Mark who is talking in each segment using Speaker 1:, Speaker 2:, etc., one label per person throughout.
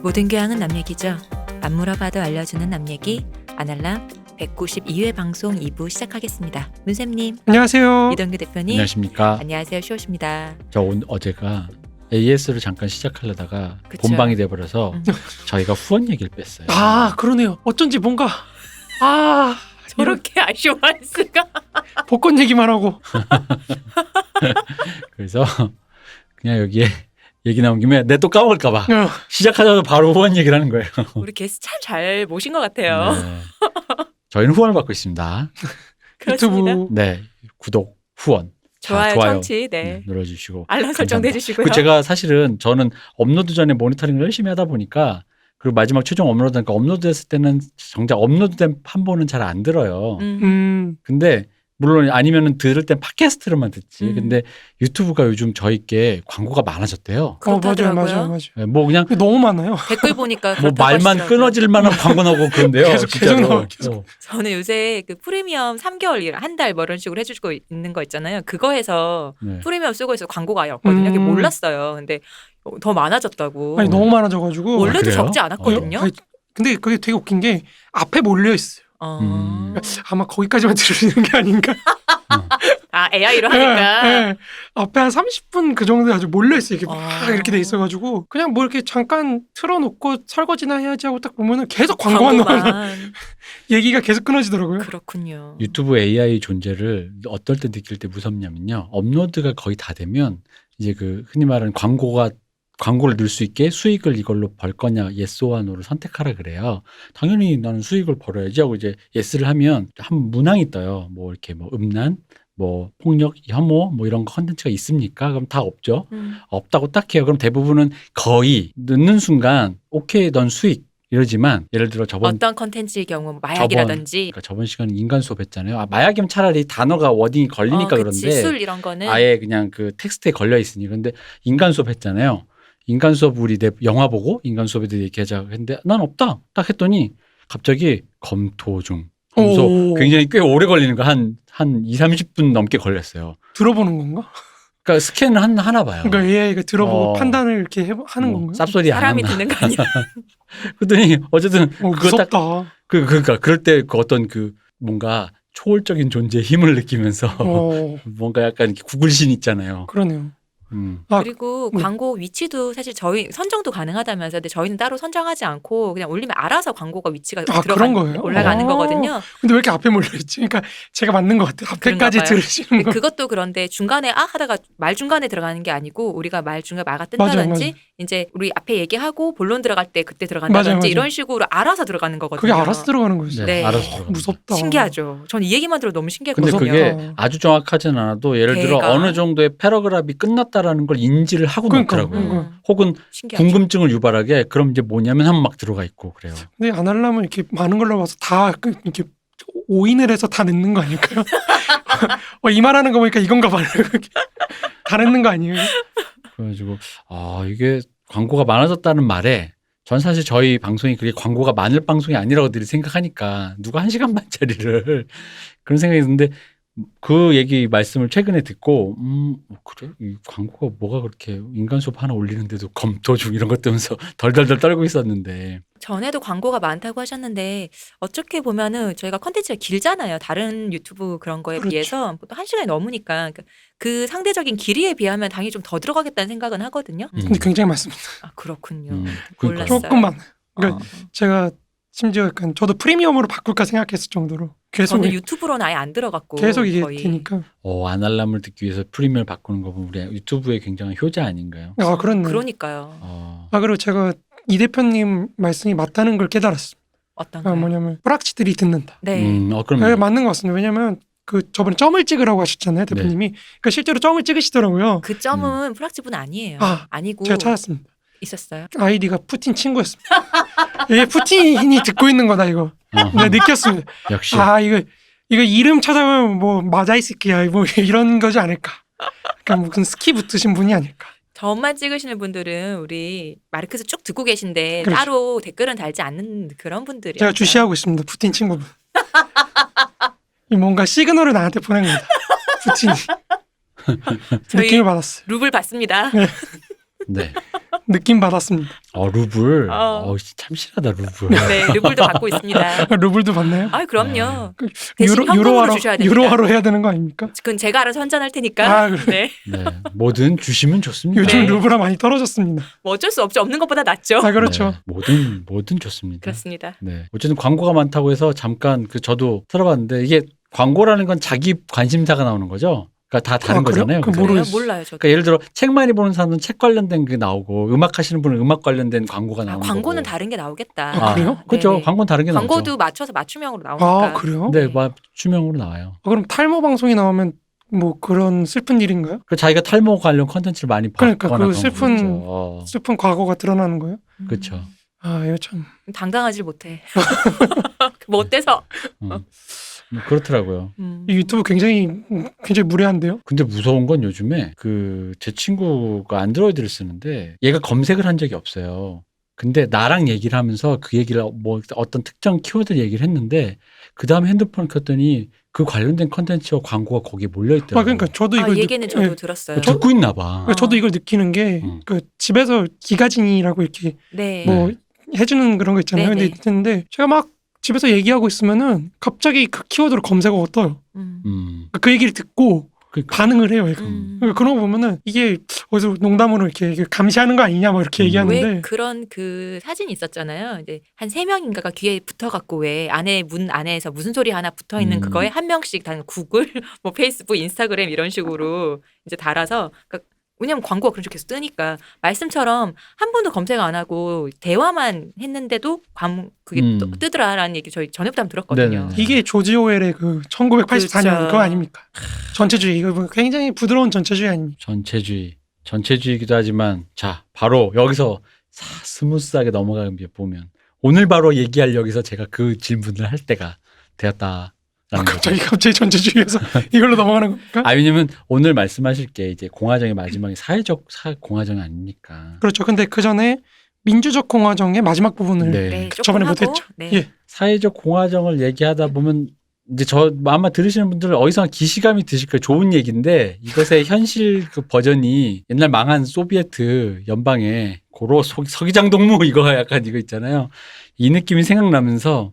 Speaker 1: 모든 교양은 남 얘기죠. 안 물어봐도 알려주는 남 얘기 아날람 192회 방송 2부 시작하겠습니다. 문쌤님,
Speaker 2: 안녕하세요.
Speaker 1: 이동규 대표님,
Speaker 3: 안녕하십니까.
Speaker 1: 안녕하세요. 쇼십니다.
Speaker 3: 저 어제가 AS를 잠깐 시작하려다가
Speaker 1: 그쵸.
Speaker 3: 본방이 돼버려서 저희가 후원 얘기를 뺐어요.
Speaker 2: 아, 그러네요. 어쩐지 뭔가
Speaker 1: 저렇게 아쉬워할 수가.
Speaker 2: 복권 얘기만 하고.
Speaker 3: 그래서 그냥 여기에 얘기 나온 김에 내 또 까먹을까봐
Speaker 2: 어,
Speaker 3: 시작하자마자 바로 후원 얘기를 하는 거예요.
Speaker 1: 우리 게스트 참 잘 모신 것 같아요.
Speaker 3: 네. 저희는 후원을 받고 있습니다.
Speaker 1: 그렇습니다.
Speaker 2: 유튜브
Speaker 3: 네, 구독, 후원,
Speaker 1: 좋아요,
Speaker 3: 좋아요.
Speaker 1: 청취, 네.
Speaker 3: 눌러주시고
Speaker 1: 알람 설정도
Speaker 3: 감사합니다.
Speaker 1: 해주시고요.
Speaker 3: 그 제가 사실은 저는 업로드 전에 모니터링을 열심히 하다 보니까 그리고 마지막 최종 업로드니까 업로드했을 때는 정작 업로드된 판본은 잘 안 들어요. 근데 물론 아니면은 들을 땐 팟캐스트로만 듣지. 근데 유튜브가 요즘 저희께 광고가 많아졌대요.
Speaker 1: 그렇다더라고요.
Speaker 2: 맞아요.
Speaker 3: 네, 뭐 그냥
Speaker 2: 너무 많아요.
Speaker 1: 댓글 보니까
Speaker 3: 뭐
Speaker 1: 그렇다고
Speaker 3: 말만
Speaker 1: 하시더라고요.
Speaker 3: 끊어질 만한 광고 나오고 그런데요.
Speaker 2: 계속
Speaker 3: 진짜로.
Speaker 2: 나와요, 계속.
Speaker 1: 저는 요새 그 프리미엄 3개월, 한 달 뭐 이런 식으로 해주고 있는 거 있잖아요. 그거 해서
Speaker 3: 네.
Speaker 1: 프리미엄 쓰고 있어 광고가 아예 없거든요. 이게
Speaker 2: 음.
Speaker 1: 몰랐어요. 근데 더 많아졌다고.
Speaker 2: 아니 너무 많아져가지고.
Speaker 1: 원래도
Speaker 3: 그래요?
Speaker 1: 적지 않았거든요.
Speaker 2: 아니, 근데 그게 되게 웃긴 게 앞에 몰려 있어요. 아마 거기까지만 들으시는 게 아닌가.
Speaker 1: 아 AI로 하니까.
Speaker 2: 네. 앞에 한 30분 그 정도 아주 몰려 있어요. 이게 막
Speaker 1: 아.
Speaker 2: 이렇게 돼 있어가지고 그냥 뭐 이렇게 잠깐 틀어놓고 설거지나 해야지 하고 딱 보면은 계속 광고만 나오는 얘기가 계속 끊어지더라고요.
Speaker 1: 그렇군요.
Speaker 3: 유튜브 AI 존재를 어떨 때 느낄 때 무섭냐면요. 업로드가 거의 다 되면 이제 그 흔히 말하는 광고를 넣을 수 있게 수익을 이걸로 벌 거냐 예스와 노를 선택하라 그래요. 당연히 나는 수익을 벌어야지 하고 이제 예스를 하면 한 문항이 떠요. 뭐 이렇게 뭐 음란, 뭐 폭력, 혐오 뭐 이런 컨텐츠가 있습니까? 그럼 다 없죠. 없다고 딱 해요. 그럼 대부분은 거의 넣는 순간 오케이 넌 수익 이러지만 예를 들어
Speaker 1: 어떤 컨텐츠의 경우 뭐 마약이라든지
Speaker 3: 저번 시간에 인간 수업 했잖아요. 마약이면 차라리 단어가 워딩이 걸리니까
Speaker 1: 그치,
Speaker 3: 그런데
Speaker 1: 술 이런 거는
Speaker 3: 아예 그냥 그 텍스트에 걸려 있으니. 근데 인간 수업 했잖아요. 인간 수업 우리 내 영화 보고 인간 수업에 대해 얘기하자 했는데 난 없다. 딱 했더니 갑자기 검토 중 하면서
Speaker 2: 오.
Speaker 3: 굉장히 꽤 오래 걸리는 거 한 2, 30분 넘게 걸렸어요.
Speaker 2: 들어보는 건가?
Speaker 3: 그러니까 스캔을 하나 봐요.
Speaker 2: 그러니까 AI가 들어보고
Speaker 3: 어.
Speaker 2: 판단을 이렇게 하는
Speaker 3: 뭐
Speaker 2: 건가요?
Speaker 3: 쌉소리 안
Speaker 1: 사람이
Speaker 3: 한다.
Speaker 1: 듣는 거 아니야?
Speaker 3: 그랬더니 어쨌든 그거
Speaker 2: 무섭다.
Speaker 3: 딱 그러니까 그럴 때 그 어떤 그 뭔가 초월적인 존재의 힘을 느끼면서 뭔가 약간 이렇게 구글신 있잖아요.
Speaker 2: 그러네요.
Speaker 3: 음.
Speaker 1: 그리고
Speaker 2: 네.
Speaker 1: 광고 위치도 사실 저희 선정도 가능하다면서 근데 저희는 따로 선정하지 않고 그냥 올리면 알아서 광고가 위치가
Speaker 2: 그런 거예요?
Speaker 1: 올라가는 거거든요.
Speaker 2: 근데 왜 이렇게 앞에 몰려있지? 그러니까 제가 맞는 것 같아요. 앞에까지
Speaker 1: 그런가 봐요.
Speaker 2: 들으시는 거.
Speaker 1: 그것도 그런데 중간에 하다가 말 중간에 들어가는 게 아니고 우리가 말 중간에 말가
Speaker 2: 맞아요,
Speaker 1: 뜬다든지
Speaker 2: 맞아요.
Speaker 1: 이제 우리 앞에 얘기하고 본론 들어갈 때 그때 들어간다든지
Speaker 2: 맞아요.
Speaker 1: 이런 식으로 알아서 들어가는 거거든요.
Speaker 2: 그게 알아서 들어가는 거였어요.
Speaker 1: 네.
Speaker 3: 알아서 들어갑니다.
Speaker 2: 무섭다.
Speaker 1: 신기하죠. 저는 이 얘기만 들어도 너무
Speaker 3: 근데
Speaker 1: 신기했거든요.
Speaker 3: 그게
Speaker 2: 무섭다.
Speaker 3: 아주 정확하진 않아도 예를 들어
Speaker 1: 대가.
Speaker 3: 어느 정도의 패러그раф이 끝났다라는 걸 인지를 하고
Speaker 2: 그러니까.
Speaker 3: 넣더라고요. 혹은
Speaker 1: 신기하죠.
Speaker 3: 궁금증을 유발하게 그럼 이제 뭐냐면 하면 막 들어가 있고 그래요.
Speaker 2: 근데 안 하려면 이렇게 많은 걸로 봐서 다 이렇게 오인을 해서 다 넣는 거 아닐까요? 이 말하는 거 보니까 이건가 봐요. 다 넣는 거 아니에요?
Speaker 3: 그래가지고 이게 광고가 많아졌다는 말에 전 사실 저희 방송이 그게 광고가 많을 방송이 아니라고 늘 생각하니까 누가 1시간 반짜리를 그런 생각이 드는데 그 얘기 말씀을 최근에 듣고 그래? 이 광고가 뭐가 그렇게 인간 수업 하나 올리는데도 검토 중 이런 것 때문에 덜덜덜 떨고 있었는데
Speaker 1: 전에도 광고가 많다고 하셨는데 어떻게 보면은 저희가 컨텐츠가 길잖아요. 다른 유튜브 그런 거에
Speaker 2: 그렇죠.
Speaker 1: 비해서 보통 1시간이 넘으니까 그 상대적인 길이에 비하면 당연히 좀 더 들어가겠다는 생각은 하거든요.
Speaker 2: 근데 굉장히 많습니다.
Speaker 1: 아 그렇군요.
Speaker 3: 그러니까요.
Speaker 1: 몰랐어요.
Speaker 2: 조금만. 그러니까
Speaker 1: 어.
Speaker 2: 제가 심지어 약간 저도 프리미엄으로 바꿀까 생각했을 정도로 계속
Speaker 1: 저는 유튜브로는 아예 안 들어갔고
Speaker 2: 계속 이게
Speaker 1: 거의.
Speaker 2: 되니까.
Speaker 3: 아날람을 듣기 위해서 프리미엄을 바꾸는 거 보면 우리 유튜브의 굉장한 효자 아닌가요?
Speaker 2: 그렇네.
Speaker 1: 그러니까요.
Speaker 2: 그리고 제가 이 대표님 말씀이 맞다는 걸 깨달았습니다.
Speaker 1: 어떤가요?
Speaker 2: 뭐냐면 뿌락치들이 듣는다.
Speaker 1: 네.
Speaker 3: 그럼
Speaker 2: 맞는 것 같습니다. 왜냐면 그 저번에 점을 찍으라고 하셨잖아요, 대표님이. 그러니까 실제로 점을 찍으시더라고요.
Speaker 1: 그 점은 프락치분 아니에요. 아니고
Speaker 2: 제가 찾았습니다.
Speaker 1: 있었어요.
Speaker 2: 아이디가 푸틴 친구였습니다. 이게 푸틴이 듣고 있는 거다 이거. 내가 느꼈습니다.
Speaker 3: 역시
Speaker 2: 이거 이름 찾아보면 뭐 마자이스키야 뭐 이런 거지 않을까. 그러니까 무슨 스키 붙으신 분이 아닐까.
Speaker 1: 점만 찍으시는 분들은 우리 마르크스 쭉 듣고 계신데
Speaker 2: 그렇죠.
Speaker 1: 따로 댓글은 달지 않는 그런 분들이에요.
Speaker 2: 제가 주시하고 있습니다. 푸틴 친구분. 이 뭔가 시그널을 나한테 보낸 겁니다. 푸틴이.
Speaker 1: 저희
Speaker 2: 느낌을 받았어요.
Speaker 1: 룹을 받습니다.
Speaker 3: 네.
Speaker 2: 느낌 받았습니다.
Speaker 3: 루블.
Speaker 1: 어.
Speaker 3: 참 실하다 루블.
Speaker 1: 네, 르블도 받고 있습니다.
Speaker 2: 루블도 받나요?
Speaker 1: 아, 그럼요.
Speaker 2: 그
Speaker 1: 대신 현금으로 주셔야 됩니다.
Speaker 2: 유로화로 해야 되는 거 아닙니까?
Speaker 1: 그건 제가 알아서 환전할 테니까.
Speaker 2: 아, 그래.
Speaker 1: 네.
Speaker 3: 네. 뭐든 주시면 좋습니다.
Speaker 2: 요즘
Speaker 1: 네.
Speaker 2: 루블화 많이 떨어졌습니다.
Speaker 1: 뭐 어쩔 수 없죠. 없는 것보다 낫죠.
Speaker 2: 아, 그렇죠.
Speaker 3: 네. 뭐든 좋습니다.
Speaker 1: 그렇습니다.
Speaker 3: 네. 어쨌든 광고가 많다고 해서 잠깐 저도 들어봤는데 이게 광고라는 건 자기 관심사가 나오는 거죠. 그러니까 다 다른
Speaker 2: 그래요?
Speaker 3: 거잖아요.
Speaker 2: 그럼
Speaker 3: 그죠?
Speaker 2: 모르-
Speaker 1: 그래요?
Speaker 2: 모르겠어요.
Speaker 1: 몰라요, 저도.
Speaker 3: 그러니까 예를 들어 책 많이 보는 사람은 책 관련된 게 나오고 음악 하시는 분은 음악 관련된 광고가 나오는 거고.
Speaker 1: 광고는 다른 게 나오겠다.
Speaker 2: 아, 그래요?
Speaker 3: 그렇죠.
Speaker 1: 네네.
Speaker 3: 광고는 다른 게 나오죠.
Speaker 1: 광고도 맞춰서 맞춤형으로 나오니까.
Speaker 2: 아, 그래요?
Speaker 3: 네, 맞춤형으로 나와요.
Speaker 2: 그럼 탈모 방송이 나오면 뭐 그런 슬픈 일인가요?
Speaker 3: 그 자기가 탈모 관련 컨텐츠를 많이
Speaker 2: 그러니까
Speaker 3: 받거나
Speaker 2: 그
Speaker 3: 그런
Speaker 2: 슬픈-
Speaker 3: 거겠죠.
Speaker 2: 슬픈 과거가 드러나는 거예요?
Speaker 3: 그렇죠.
Speaker 2: 아, 이거 참.
Speaker 1: 당당하지 못해. 뭐 어때서?
Speaker 3: 뭐 그렇더라고요.
Speaker 2: 이 유튜브 굉장히 무례한데요?
Speaker 3: 근데 무서운 건 요즘에 제 친구가 안드로이드를 쓰는데 얘가 검색을 한 적이 없어요. 근데 나랑 얘기를 하면서 그 얘기를 뭐 어떤 특정 키워드 얘기를 했는데 그 다음에 핸드폰을 켰더니 그 관련된 컨텐츠와 광고가 거기에 몰려 있더라고요.
Speaker 2: 아, 그러니까 저도 이걸
Speaker 1: 얘기는
Speaker 2: 느-
Speaker 1: 저도
Speaker 2: 예.
Speaker 1: 들었어요.
Speaker 3: 듣고 있나 봐.
Speaker 2: 저도 이걸 느끼는 게 그 집에서 기가진이라고 이렇게
Speaker 1: 네.
Speaker 2: 뭐 해주는 그런 거 있잖아요.
Speaker 1: 네네.
Speaker 2: 근데 제가 막 집에서 얘기하고 있으면은 갑자기 그 키워드로 검색어가 떠요. 그 얘기를 듣고
Speaker 3: 그러니까.
Speaker 2: 반응을 해요. 얘가.
Speaker 1: 음.
Speaker 2: 그런 거 보면은 이게 어디서 농담으로 이렇게 감시하는 거 아니냐 뭐 이렇게
Speaker 3: 왜
Speaker 2: 얘기하는데
Speaker 1: 왜 그런 그 사진이 있었잖아요. 이제 한 3명인가가 귀에 붙어갖고 왜 안에 문 안에서 무슨 소리 하나 붙어 있는 그거에 한 명씩 단 구글, 뭐 페이스북, 인스타그램 이런 식으로 이제 달아서 그러니까 왜냐면 광고가 그런 식으로 계속 뜨니까 말씀처럼 한 번도 검색 안 하고 대화만 했는데도 그게 또 뜨더라라는 얘기 저희 전에부터 한번 들었거든요.
Speaker 3: 네네네.
Speaker 2: 이게 조지 오웰의 그 1984년
Speaker 1: 그렇죠.
Speaker 2: 그거 아닙니까? 전체주의 이거 뭐 굉장히 부드러운 전체주의 아닙니까?
Speaker 3: 전체주의이기도 하지만 자 바로 여기서 스무스하게 넘어가는 게 보면 오늘 바로 얘기할 여기서 제가 그 질문을 할 때가 되었다.
Speaker 2: 갑자기 전체주의에서 이걸로 넘어가는 겁니까?
Speaker 3: 왜냐면 오늘 말씀하실 게 이제 공화정의 마지막에 사회적 공화정 아닙니까?
Speaker 2: 그렇죠. 근데 그 전에 민주적 공화정의 마지막 부분을
Speaker 3: 네.
Speaker 2: 저번에
Speaker 1: 조금 하고,
Speaker 2: 못했죠.
Speaker 1: 네.
Speaker 2: 예.
Speaker 3: 사회적 공화정을 얘기하다 보면 이제 아마 들으시는 분들은 어디서 기시감이 드실 거예요. 좋은 얘기인데 이것의 현실 그 버전이 옛날 망한 소비에트 연방의 고로 서기장 동무 이거 약간 이거 있잖아요. 이 느낌이 생각나면서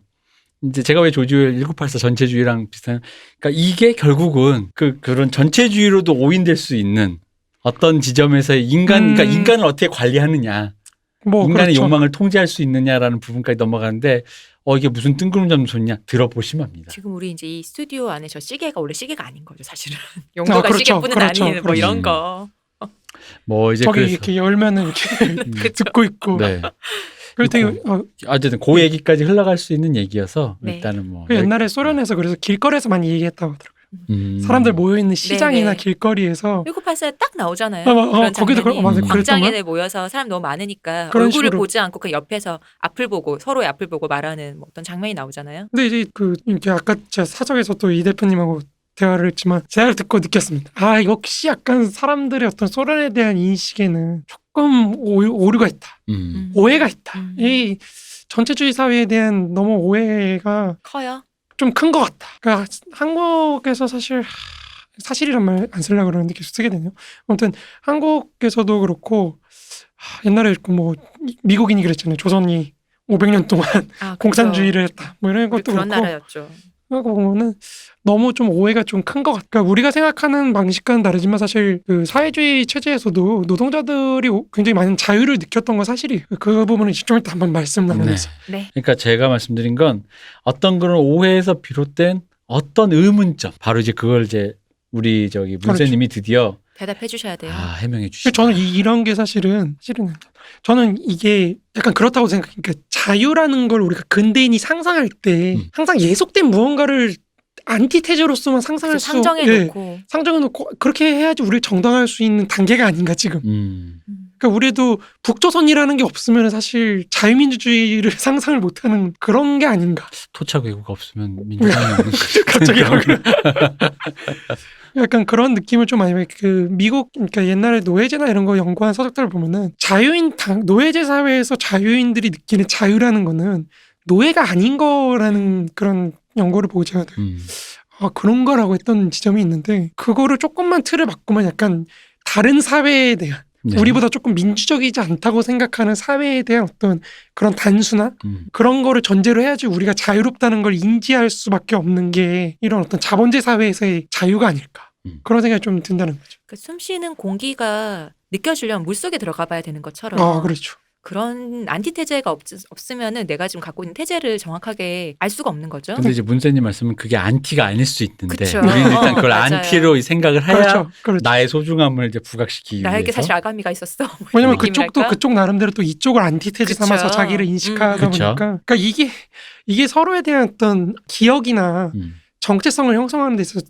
Speaker 3: 이제 제가 왜 조지오웰 1984 전체주의랑 비슷한 그러니까 이게 결국은 그런 전체주의로도 오인될 수 있는 어떤 지점에서의 그러니까 인간을 어떻게 관리하느냐.
Speaker 2: 뭐
Speaker 3: 인간의
Speaker 2: 그렇죠.
Speaker 3: 욕망을 통제할 수 있느냐라는 부분까지 넘어가는데 이게 무슨 뜬구름 잡는 소리냐 들어보시면 합니다.
Speaker 1: 지금 우리 이제 이 스튜디오 안에 저 시계가 원래 시계가 아닌 거죠, 사실은. 용도가
Speaker 2: 그렇죠.
Speaker 1: 시계뿐은
Speaker 2: 그렇죠.
Speaker 1: 아닌 뭐
Speaker 2: 그렇죠.
Speaker 1: 이런 거.
Speaker 3: 뭐 이제
Speaker 2: 저기
Speaker 3: 그래서
Speaker 2: 이렇게 열면은 이렇게
Speaker 1: 그쵸.
Speaker 2: 듣고 있고.
Speaker 3: 네.
Speaker 2: 그리고 되게
Speaker 3: 어쨌든 그 얘기까지 흘러갈 수 있는 얘기여서
Speaker 1: 네.
Speaker 3: 일단은 뭐
Speaker 2: 그 옛날에 소련에서 그래서 길거리에서 많이 얘기했다고 하더라고요.
Speaker 3: 사
Speaker 2: 사람들 모여 있는 시장이나
Speaker 1: 네네.
Speaker 2: 길거리에서
Speaker 1: 1984에 딱 나오잖아요.
Speaker 2: 거기도
Speaker 1: 그런 장면이.
Speaker 2: 맞아요.
Speaker 1: 광장에 모여서 사람 너무 많으니까
Speaker 2: 그런
Speaker 1: 얼굴을
Speaker 2: 식으로.
Speaker 1: 보지 않고 그 옆에서 앞을 보고 서로의 앞을 보고 말하는 뭐 어떤 장면이 나오잖아요.
Speaker 2: 근데 이제 이렇게 아까 제가 사석에서 또 이 대표님하고 대화를 했지만 제가 듣고 느꼈습니다. 역시 약간 사람들의 어떤 소련에 대한 인식에는 조금 오류가 있다. 오해가 있다. 이 전체주의 사회에 대한 너무 오해가
Speaker 1: 커요.
Speaker 2: 좀 큰 것 같다. 그러니까 한국에서 사실이란 말 안 쓰려고 그러는데 계속 쓰게 되네요. 아무튼 한국에서도 그렇고 옛날에 뭐 미국인이 그랬잖아요. 조선이 500년 동안 공산주의를 했다. 뭐 이런 것도
Speaker 1: 그런
Speaker 2: 그렇고.
Speaker 1: 나라였죠.
Speaker 2: 하고 보면은 너무 좀 오해가 좀 큰 것 같아. 그러니까 우리가 생각하는 방식과는 다르지만 사실 그 사회주의 체제에서도 노동자들이 굉장히 많은 자유를 느꼈던 건 사실이에요. 그 부분은 좀 이따 한번 말씀 나누면서.
Speaker 1: 네.
Speaker 3: 그러니까 제가 말씀드린 건 어떤 그런 오해에서 비롯된 어떤 의문점 바로 이제 그걸 이제 우리 문세님이 드디어
Speaker 1: 대답해 주셔야 돼요.
Speaker 3: 해명해 주시죠.
Speaker 2: 저는 이런 게 사실은 저는 이게 약간 그렇다고 생각해요. 그러니까 자유라는 걸 우리가 근대인이 상상할 때 항상 예속된 무언가를 안티테제로서만 상상할 수
Speaker 1: 상정해놓고
Speaker 2: 상정해놓고 그렇게 해야지 우리를 정당화할 수 있는 단계가 아닌가 지금. 그러니까 우리도 북조선이라는 게 없으면 사실 자유민주주의를 상상을 못하는 그런 게 아닌가.
Speaker 3: 토착 외국가 없으면 민주당이 없는
Speaker 2: 갑자기 약간 그런 느낌을 좀 많이 그 미국 그러니까 옛날에 노예제나 이런 거 연구한 서적들을 보면은 노예제 사회에서 자유인들이 느끼는 자유라는 거는 노예가 아닌 거라는 그런 연구를 보고 제가 그런 거라고 했던 지점이 있는데 그거를 조금만 틀을 바꾸면 약간 다른 사회에 대한
Speaker 3: 네.
Speaker 2: 우리보다 조금 민주적이지 않다고 생각하는 사회에 대한 어떤 그런 단순화 그런 거를 전제로 해야지 우리가 자유롭다는 걸 인지할 수밖에 없는 게 이런 어떤 자본주의 사회에서의 자유가 아닐까 그런 생각이 좀 든다는 거죠.
Speaker 1: 그 숨 쉬는 공기가 느껴지려면 물속에 들어가 봐야 되는 것처럼
Speaker 2: 그렇죠.
Speaker 1: 그런 안티테제가 없으면은 내가 지금 갖고 있는 태제를 정확하게 알 수가 없는 거죠.
Speaker 3: 근데 이제 문세님 말씀은 그게 안티가 아닐 수 있는데
Speaker 1: 그쵸.
Speaker 3: 우리는 일단 그걸
Speaker 1: 맞아요.
Speaker 3: 안티로 생각을 해야
Speaker 2: 그렇죠. 그렇죠.
Speaker 3: 나의 소중함을 이제 부각시키기
Speaker 1: 나에게
Speaker 3: 위해서.
Speaker 1: 사실 아가미가 있었어. 뭐
Speaker 2: 왜냐면
Speaker 1: 이런
Speaker 2: 그쪽도
Speaker 1: 느낌이랄까?
Speaker 2: 그쪽 나름대로 또 이쪽을 안티테지
Speaker 1: 그쵸.
Speaker 2: 삼아서 자기를 인식하다
Speaker 3: 그쵸.
Speaker 2: 보니까 그러니까 이게 서로에 대한 어떤 기억이나 정체성을 형성하는 데 있어서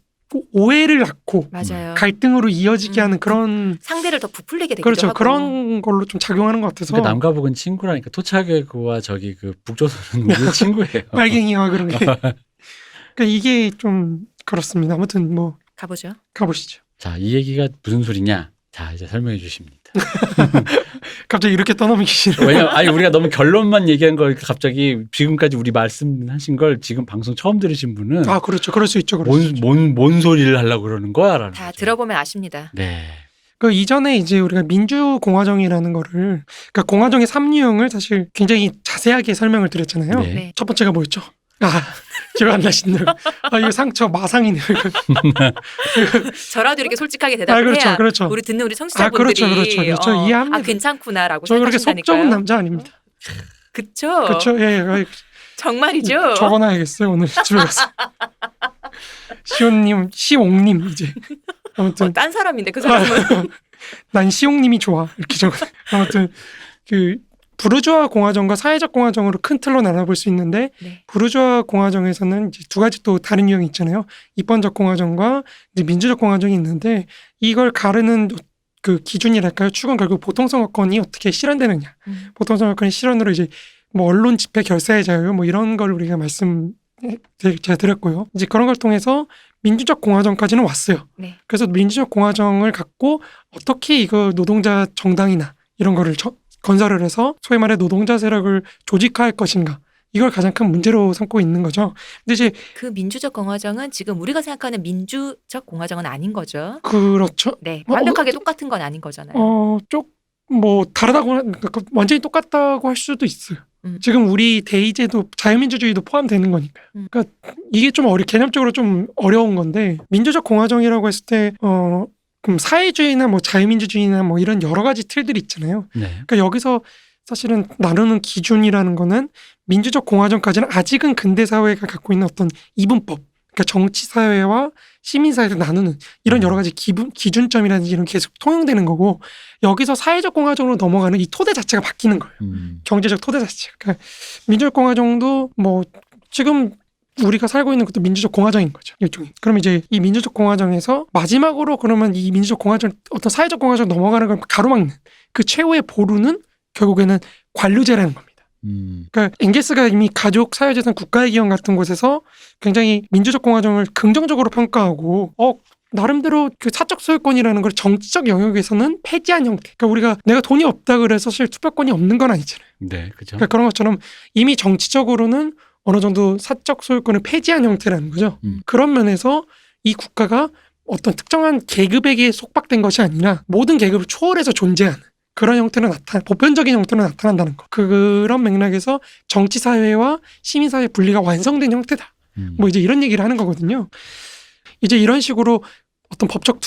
Speaker 2: 오해를 낳고
Speaker 1: 맞아요.
Speaker 2: 갈등으로 이어지게 하는 그런
Speaker 1: 상대를 더 부풀리게 되기도
Speaker 2: 그렇죠.
Speaker 1: 하고.
Speaker 2: 그런 걸로 좀 작용하는 것 같아서
Speaker 3: 그러니까 남과 북은 친구라니까 토착외구와 저기 그 북조선은 우리 친구예요.
Speaker 2: 빨갱이와 그런 게 그러니까 이게 좀 그렇습니다. 아무튼 뭐
Speaker 1: 가보죠.
Speaker 2: 가보시죠.
Speaker 3: 자, 이 얘기가 무슨 소리냐? 자, 이제 설명해 주십니다.
Speaker 2: 갑자기 이렇게 떠넘기기 싫어.
Speaker 3: 왜냐면 아니 우리가 너무 결론만 얘기한 걸 갑자기 지금까지 우리 말씀하신 걸 지금 방송 처음 들으신 분은
Speaker 2: 그렇죠. 그럴 수 있죠. 그럴 수 있죠.
Speaker 3: 뭔 소리를 하려고 그러는 거야라는
Speaker 1: 다
Speaker 3: 거죠.
Speaker 1: 들어보면 아십니다.
Speaker 3: 네.
Speaker 2: 그 이전에 이제 우리가 민주공화정이라는 거를 그러니까 공화정의 3유형을 사실 굉장히 자세하게 설명을 드렸잖아요.
Speaker 3: 네.
Speaker 1: 네.
Speaker 2: 첫 번째가 뭐였죠? 기억 안 나시네요. 이거 상처 마상이네요.
Speaker 1: 저라도 이렇게 솔직하게 대답을
Speaker 2: 그렇죠,
Speaker 1: 해야
Speaker 2: 그렇죠.
Speaker 1: 우리 듣는 우리 청취자분들이
Speaker 2: 그렇죠. 이해합니다.
Speaker 1: 괜찮구나라고
Speaker 2: 저 그렇게 속
Speaker 1: 생각하신다니까요.
Speaker 2: 좁은 남자 아닙니다.
Speaker 1: 그쵸?
Speaker 2: 그렇죠. 예.
Speaker 1: 정말이죠?
Speaker 2: 적어놔야겠어요. 오늘 집에 가서. 시옹님 이제 아무튼
Speaker 1: 딴 사람인데 그 사람은.
Speaker 2: 난 시옹님이 좋아 이렇게 적어. 아무튼 그 부르주아 공화정과 사회적 공화정으로 큰 틀로 나눠볼 수 있는데
Speaker 1: 네.
Speaker 2: 부르주아 공화정에서는 이제 두 가지 또 다른 유형이 있잖아요. 입헌적 공화정과 이제 민주적 공화정이 있는데 이걸 가르는 그 기준이랄까요? 축은 결국 보통선거권이 어떻게 실현되느냐. 보통선거권의 실현으로 이제 뭐 언론 집회 결사의 자유 뭐 이런 걸 우리가 제가 드렸고요. 이제 그런 걸 통해서 민주적 공화정까지는 왔어요.
Speaker 1: 네.
Speaker 2: 그래서 민주적 공화정을 갖고 어떻게 이거 노동자 정당이나 이런 거를 건설을 해서 소위 말해 노동자 세력을 조직화할 것인가 이걸 가장 큰 문제로 삼고 있는 거죠. 근데 이제
Speaker 1: 그 민주적 공화정은 지금 우리가 생각하는 민주적 공화정은 아닌 거죠.
Speaker 2: 그렇죠.
Speaker 1: 네, 완벽하게 똑같은 건 아닌 거잖아요.
Speaker 2: 뭐 다르다고 그러니까 완전히 똑같다고 할 수도 있어요. 지금 우리 대의제도 자유민주주의도 포함되는 거니까요. 그러니까 이게 좀 개념적으로 좀 어려운 건데 민주적 공화정이라고 했을 때 그럼 사회주의나 뭐 자유민주주의나 뭐 이런 여러 가지 틀들이 있잖아요.
Speaker 3: 네.
Speaker 2: 그러니까 여기서 사실은 나누는 기준이라는 거는 민주적 공화정까지는 아직은 근대 사회가 갖고 있는 어떤 이분법, 그러니까 정치 사회와 시민 사회를 나누는 이런 여러 가지 기준점이라든지 이런 게 계속 통용되는 거고 여기서 사회적 공화정으로 넘어가는 이 토대 자체가 바뀌는 거예요. 경제적 토대 자체가. 그러니까 민주적 공화정도 뭐 지금 우리가 살고 있는 것도 민주적 공화정인 거죠. 일종의. 그럼 이제 이 민주적 공화정에서 마지막으로 그러면 이 민주적 공화정 어떤 사회적 공화정 넘어가는 걸 가로막는 그 최후의 보루는 결국에는 관료제라는 겁니다. 그러니까 엥게스가 이미 가족, 사회재산, 국가의 기원 같은 곳에서 굉장히 민주적 공화정을 긍정적으로 평가하고 나름대로 그 사적 소유권이라는 걸 정치적 영역에서는 폐지한 형태. 그러니까 우리가 내가 돈이 없다 그래서 사실 투표권이 없는 건 아니잖아요.
Speaker 3: 네, 그렇죠.
Speaker 2: 그러니까 그런 것처럼 이미 정치적으로는 어느 정도 사적 소유권을 폐지한 형태라는 거죠. 그런 면에서 이 국가가 어떤 특정한 계급에게 속박된 것이 아니라 모든 계급을 초월해서 존재하는 그런 형태로 보편적인 형태로 나타난다는 거. 그런 맥락에서 정치사회와 시민사회 분리가 완성된 형태다. 뭐 이제 이런 얘기를 하는 거거든요. 이제 이런 식으로 어떤 법적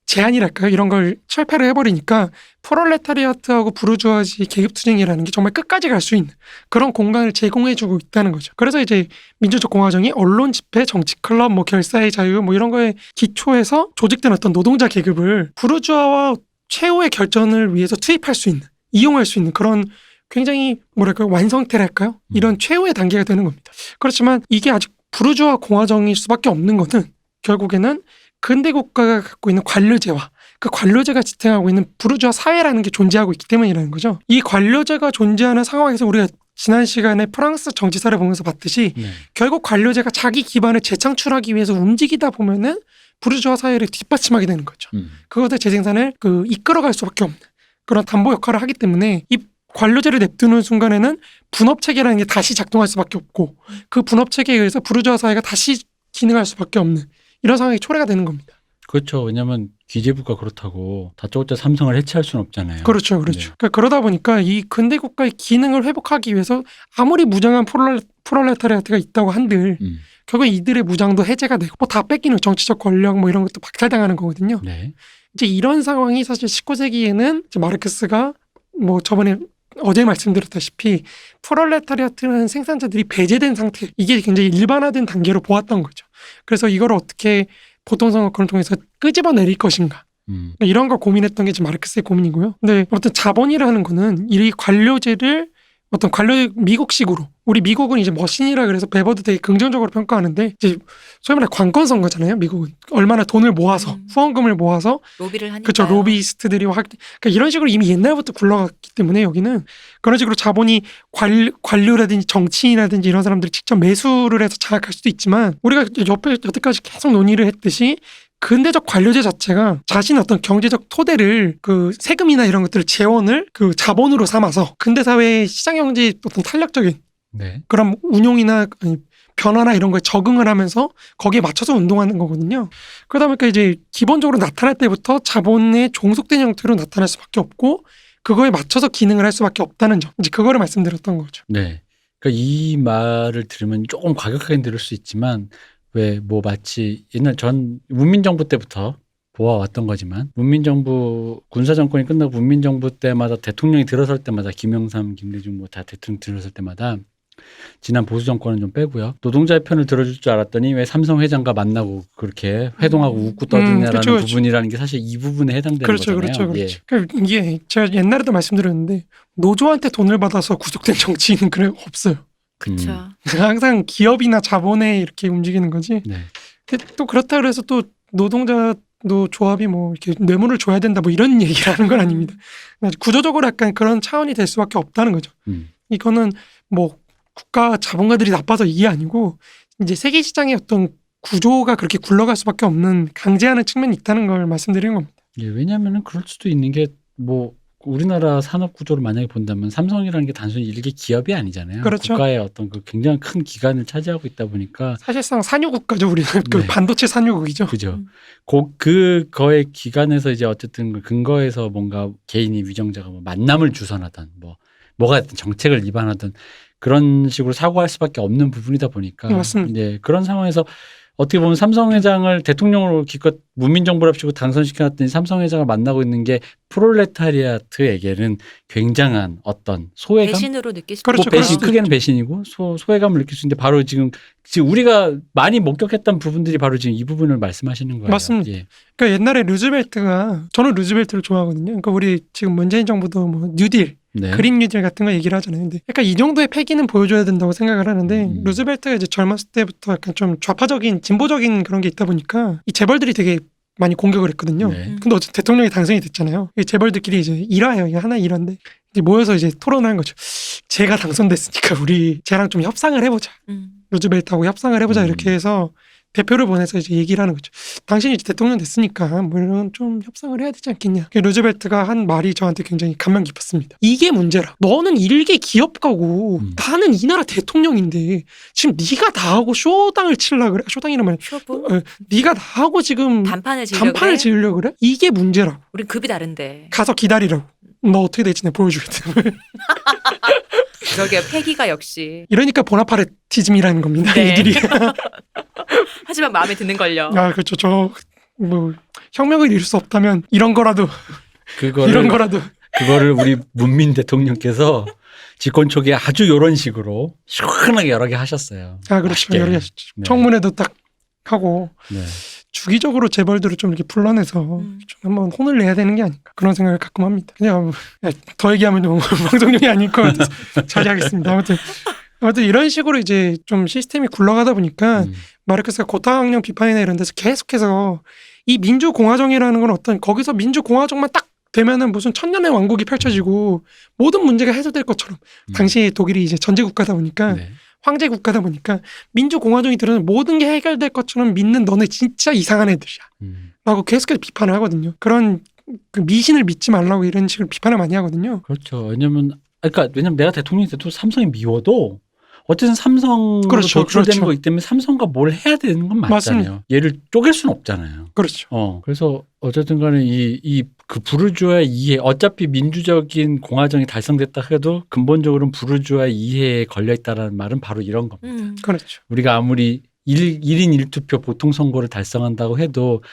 Speaker 2: 제한이랄까요? 이런 걸 철폐를 해버리니까 프롤레타리아트하고 부르주아지 계급투쟁이라는 게 정말 끝까지 갈 수 있는 그런 공간을 제공해주고 있다는 거죠. 그래서 이제 민주적 공화정이 언론 집회, 정치 클럽, 뭐 결사의 자유 뭐 이런 거에 기초해서 조직된 어떤 노동자 계급을 부르주아와 최후의 결전을 위해서 투입할 수 있는, 이용할 수 있는 그런 굉장히 완성태랄까요? 이런 최후의 단계가 되는 겁니다. 그렇지만 이게 아직 부르주아 공화정일 수밖에 없는 거는 결국에는 근대 국가가 갖고 있는 관료제와 그 관료제가 지탱하고 있는 부르주아 사회라는 게 존재하고 있기 때문이라는 거죠. 이 관료제가 존재하는 상황에서 우리가 지난 시간에 프랑스 정치사를 보면서 봤듯이 결국 관료제가 자기 기반을 재창출하기 위해서 움직이다 보면은 부르주아 사회를 뒷받침하게 되는 거죠. 그것의 재생산을 이끌어갈 수밖에 없는 그런 담보 역할을 하기 때문에 이 관료제를 냅두는 순간에는 분업체계라는 게 다시 작동할 수밖에 없고 그 분업체계에 의해서 부르주아 사회가 다시 기능할 수밖에 없는 이런 상황이 초래가 되는 겁니다.
Speaker 3: 그렇죠. 왜냐하면 기재부가 그렇다고 다짜고짜 삼성을 해체할 수는 없잖아요.
Speaker 2: 그렇죠, 그렇죠.
Speaker 3: 네.
Speaker 2: 그러니까 그러다 보니까 이 근대 국가의 기능을 회복하기 위해서 아무리 무장한 프롤레타리아트가 있다고 한들 결국 이들의 무장도 해제가 되고 뭐 다 뺏기는 정치적 권력 뭐 이런 것도 박탈당하는 거거든요.
Speaker 3: 네.
Speaker 2: 이제 이런 상황이 사실 19세기에는 마르크스가 뭐 저번에 어제 말씀드렸다시피 프롤레타리아트라는 생산자들이 배제된 상태, 이게 굉장히 일반화된 단계로 보았던 거죠. 그래서 이걸 어떻게 보통선거권을 통해서 끄집어내릴 것인가, 이런 걸 고민했던 게 지금 마르크스의 고민이고요. 근데 어떤 자본이라는 거는 이 관료제를 어떤 미국식으로, 우리 미국은 이제 머신이라 그래서 베버도 되게 긍정적으로 평가하는데, 이제 소위 말해 관건 선거잖아요. 미국은 얼마나 돈을 모아서 후원금을 모아서
Speaker 1: 로비를 하니까.
Speaker 2: 그렇죠. 로비스트들이 그러니까 이런 식으로 이미 옛날부터 굴러갔기 때문에 여기는 그런 식으로 자본이 관료라든지 정치인이라든지 이런 사람들이 직접 매수를 해서 장악할 수도 있지만, 우리가 여태까지 계속 논의를 했듯이 근대적 관료제 자체가 자신의 어떤 경제적 토대를 그 세금이나 이런 것들을 재원을 그 자본으로 삼아서 근대 사회의 시장 경제의 어떤 탄력적인
Speaker 3: 네.
Speaker 2: 그런 운용이나 변화나 이런 거에 적응을 하면서 거기에 맞춰서 운동하는 거거든요. 그러다 보니까 이제 기본적으로 나타날 때부터 자본의 종속된 형태로 나타날 수밖에 없고 그거에 맞춰서 기능을 할 수밖에 없다는 점. 이제 그거를 말씀드렸던 거죠.
Speaker 3: 네. 그러니까 이 말을 들으면 조금 과격하게 들을 수 있지만 왜 뭐 마치 옛날 전 문민정부 때부터 보아왔던 거지만 문민정부 군사정권이 끝나고 문민정부 때마다 대통령이 들어설 때마다 김영삼, 김대중 뭐 다 대통령 들어설 때마다 지난 보수 정권은 좀 빼고요. 노동자의 편을 들어줄 줄 알았더니 왜 삼성 회장과 만나고 그렇게 회동하고 웃고 떠드냐라는
Speaker 2: 그렇죠, 그렇죠.
Speaker 3: 부분이라는 게 사실 이 부분에 해당되는
Speaker 2: 그렇죠,
Speaker 3: 거잖아요.
Speaker 2: 그렇죠, 그렇죠. 그러니까 이게 제가 옛날에도 말씀드렸는데 노조한테 돈을 받아서 구속된 정치인은 그래 없어요.
Speaker 1: 그렇죠.
Speaker 2: 항상 기업이나 자본에 이렇게 움직이는 거지.
Speaker 3: 네.
Speaker 2: 근데 또 그렇다 그래서 또 노동자도 조합이 뭐 이렇게 뇌물을 줘야 된다 뭐 이런 얘기를 하는 건 아닙니다. 구조적으로 약간 그런 차원이 될 수밖에 없다는 거죠. 이거는 뭐 국가 자본가들이 나빠서 이게 아니고 이제 세계 시장의 어떤 구조가 그렇게 굴러갈 수밖에 없는 강제하는 측면이 있다는 걸 말씀드리는 겁니다.
Speaker 3: 예, 왜냐하면 그럴 수도 있는 게 뭐 우리나라 산업 구조를 만약에 본다면 삼성이라는 게 단순히 일개 기업이 아니잖아요.
Speaker 2: 그렇죠.
Speaker 3: 국가의 어떤 그 굉장히 큰 기관을 차지하고 있다 보니까
Speaker 2: 사실상 산유국가죠. 우리는 그
Speaker 3: 네.
Speaker 2: 반도체 산유국이죠.
Speaker 3: 그죠. 그거의 기관에서 이제 어쨌든 그 근거에서 뭔가 개인이 위정자가 뭐 만남을 주선하던 뭐가 됐든 정책을 위반하던 그런 식으로 사고할 수밖에 없는 부분이다 보니까
Speaker 2: 맞습니다.
Speaker 3: 이제 그런 상황에서 어떻게 보면 삼성 회장을 대통령으로 기껏 문민정부랍시고 당선시켜놨더니 삼성 회장을 만나고 있는 게 프롤레타리아트에게는 굉장한 어떤 소외감?
Speaker 1: 배신으로 느낄 수
Speaker 2: 그렇죠.
Speaker 3: 뭐 배신,
Speaker 2: 그럴 수도
Speaker 3: 크게는 배신이고 소외감을 느낄 수 있는데 바로 지금 우리가 많이 목격했던 부분들이 바로 지금 이 부분을 말씀하시는 거예요.
Speaker 2: 맞습니다.
Speaker 3: 예.
Speaker 2: 그러니까 옛날에 루즈벨트가, 저는 루즈벨트를 좋아하거든요. 그러니까 우리 지금 문재인 정부도 뭐 뉴딜,
Speaker 3: 네.
Speaker 2: 그린 뉴딜 같은 거 얘기를 하잖아요. 근데 약간 이 정도의 패기는 보여줘야 된다고 생각을 하는데 루즈벨트가 이제 젊었을 때부터 약간 좀 좌파적인 진보적인 그런 게 있다 보니까 이 재벌들이 되게 많이 공격을 했거든요.
Speaker 3: 네.
Speaker 2: 근데 어쨌든 대통령이 당선이 됐잖아요. 이 재벌들끼리 이제 일화예요. 이게 하나 일화인데 이제 모여서 이제 토론하는 거죠. 제가 당선됐으니까 우리 쟤랑 좀 협상을 해보자. 루즈벨트하고 협상을 해보자. 이렇게 해서 대표를 보내서 이제 얘기를 하는 거죠. 당신이 이제 대통령 됐으니까 뭐 이런 좀 협상을 해야 되지 않겠냐. 루즈벨트가 한 말이 저한테 굉장히 감명 깊었습니다. 이게 문제라. 너는 일개 기업가고 나는 이 나라 대통령인데 지금 네가 다 하고 쇼당을 치려고 그래. 쇼당이란 말.
Speaker 1: 쇼부?
Speaker 2: 네가 다 하고 지금
Speaker 1: 단판을 지으려고
Speaker 2: 단판을
Speaker 1: 그래?
Speaker 2: 지으려고 그래? 이게 문제라고.
Speaker 1: 우린 급이 다른데.
Speaker 2: 가서 기다리라고. 너 어떻게 될지 내가 보여주겠다.
Speaker 1: 그러게요. 패기가 역시.
Speaker 2: 이러니까 보나파르티즘이라는 겁니다.
Speaker 1: 네.
Speaker 2: 이들이.
Speaker 1: 하지만 마음에 드는 걸요.
Speaker 2: 아 그렇죠. 저 뭐 혁명을 이룰 수 없다면 이런 거라도
Speaker 3: 그거를 우리 문민 대통령께서 집권 초기에 아주 이런 식으로 시원하게 여러 개 하셨어요.
Speaker 2: 아 그렇죠.
Speaker 3: 맛있게.
Speaker 2: 여러 개
Speaker 3: 네.
Speaker 2: 청문회도 딱 하고
Speaker 3: 네.
Speaker 2: 주기적으로 재벌들을 좀 이렇게 불러내서 좀 한번 혼을 내야 되는 게 아닌가 그런 생각을 가끔 합니다. 그냥 더 얘기하면 좀 방송용이 아닐 것 같아서 자제하겠습니다. 아무튼 이런 식으로 이제 좀 시스템이 굴러가다 보니까 마르크스가 고타학령 비판이나 이런 데서 계속해서 이 민주공화정이라는 건 어떤 거기서 민주공화정만 딱 되면은 무슨 천년의 왕국이 펼쳐지고 모든 문제가 해소될 것처럼 당시 독일이 이제 전제 국가다 보니까
Speaker 3: 네.
Speaker 2: 황제 국가다 보니까 민주공화정이 들어는 모든 게 해결될 것처럼 믿는 너네 진짜 이상한 애들이야 라고 계속해서 비판을 하거든요. 그런 그 미신을 믿지 말라고 이런 식으로 비판을 많이 하거든요.
Speaker 3: 그렇죠. 왜냐면 내가 대통령이 돼도 삼성이 미워도 어쨌든 삼성으로
Speaker 2: 그렇죠,
Speaker 3: 도출되는
Speaker 2: 그렇죠.
Speaker 3: 거기 때문에 삼성과 뭘 해야 되는 건 맞잖아요.
Speaker 2: 맞습니다.
Speaker 3: 얘를 쪼갤 수는 없잖아요.
Speaker 2: 그렇죠.
Speaker 3: 그래서 어쨌든 간에 그 부르주아의 이해, 어차피 민주적인 공화정이 달성됐다 해도 근본적으로는 부르주아의 이해에 걸려있다라는 말은 바로 이런 겁니다.
Speaker 2: 그렇죠.
Speaker 3: 우리가 아무리 1인 1투표 보통 선거를 달성한다고 해도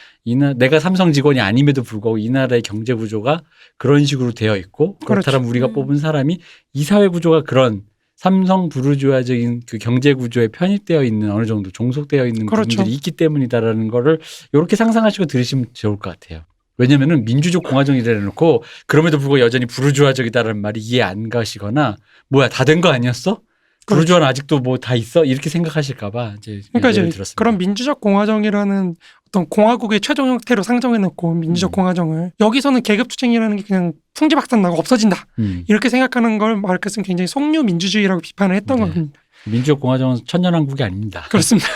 Speaker 3: 내가 삼성 직원이 아님에도 불구하고 이 나라의 경제 구조가 그런 식으로 되어 있고 그렇다면
Speaker 2: 그렇죠.
Speaker 3: 우리가 뽑은 사람이 이 사회 구조가 그런 삼성 부르주아적인 그 경제 구조에 편입되어 있는 어느 정도 종속되어 있는
Speaker 2: 그렇죠.
Speaker 3: 부분들이 있기 때문이다라는 거를 이렇게 상상하시고 들으시면 좋을 것 같아요. 왜냐면은 민주적 공화정이라 해놓고 그럼에도 불구하고 여전히 부르주아적이다라는 말이 이해 안 가시거나 뭐야 다 된 거 아니었어? 부르주아는 아직도 뭐 다 있어? 이렇게 생각하실까봐 이제
Speaker 2: 그러니까
Speaker 3: 예를
Speaker 2: 이제
Speaker 3: 들었습니다.
Speaker 2: 그런 민주적 공화정이라는 어떤 공화국의 최종 형태로 상정해놓고 민주적 공화정을 여기서는 계급투쟁이라는 게 그냥 풍지박산나고 없어진다 이렇게 생각하는 걸 마르크스는 굉장히 속류 민주주의라고 비판을 했던 겁니다.
Speaker 3: 민주적 공화정은 천년왕국이 아닙니다.
Speaker 2: 그렇습니다.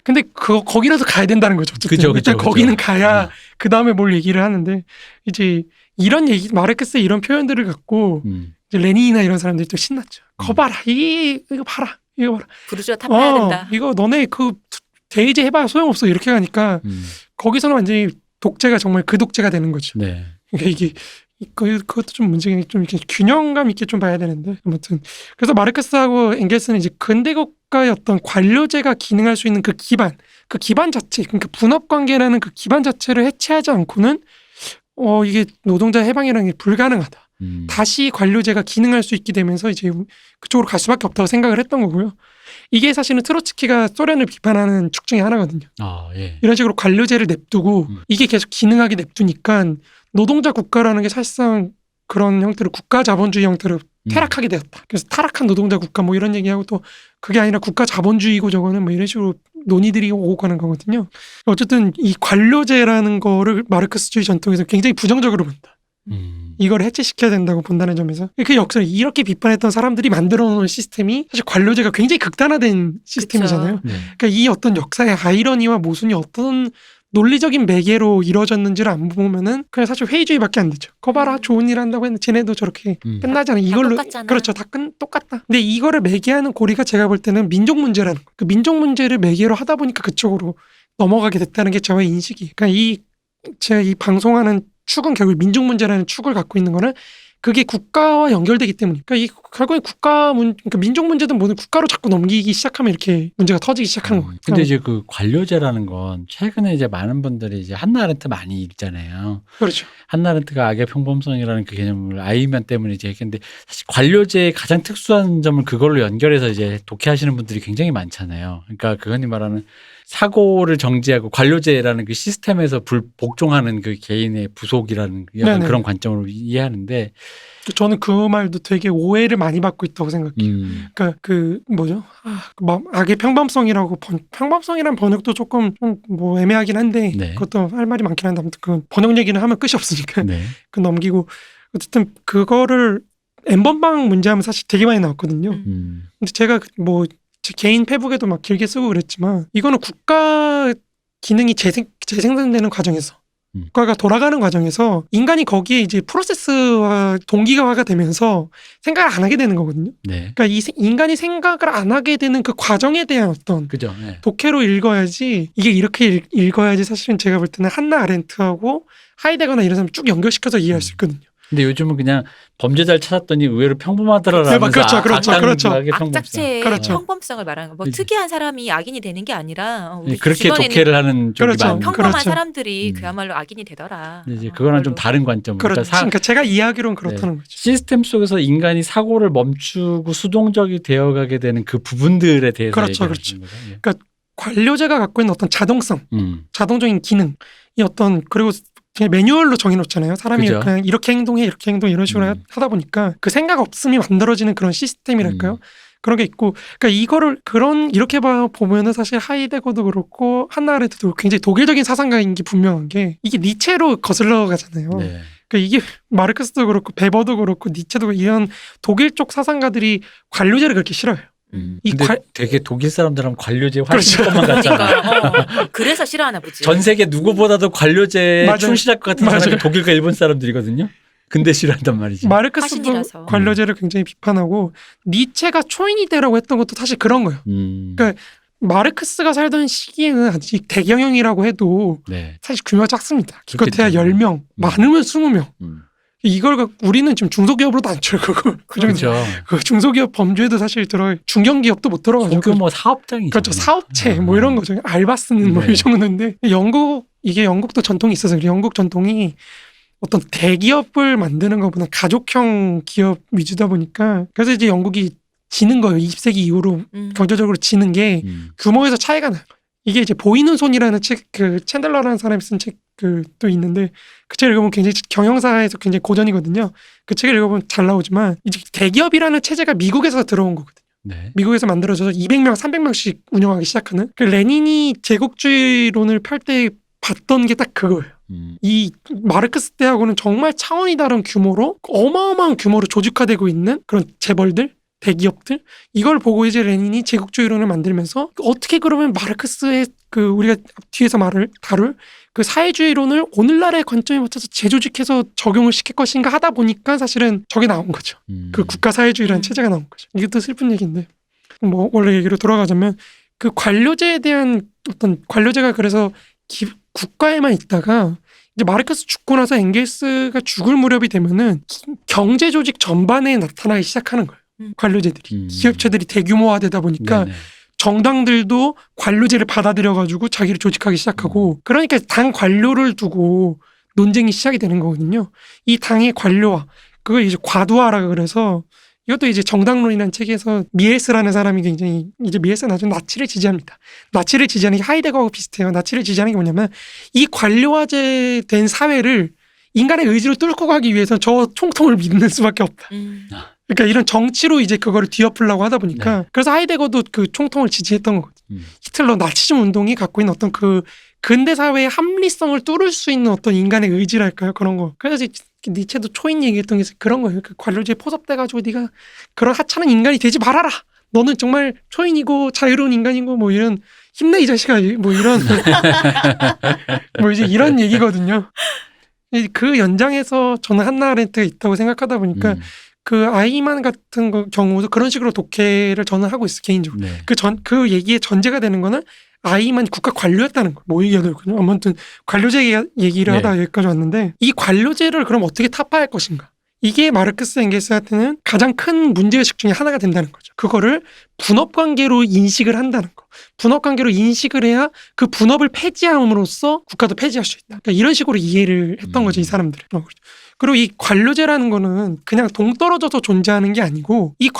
Speaker 2: 근데 거기라도 가야 된다는 거죠. 어쨌든. 일단 거기는 가야 그 다음에 뭘 얘기를 하는데 이제 이런 얘기 마르크스의 이런 표현들을 갖고 이제 레닌이나 이런 사람들이 또 신났죠. 거 봐라 이거 봐라 이거 봐라.
Speaker 1: 부르주아 탑해야 된다.
Speaker 2: 이거 너네 그 대의제 해봐야 소용없어 이렇게 가니까 거기서는 완전히 독재가 정말 그 독재가 되는 거죠.
Speaker 3: 네.
Speaker 2: 그러니까 이게 그것도 좀 문제가 좀 이렇게 균형감 있게 좀 봐야 되는데 아무튼 그래서 마르크스하고 엥겔스는 이제 근대 국가의 어떤 관료제가 기능할 수 있는 그 기반 자체 그러니까 분업 관계라는 그 기반 자체를 해체하지 않고는 이게 노동자 해방이라는 게 불가능하다. 다시 관료제가 기능할 수 있게 되면서 이제 그쪽으로 갈 수밖에 없다고 생각을 했던 거고요. 이게 사실은 트로츠키가 소련을 비판하는 축 중에 하나거든요.
Speaker 3: 예.
Speaker 2: 이런 식으로 관료제를 냅두고 이게 계속 기능하게 냅두니까 노동자 국가라는 게 사실상 그런 형태로 국가 자본주의 형태로 퇴락하게 되었다. 그래서 타락한 노동자 국가 뭐 이런 얘기하고 또 그게 아니라 국가 자본주의고 저거는 뭐 이런 식으로 논의들이 오고 가는 거거든요. 어쨌든 이 관료제라는 거를 마르크스주의 전통에서 굉장히 부정적으로 본다. 이걸 해체시켜야 된다고 본다는 점에서 그 역사를 이렇게 비판했던 사람들이 만들어 놓은 시스템이 사실 관료제가 굉장히 극단화된 시스템이잖아요.
Speaker 1: 그쵸.
Speaker 2: 그러니까 이 어떤 역사의 아이러니와 모순이 어떤 논리적인 매개로 이루어졌는지를 안 보면은 그냥 사실 회의주의밖에 안 되죠. 거 봐라 좋은 일 한다고 했는데 쟤네도 저렇게 끝나잖아. 이걸로
Speaker 1: 똑같잖아.
Speaker 2: 그렇죠. 다 똑같다. 근데 이거를 매개하는 고리가 제가 볼 때는 민족 문제라는 거. 그 민족 문제를 매개로 하다 보니까 그쪽으로 넘어가게 됐다는 게 저의 인식이. 그러니까 제가 이 방송하는 축은 결국 민족 문제라는 축을 갖고 있는 거는 그게 국가와 연결되기 때문에. 그러니까 이 결국에 그러니까 민족 문제든 뭐든 국가로 자꾸 넘기기 시작하면 이렇게 문제가 터지기 시작하는 거예요.
Speaker 3: 근데 이제 그 관료제라는 건 최근에 이제 많은 분들이 이제 한나 아렌트 많이 읽잖아요.
Speaker 2: 그렇죠.
Speaker 3: 한나 아렌트가 악의 평범성이라는 그 개념을 아이면 때문에 이제 했는데 사실 관료제의 가장 특수한 점을 그걸로 연결해서 이제 독해하시는 분들이 굉장히 많잖아요. 그러니까 그 흔히 말하는 사고를 정지하고 관료제라는 그 시스템에서 복종하는 그 개인의 부속이라는 약간 그런 관점으로 이해하는데
Speaker 2: 저는 그 말도 되게 오해를 많이 받고 있다고 생각해요. 그러니까 그 뭐죠? 악의 평범성이라고 평범성이란 번역도 조금 뭐 애매하긴 한데 그것도 할 말이 많긴 한데 아무튼 그 번역 얘기는 하면 끝이 없으니까 그 넘기고 어쨌든 그거를 엠번방 문제하면 사실 되게 많이 나왔거든요. 근데 제가 뭐 제 개인 페북에도 막 길게 쓰고 그랬지만 이거는 국가 기능이 재생산되는 과정에서 국가가 돌아가는 과정에서 인간이 거기에 이제 프로세스와 동기화가 되면서 생각을 안 하게 되는 거거든요. 그러니까 이 인간이 생각을 안 하게 되는 그 과정에 대한 어떤
Speaker 3: 그죠.
Speaker 2: 독해로 읽어야지 이게 이렇게 읽어야지 사실은 제가 볼 때는 한나 아렌트하고 하이데거나 이런 사람 쭉 연결시켜서 이해할 수 있거든요. 근데
Speaker 3: 요즘은 그냥 범죄자를 찾았더니 의외로 평범하더라라면서
Speaker 2: 그렇죠.
Speaker 1: 악작체의 평범성을 말하는 거. 뭐 특이한 사람이 악인이 되는 게 아니라 우리
Speaker 3: 그렇게 독해를 하는 쪽이 많은
Speaker 1: 평범한 사람들이 그야말로 악인이 되더라.
Speaker 3: 이제 그거랑 좀 다른 관점.
Speaker 2: 그러니까 제가 이해하기로는 그렇다는 거죠.
Speaker 3: 시스템 속에서 인간이 사고를 멈추고 수동적이 되어가게 되는 그 부분들에 대해서
Speaker 2: 그렇죠. 그러니까 관료제가 갖고 있는 어떤 자동성, 자동적인 기능, 이 어떤 그리고 그냥 매뉴얼로 정해놓잖아요. 사람이 그죠? 그냥 이렇게 행동해 이런 식으로 하다 보니까 그 생각 없음이 만들어지는 그런 시스템이랄까요? 그런 게 있고, 그러니까 이거를 이렇게 보면은 사실 하이데거도 그렇고 한나 아렌트도 굉장히 독일적인 사상가인 게 분명한 게 이게 니체로 거슬러 가잖아요. 그러니까 이게 마르크스도 그렇고 베버도 그렇고 니체도 이런 독일 쪽 사상가들이 관료제를 그렇게 싫어요.
Speaker 3: 근데 되게 독일 사람들은 관료제 훨씬 것만 같잖아.
Speaker 1: 그래서 싫어하나 보지.
Speaker 3: 전 세계 누구보다도 관료제에 충실할 것 같은 사람이 독일과 일본 사람들이거든요. 근데 싫어한단 말이지.
Speaker 2: 마르크스도
Speaker 1: 화신이라서.
Speaker 2: 관료제를 굉장히 비판하고 니체가 초인이다라고 했던 것도 사실 그런 거예요. 그러니까 마르크스가 살던 시기에는 아직 대경영이라고 해도
Speaker 3: 네.
Speaker 2: 사실 규모가 작습니다. 기껏해야
Speaker 3: 그렇겠죠.
Speaker 2: 10명, 많으면 20명.
Speaker 3: 음.
Speaker 2: 이걸 우리는 지금 중소기업으로도 안 쳐요. 그 정도.
Speaker 3: 그렇죠.
Speaker 2: 그 중소기업 범주에도 사실 중견기업도 못 들어가죠.
Speaker 3: 소규모 사업장이죠.
Speaker 2: 그렇죠. 사업체 뭐 이런 거죠. 알바 쓰는 뭐
Speaker 3: 네.
Speaker 2: 이 정도인데 이게 영국도 전통이 있어서 그래요. 영국 전통이 어떤 대기업을 만드는 것보다 가족형 기업 위주다 보니까 그래서 이제 영국이 지는 거예요. 20세기 이후로 경제적으로 지는 게 규모에서 차이가 나요. 이게 이제 보이는 손이라는 책, 그 챈들러라는 사람이 쓴 책 그 또 있는데 그 책을 읽어보면 굉장히 경영사에서 굉장히 고전이거든요. 그 책을 읽어보면 잘 나오지만 이제 대기업이라는 체제가 미국에서 들어온 거거든요.
Speaker 3: 네.
Speaker 2: 미국에서 만들어져서 200명, 300명씩 운영하기 시작하는. 그 레닌이 제국주의론을 펼 때 봤던 게 딱 그거예요. 이 마르크스 때하고는 정말 차원이 다른 규모로 어마어마한 규모로 조직화되고 있는 그런 재벌들, 대기업들 이걸 보고 이제 레닌이 제국주의론을 만들면서 어떻게 그러면 마르크스의 그 우리가 뒤에서 다룰 그 사회주의론을 오늘날의 관점에 맞춰서 재조직해서 적용을 시킬 것인가 하다 보니까 사실은 저게 나온 거죠. 그 국가 사회주의라는 체제가 나온 거죠. 이게 또 슬픈 얘기인데 뭐 원래 얘기로 돌아가자면 그 관료제에 대한 어떤 관료제가 그래서 국가에만 있다가 이제 마르크스 죽고 나서 엥겔스가 죽을 무렵이 되면은 경제 조직 전반에 나타나기 시작하는 거예요. 관료제들이 기업체들이 대규모화되다 보니까
Speaker 3: 네네.
Speaker 2: 정당들도 관료제를 받아들여가지고 자기를 조직하기 시작하고 그러니까 당 관료를 두고 논쟁이 시작이 되는 거거든요. 이 당의 관료화 그걸 이제 과도화라 그래서 이것도 이제 정당론이라는 책에서 미에스라는 사람이 굉장히 이제 미에스는 나중에 나치를 지지합니다. 나치를 지지하는 게 하이데거하고 비슷해요. 나치를 지지하는 게 뭐냐면 이 관료화된 사회를 인간의 의지로 뚫고 가기 위해서 저 총통을 믿는 수밖에 없다. 그러니까 이런 정치로 이제 그거를 뒤엎으려고 하다 보니까
Speaker 3: 네.
Speaker 2: 그래서 하이데거도 그 총통을 지지했던 거거든요. 히틀러 나치즘 운동이 갖고 있는 어떤 그 근대 사회의 합리성을 뚫을 수 있는 어떤 인간의 의지랄까요? 그런 거. 그래서 니체도 초인 얘기했던 게 그런 거예요. 그 관료제에 포섭돼가지고 네가 그런 하찮은 인간이 되지 말아라. 너는 정말 초인이고 자유로운 인간이고 뭐 이런 힘내 이 자식아 뭐 이런 뭐 이제 이런 얘기거든요. 그 연장에서 저는 한나 아렌트가 있다고 생각하다 보니까 그 아이만 같은 경우도 그런 식으로 독해를 저는 하고 있어요 개인적으로.
Speaker 3: 네.
Speaker 2: 그 얘기의 전제가 되는 거는 아이만 국가 관료였다는 거. 뭐 얘기하더군요. 아무튼 관료제 얘기를
Speaker 3: 네.
Speaker 2: 하다 여기까지 왔는데 이 관료제를 그럼 어떻게 타파할 것인가? 이게 마르크스 엥겔스한테는 가장 큰 문제의식 중에 하나가 된다는 거죠. 그거를 분업관계로 인식을 한다는 거. 분업관계로 인식을 해야 그 분업을 폐지함으로써 국가도 폐지할 수 있다. 그러니까 이런 식으로 이해를 했던 거죠. 이 사람들은. 그리고 이 관료제라는 거는 그냥 동떨어져서 존재하는 게 아니고 이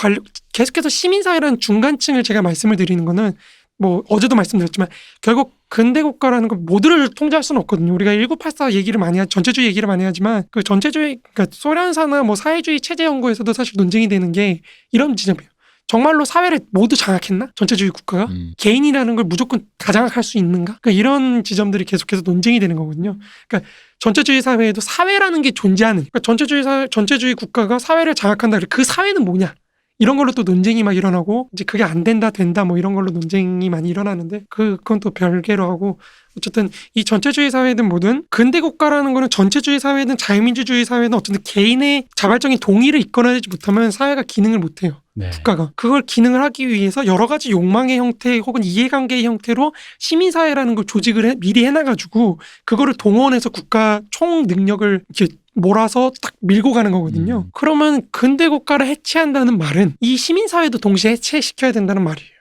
Speaker 2: 계속해서 시민사회라는 중간층을 제가 말씀을 드리는 거는 뭐 어제도 말씀드렸지만 결국 근대 국가라는 건 모두를 통제할 수는 없거든요. 우리가 1984 얘기를 전체주의 얘기를 많이 하지만 그 전체주의 그러니까 소련사나 뭐 사회주의 체제 연구에서도 사실 논쟁이 되는 게 이런 지점이에요. 정말로 사회를 모두 장악했나? 전체주의 국가가? 개인이라는 걸 무조건 다 장악할 수 있는가? 그러니까 이런 지점들이 계속해서 논쟁이 되는 거거든요. 그러니까 전체주의 사회에도 사회라는 게 존재하는 그러니까 전체주의 국가가 사회를 장악한다. 그 사회는 뭐냐? 이런 걸로 또 논쟁이 막 일어나고 이제 그게 안 된다 뭐 이런 걸로 논쟁이 많이 일어나는데 그건 또 별개로 하고 어쨌든 이 전체주의 사회든 뭐든 근대 국가라는 거는 전체주의 사회든 자유민주주의 사회든 어쨌든 개인의 자발적인 동의를 이끌어내지 못하면 사회가 기능을 못해요.
Speaker 3: 네.
Speaker 2: 국가가. 그걸 기능을 하기 위해서 여러 가지 욕망의 형태 혹은 이해관계의 형태로 시민사회라는 걸 조직을 미리 해놔가지고 그거를 동원해서 국가 총 능력을 이렇게 몰아서 딱 밀고 가는 거거든요. 그러면 근대 국가를 해체한다는 말은 이 시민사회도 동시에 해체시켜야 된다는 말이에요.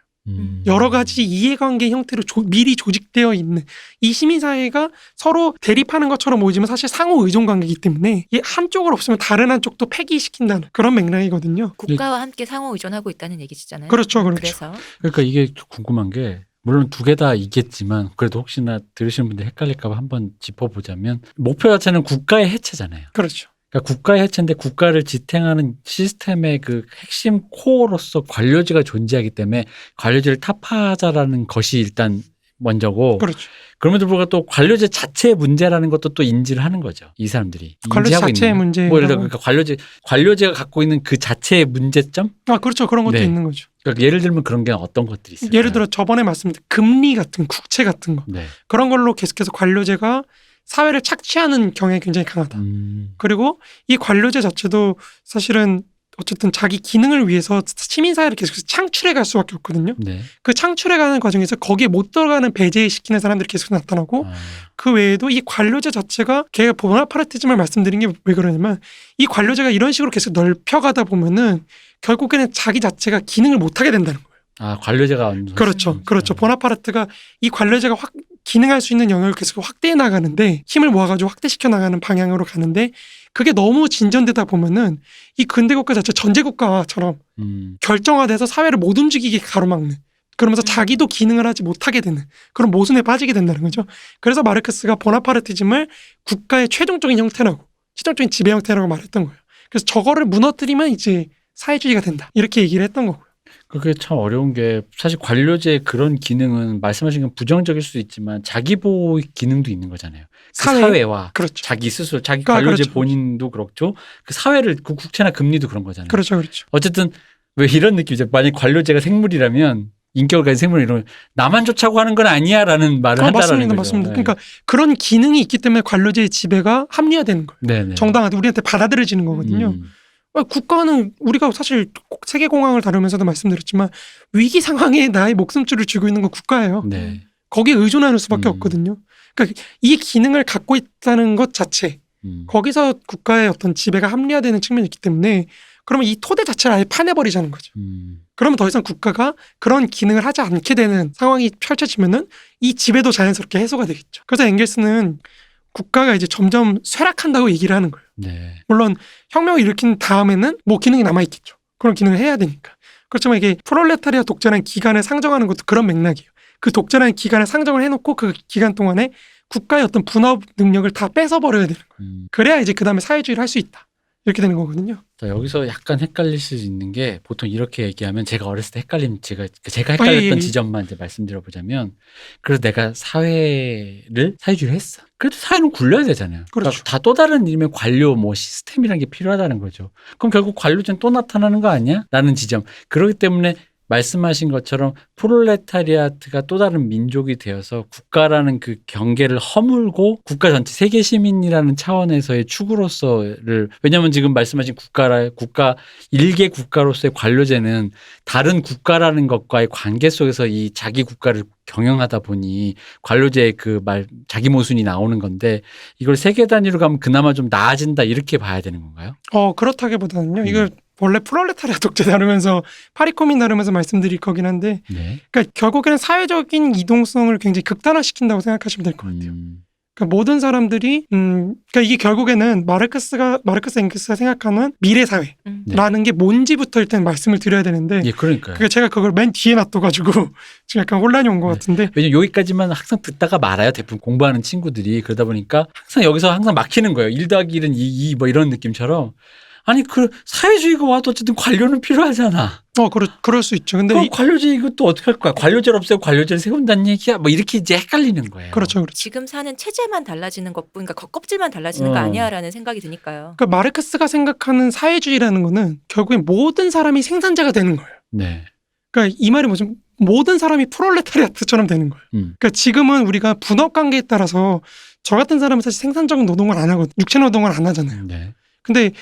Speaker 2: 여러 가지 이해관계 형태로 미리 조직되어 있는 이 시민사회가 서로 대립하는 것처럼 보이지만 사실 상호 의존 관계이기 때문에 이 한쪽을 없으면 다른 한쪽도 폐기시킨다는 그런 맥락이거든요.
Speaker 1: 국가와 함께 상호 의존하고 있다는 얘기잖아요.
Speaker 2: 그렇죠.
Speaker 1: 그래서
Speaker 3: 그러니까 이게 궁금한 게 물론 두 개 다 있겠지만 그래도 혹시나 들으시는 분들 헷갈릴까 봐 한번 짚어보자면 목표 자체는 국가의 해체잖아요.
Speaker 2: 그렇죠.
Speaker 3: 그러니까 국가의 해체인데 국가를 지탱하는 시스템의 그 핵심 코어로서 관료제가 존재하기 때문에 관료제를 타파하자라는 것이 일단 먼저고
Speaker 2: 그렇죠.
Speaker 3: 그럼에도 불구하고 또 관료제 자체의 문제라는 것도 또 인지를 하는 거죠. 이 사람들이.
Speaker 2: 관료제
Speaker 3: 인지하고
Speaker 2: 자체의
Speaker 3: 있는
Speaker 2: 문제.
Speaker 3: 뭐 예를 들어 그러니까 관료제가 갖고 있는 그 자체의 문제점?
Speaker 2: 그렇죠. 그런 것도
Speaker 3: 네.
Speaker 2: 있는 거죠.
Speaker 3: 그러니까 예를 들면 그런 게 어떤 것들이 있을까요?
Speaker 2: 예를 들어 저번에 말씀드린 금리 같은 국채 같은 거
Speaker 3: 네.
Speaker 2: 그런 걸로 계속해서 관료제가 사회를 착취하는 경향이 굉장히 강하다.
Speaker 3: 음.
Speaker 2: 그리고 이 관료제 자체도 사실은 어쨌든 자기 기능을 위해서 시민사회를 계속해서 창출해 갈 수밖에 없거든요.
Speaker 3: 네.
Speaker 2: 그 창출해 가는 과정에서 거기에 못 들어가는 배제시키는 사람들이 계속 나타나고
Speaker 3: 아.
Speaker 2: 그 외에도 이 관료제 자체가 걔가 보나파르티즘을 말씀드린 게 왜 그러냐면 이 관료제가 이런 식으로 계속 넓혀가다 보면은 결국에는 자기 자체가 기능을 못하게 된다는 거예요.
Speaker 3: 아, 관료제가 완전
Speaker 2: 그렇죠. 그렇죠. 보나파르트가 이 관료제가 기능할 수 있는 영역을 계속 확대해 나가는데 힘을 모아가지고 확대시켜 나가는 방향으로 가는데 그게 너무 진전되다 보면은 이 근대국가 자체 전제국가처럼 결정화돼서 사회를 못 움직이게 가로막는 그러면서 자기도 기능을 하지 못하게 되는 그런 모순에 빠지게 된다는 거죠. 그래서 마르크스가 보나파르티즘을 국가의 최종적인 형태라고 최종적인 지배 형태라고 말했던 거예요. 그래서 저거를 무너뜨리면 이제 사회주의가 된다. 이렇게 얘기를 했던 거고요.
Speaker 3: 그게 참 어려운 게 사실 관료제의 그런 기능은 말씀하신 건 부정적일 수도 있지만 자기 보호 기능도 있는 거잖아요. 그 사회와
Speaker 2: 그렇죠.
Speaker 3: 자기 스스로 자기 관료제
Speaker 2: 그렇죠.
Speaker 3: 본인도 그렇죠. 그 사회를 그 국채나 금리도 그런 거잖아요.
Speaker 2: 그렇죠. 그렇죠.
Speaker 3: 어쨌든 왜 이런 느낌이죠. 만약 관료제가 생물이라면 인격을 가진 생물 이러면 나만 좋자고 하는 건 아니야라는 말을 한다라는 거죠.
Speaker 2: 맞습니다.
Speaker 3: 네.
Speaker 2: 그러니까 그런 기능이 있기 때문에 관료제의 지배가 합리화되는 거예요.
Speaker 3: 네네.
Speaker 2: 정당하게 우리한테 받아들여지는 거거든요. 국가는 우리가 사실 세계공황을 다루면서도 말씀드렸지만 위기 상황에 나의 목숨줄을 쥐고 있는 건 국가예요.
Speaker 3: 네.
Speaker 2: 거기에 의존하는 수밖에 없거든요. 그러니까 이 기능을 갖고 있다는 것 자체 거기서 국가의 어떤 지배가 합리화되는 측면이 있기 때문에 그러면 이 토대 자체를 아예 파내버리자는 거죠. 그러면 더 이상 국가가 그런 기능을 하지 않게 되는 상황이 펼쳐지면은 이 지배도 자연스럽게 해소가 되겠죠. 그래서 엥겔스는 국가가 이제 점점 쇠락한다고 얘기를 하는 거예요.
Speaker 3: 네.
Speaker 2: 물론 혁명을 일으킨 다음에는 뭐 기능이 남아있겠죠. 그런 기능을 해야 되니까. 그렇지만 이게 프롤레타리아 독재라는 기간을 상정하는 것도 그런 맥락이에요. 그 독재라는 기간을 상정을 해놓고 그 기간 동안에 국가의 어떤 분업 능력을 다 뺏어버려야 되는 거예요. 그래야 이제 그 다음에 사회주의를 할 수 있다. 이렇게 되는 거거든요.
Speaker 3: 자, 여기서 약간 헷갈릴 수 있는 게 보통 이렇게 얘기하면 제가 어렸을 때 제가 헷갈렸던
Speaker 2: 예.
Speaker 3: 지점만 이제 말씀드려보자면 그래서 내가 사회주의를 했어. 그래도 사회는 굴려야 되잖아요.
Speaker 2: 그렇죠.
Speaker 3: 그러니까 다 또 다른 이름의 관료 뭐 시스템이라는 게 필요하다는 거죠. 그럼 결국 관료제는 또 나타나는 거 아니야? 라는 지점. 그렇기 때문에 말씀하신 것처럼 프롤레타리아트가 또 다른 민족이 되어서 국가라는 그 경계를 허물고 국가 전체 세계 시민이라는 차원에서의 축으로서를 왜냐하면 지금 말씀하신 국가 일개 국가로서의 관료제는 다른 국가라는 것과의 관계 속에서 이 자기 국가를 경영하다 보니 관료제의 그 자기 모순이 나오는 건데 이걸 세계 단위로 가면 그나마 좀 나아진다 이렇게 봐야 되는 건가요?
Speaker 2: 그렇다기보다는요. 이걸 원래 프롤레타리아 독재 다루면서 파리코민 다루면서 말씀드릴 거긴 한데
Speaker 3: 네.
Speaker 2: 그러니까 결국에는 사회적인 이동성을 굉장히 극단화시킨다고 생각하시면 될 것 같아요. 그러니까 모든 사람들이 그러니까 이게 결국에는 마르크스 엥겔스가 생각하는 미래 사회라는 게 뭔지부터 일단 말씀을 드려야 되는데
Speaker 3: 예, 그러니까요.
Speaker 2: 그러니까 제가 그걸 맨 뒤에 놔둬가지고 지금 약간 혼란이 온 것 같은데
Speaker 3: 왜냐면 여기까지만 항상 듣다가 말아요. 대부분 공부하는 친구들이. 그러다 보니까 항상 여기서 항상 막히는 거예요. 1 더하기 1은 2 뭐 이런 느낌처럼. 아니 그 사회주의가 와도 어쨌든 관료는 필요하잖아.
Speaker 2: 그럴 수 있죠. 근데
Speaker 3: 그럼 관료제 이것도 어떻게 할 거야? 관료제를 없애고 관료제를 세운다는 얘기야? 뭐 이렇게 이제 헷갈리는 거예요.
Speaker 2: 그렇죠.
Speaker 1: 지금 사는 체제만 달라지는 것뿐, 그러니까 겉껍질만 달라지는 거 아니야라는 생각이 드니까요.
Speaker 2: 그러니까 마르크스가 생각하는 사회주의라는 거는 결국엔 모든 사람이 생산자가 되는 거예요.
Speaker 3: 네.
Speaker 2: 그러니까 이 말이 뭐죠? 모든 사람이 프롤레타리아트처럼 되는 거예요. 그러니까 지금은 우리가 분업 관계에 따라서 저 같은 사람은 사실 생산적인 노동을 안 하거든요. 육체 노동을 안 하잖아요.
Speaker 3: 네.
Speaker 2: 근데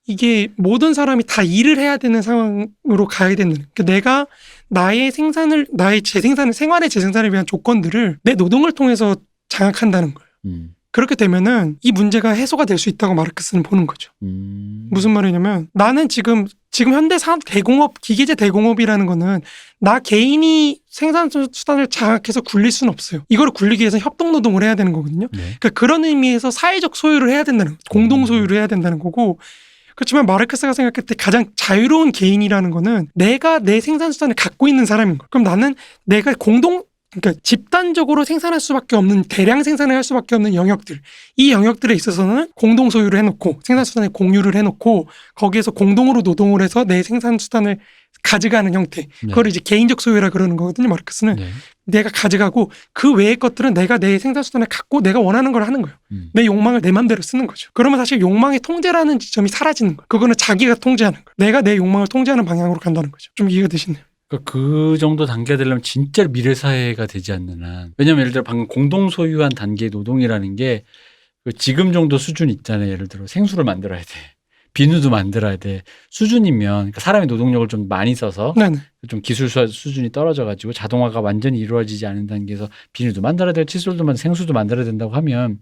Speaker 2: 이게 모든 사람이 다 일을 해야 되는 상황으로 가야 되는. 그러니까 내가 나의 생활의 재생산을 위한 조건들을 내 노동을 통해서 장악한다는 거예요. 그렇게 되면은 이 문제가 해소가 될 수 있다고 마르크스는 보는 거죠. 무슨 말이냐면 나는 지금 현대 기계제 대공업이라는 거는 나 개인이 생산 수단을 장악해서 굴릴 수는 없어요. 이걸 굴리기 위해서 협동 노동을 해야 되는 거거든요.
Speaker 3: 네.
Speaker 2: 그러니까 그런 의미에서 사회적 소유를 해야 된다는 거죠. 공동 소유를 해야 된다는 거고 그렇지만 마르크스가 생각할 때 가장 자유로운 개인이라는 거는 내가 내 생산 수단을 갖고 있는 사람인 거예요. 그럼 나는 내가 그러니까 집단적으로 생산할 수밖에 없는 대량 생산을 할 수밖에 없는 영역들 이 영역들에 있어서는 공동 소유를 해놓고 생산 수단에 공유를 해놓고 거기에서 공동으로 노동을 해서 내 생산 수단을 가져가는 형태 그걸 이제 개인적 소유라 그러는 거거든요. 마르크스는
Speaker 3: 네.
Speaker 2: 내가 가져가고 그 외의 것들은 내가 내 생산 수단을 갖고 내가 원하는 걸 하는 거예요. 내 욕망을 내 맘대로 쓰는 거죠. 그러면 사실 욕망의 통제라는 지점이 사라지는 거예요. 그거는 자기가 통제하는 거예요. 내가 내 욕망을 통제하는 방향으로 간다는 거죠. 좀 이해가 되시나요?
Speaker 3: 그러니까 그 정도 단계가 되려면 진짜 미래 사회가 되지 않는 한 왜냐하면 예를 들어 방금 공동 소유한 단계의 노동이라는 게 지금 정도 수준 있잖아요. 예를 들어 생수를 만들어야 돼. 비누도 만들어야 돼. 수준이면 그러니까 사람의 노동력을 좀 많이 써서
Speaker 2: 네네.
Speaker 3: 좀 기술 수준이 떨어져가지고 자동화가 완전히 이루어지지 않은 단계에서 비누도 만들어야 되고 칫솔도 생수도 만들어야 된다고 하면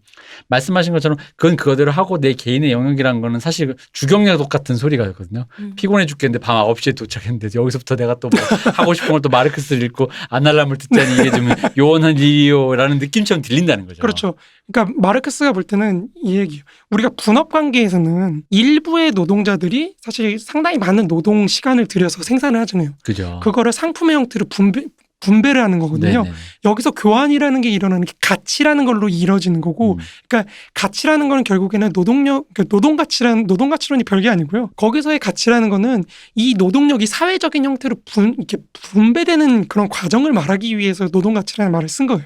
Speaker 3: 말씀하신 것처럼 그건 그거대로 하고 내 개인의 영역이라는 거는 사실 주경량 똑같은 소리가거든요. 피곤해 죽겠는데 밤 9시에 도착했는데 여기서부터 내가 또 뭐 하고 싶은 걸 또 마르크스를 읽고 아날람을 듣자니 이게 좀 요원한 일이요라는 느낌처럼 들린다는 거죠.
Speaker 2: 그렇죠. 그러니까 마르크스가 볼 때는 이 얘기예요. 우리가 분업 관계에서는 일부의 노동자들이 사실 상당히 많은 노동 시간을 들여서 생산을 하잖아요.
Speaker 3: 그죠.
Speaker 2: 그거를 상품의 형태로 분배를 하는 거거든요.
Speaker 3: 네네.
Speaker 2: 여기서 교환이라는 게 일어나는 게 가치라는 걸로 이루어지는 거고, 그러니까 가치라는 거는 결국에는 노동 가치론이 별게 아니고요. 거기서의 가치라는 거는 이 노동력이 사회적인 형태로 이렇게 분배되는 그런 과정을 말하기 위해서 노동 가치라는 말을 쓴 거예요.